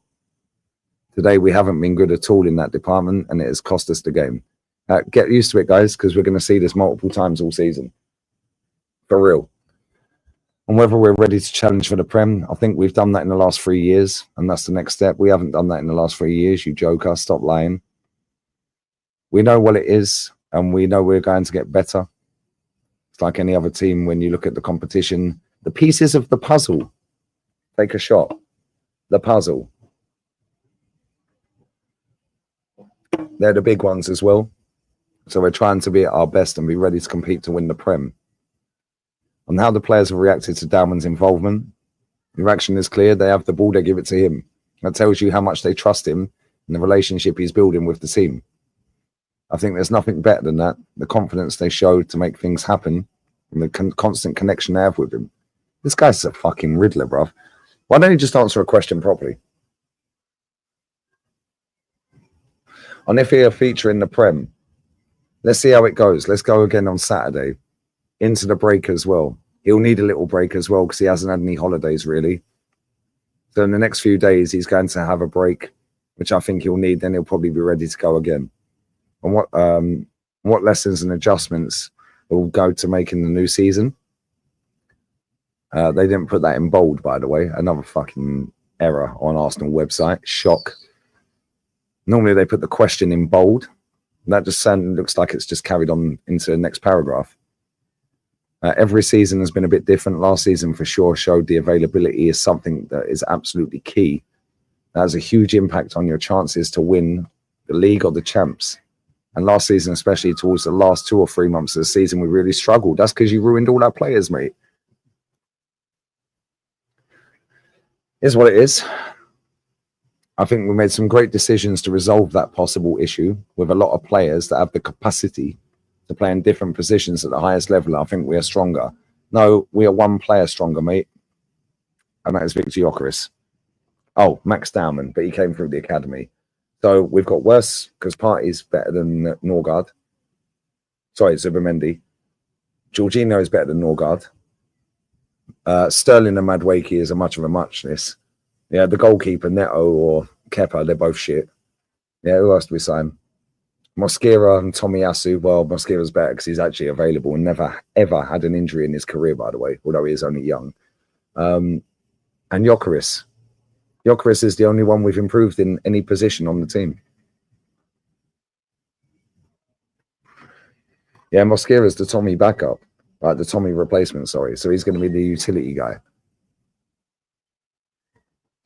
Today, we haven't been good at all in that department, and it has cost us the game. Get used to it, guys, because we're going to see this multiple times all season. For real. And whether we're ready to challenge for the Prem, I think we've done that in the last 3 years, and that's the next step. We haven't done that in the last 3 years, you joker. Stop lying. We know what it is, and we know we're going to get better. It's like any other team when you look at the competition. The pieces of the puzzle. Take a shot. The puzzle. They're the big ones as well. So we're trying to be at our best and be ready to compete to win the Prem. And how the players have reacted to Dalman's involvement, the reaction is clear. They have the ball, they give it to him. That tells you how much they trust him and the relationship he's building with the team. I think there's nothing better than that. The confidence they show to make things happen and the constant connection they have with him. This guy's a fucking Riddler, bruv. Why don't you just answer a question properly? On if he'll feature in the Prem, let's see how it goes. Let's go again on Saturday. Into the break as well. He'll need a little break as well because he hasn't had any holidays really. So in the next few days, he's going to have a break, which I think he'll need. Then he'll probably be ready to go again. And what lessons and adjustments will go to make in the new season? They didn't put that in bold, by the way. Another fucking error on Arsenal website. Shock. Normally they put the question in bold. That just looks like it's just carried on into the next paragraph. Every season has been a bit different. Last season, for sure, showed the availability is something that is absolutely key. That has a huge impact on your chances to win the league or the champs. And last season, especially towards the last 2 or 3 months of the season, we really struggled. That's because you ruined all our players, mate. Is what it is. I think we made some great decisions to resolve that possible issue with a lot of players that have the capacity to play in different positions at the highest level. I think we are stronger. No, we are one player stronger, mate. And that is Victor Gyökeres. Oh, Max Dalman, but he came through the academy. So we've got worse because Partey's better than Norgard. Sorry, Zubamendi. Jorginho is better than Norgard. Sterling and Madueke is a much of a muchness. Yeah, the goalkeeper, Neto or Kepa, they're both shit. Yeah, who else do we sign? Mosquera and Tomiyasu. Well, Mosquera's better because he's actually available and never, ever had an injury in his career, by the way, although he is only young. And Gyökeres. Gyökeres is the only one we've improved in any position on the team. Yeah, Mosquera's the Tommy backup. The Tommy replacement, sorry. So he's going to be the utility guy.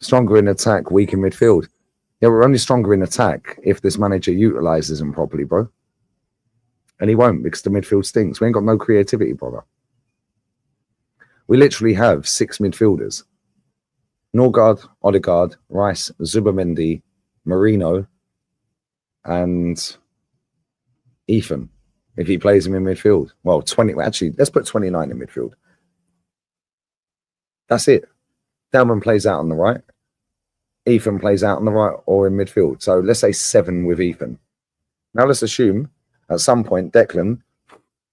Stronger in attack, weak in midfield. Yeah, we're only stronger in attack if this manager utilizes them properly, bro. And he won't because the midfield stinks. We ain't got no creativity, brother. We literally have 6 midfielders. Norgard, Odegaard, Rice, Zubamendi, Marino, and Ethan, if he plays him in midfield. Well, 20. Actually, let's put 29 in midfield. That's it. Dalman plays out on the right. Ethan plays out on the right or in midfield. So let's say 7 with Ethan. Now let's assume at some point Declan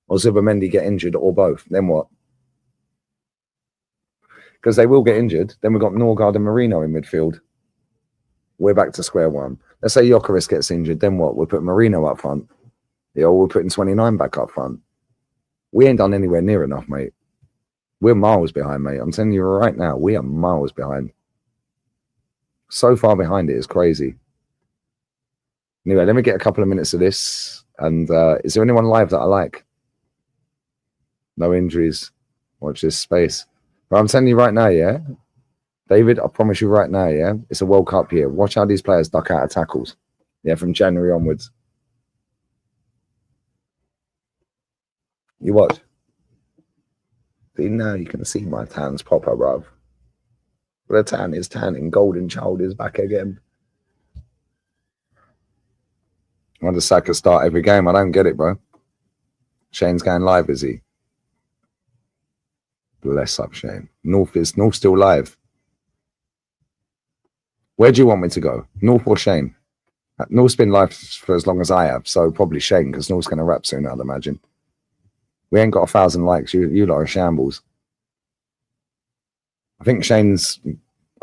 or Zubamendi get injured or both. Then what? Because they will get injured. Then we've got Norgard and Marino in midfield. We're back to square one. Let's say Gyökeres gets injured. Then what? We'll put Marino up front. Yeah, or we're putting 29 back up front. We ain't done anywhere near enough, mate. We're miles behind, mate. I'm telling you right now, we are miles behind. So far behind it is crazy. Anyway, let me get a couple of minutes of this. And is there anyone live that I like? No injuries. Watch this space. But I'm telling you right now, yeah, David, I promise you right now, yeah, it's a World Cup year. Watch how these players duck out of tackles. Yeah, from January onwards. You watch. See, now you can see my tan's proper, bruv. The tan is tanning. Golden child is back again. Why does Saka start every game? I don't get it, bro. Shane's going live, is he? Bless up, Shane. North still live. Where do you want me to go? North or Shane? North's been live for as long as I have, so probably Shane, because North's going to wrap soon, I'd imagine. We ain't got 1,000 likes. You lot are shambles. I think Shane's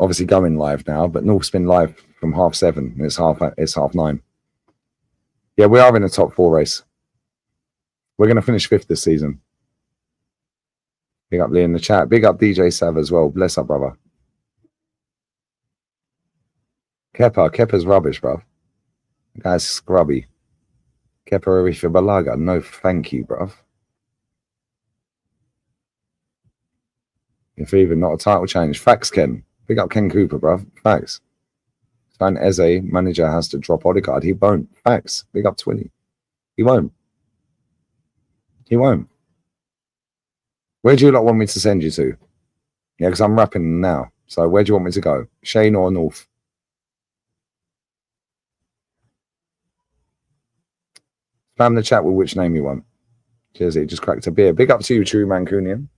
obviously going live now, but North's been live from 7:30. It's 9:30. Yeah, we are in the top 4 race. We're going to finish 5th this season. Big up Lee in the chat. Big up DJ Sav as well. Bless up, brother. Kepa's rubbish, bruv. The guy's scrubby. Kepa Arifa Balaga. No, thank you, bruv. If even not a title change. Facts, Ken. Big up Ken Cooper, bruv. Facts. Van Eze, manager, has to drop Odegaard. He won't. Facts. Big up 20. He won't. He won't. Where do you lot want me to send you to? Yeah, because I'm rapping now. So where do you want me to go? Shane or North? Spam the chat with which name you want. Cheers, he just cracked a beer. Big up to you, True Mancunian.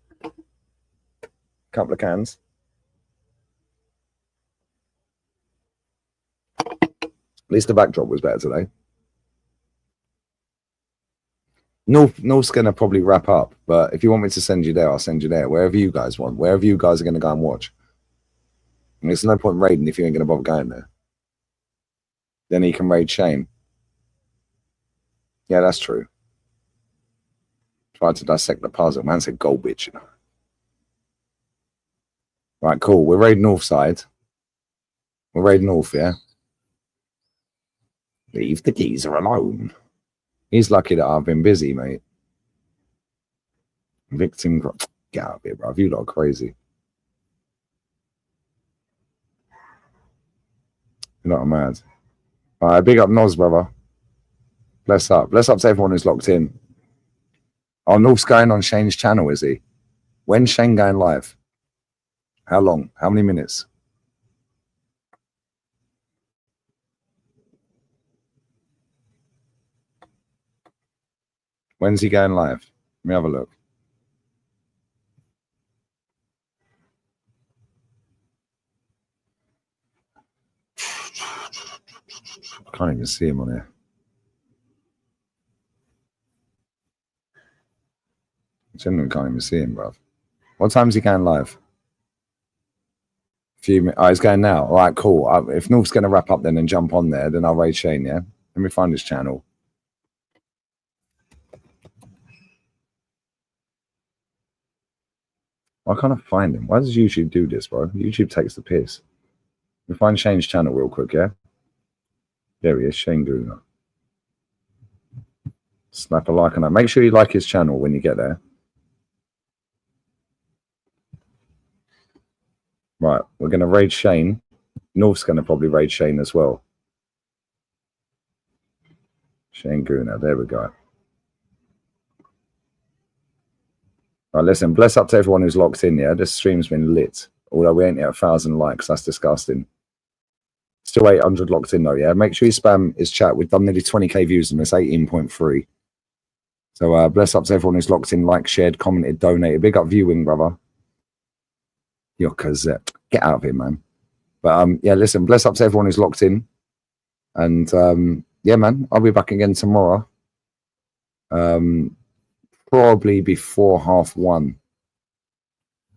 Couple of cans. At least the backdrop was better today. North's going to probably wrap up, but if you want me to send you there, I'll send you there. Wherever you guys want. Wherever you guys are going to go and watch. And there's no point raiding if you ain't going to bother going there. Then he can raid Shane. Yeah, that's true. Tried to dissect the puzzle. Man said gold bitch, you know. Right, cool. We're raiding North side. We're raiding North, yeah? Leave the geezer alone. He's lucky that I've been busy, mate. Victim. Get out of here, bro. You lot are crazy. You lot are mad. All right, big up Noz, brother. Bless up. Bless up to everyone who's locked in. Oh, North's going on Shane's channel, is he? When's Shane going live? How long? How many minutes? When's he going live? Let me have a look. I can't even see him on here. I genuinely can't even see him, bruv. What time is he going live? Few minutes. Oh, he's going now. All right, cool. If North's going to wrap up then and jump on there, then I'll raid Shane, yeah? Let me find his channel. Why can't I find him? Why does YouTube do this, bro? YouTube takes the piss. Let me find Shane's channel real quick, yeah? There he is, Shane Gooner. Snap a like on that. Make sure you like his channel when you get there. Right, we're going to raid Shane. North's going to probably raid Shane as well. Shane Gooner, there we go. Right, listen, bless up to everyone who's locked in, yeah? This stream's been lit. Although we ain't at 1,000 likes, that's disgusting. Still 800 locked in though, yeah? Make sure you spam his chat. We've done nearly 20k views and it's 18.3. So bless up to everyone who's locked in, like, shared, commented, donated. Big up viewing, brother. Your Cazette. Get out of here, man. But yeah, listen, bless up to everyone who's locked in. And yeah, man, I'll be back again tomorrow. Probably before 1:30.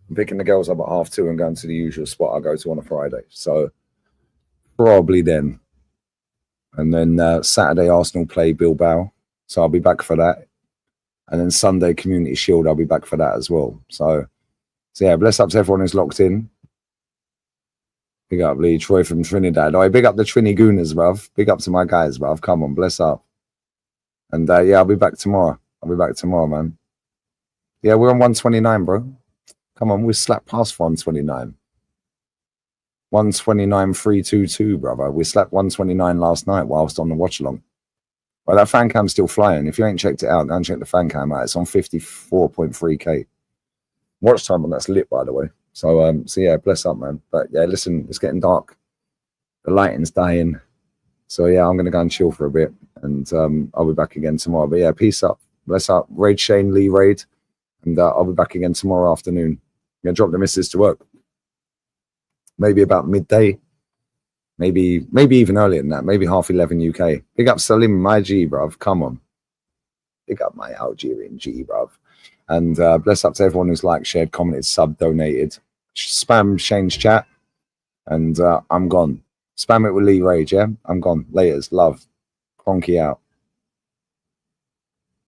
I'm picking the girls up at 2:30 and going to the usual spot I go to on a Friday. So probably then. And then Saturday, Arsenal play Bilbao. So I'll be back for that. And then Sunday, Community Shield, I'll be back for that as well. So yeah, bless up to everyone who's locked in. Big up Lee, Troy from Trinidad. Oh, big up the Trini Gooners, bruv. Big up to my guys, bruv. Come on, bless up. And yeah, I'll be back tomorrow. I'll be back tomorrow, man. Yeah, we're on 129, bro. Come on, we slapped past 129. 129.322, brother. We slapped 129 last night whilst on the watch along. Well, that fan cam's still flying. If you ain't checked it out, go and check the fan cam out. It's on 54.3k. Watch time on that's lit, by the way. So yeah, bless up, man. But yeah, listen, it's getting dark. The lighting's dying. So yeah, I'm gonna go and chill for a bit, and I'll be back again tomorrow. But yeah, peace up, bless up, Raid Shane Lee Raid, and I'll be back again tomorrow afternoon. I'm gonna drop the missus to work, maybe about midday, maybe even earlier than that, maybe 11:30 UK. Big up Salim, my G, bruv. Come on, big up my Algerian G, bruv. And bless up to everyone who's liked, shared, commented, sub, donated. Spam Shane's chat, and I'm gone. Spam it with Lee Rage, yeah? I'm gone. Laters. Love. Cronky out.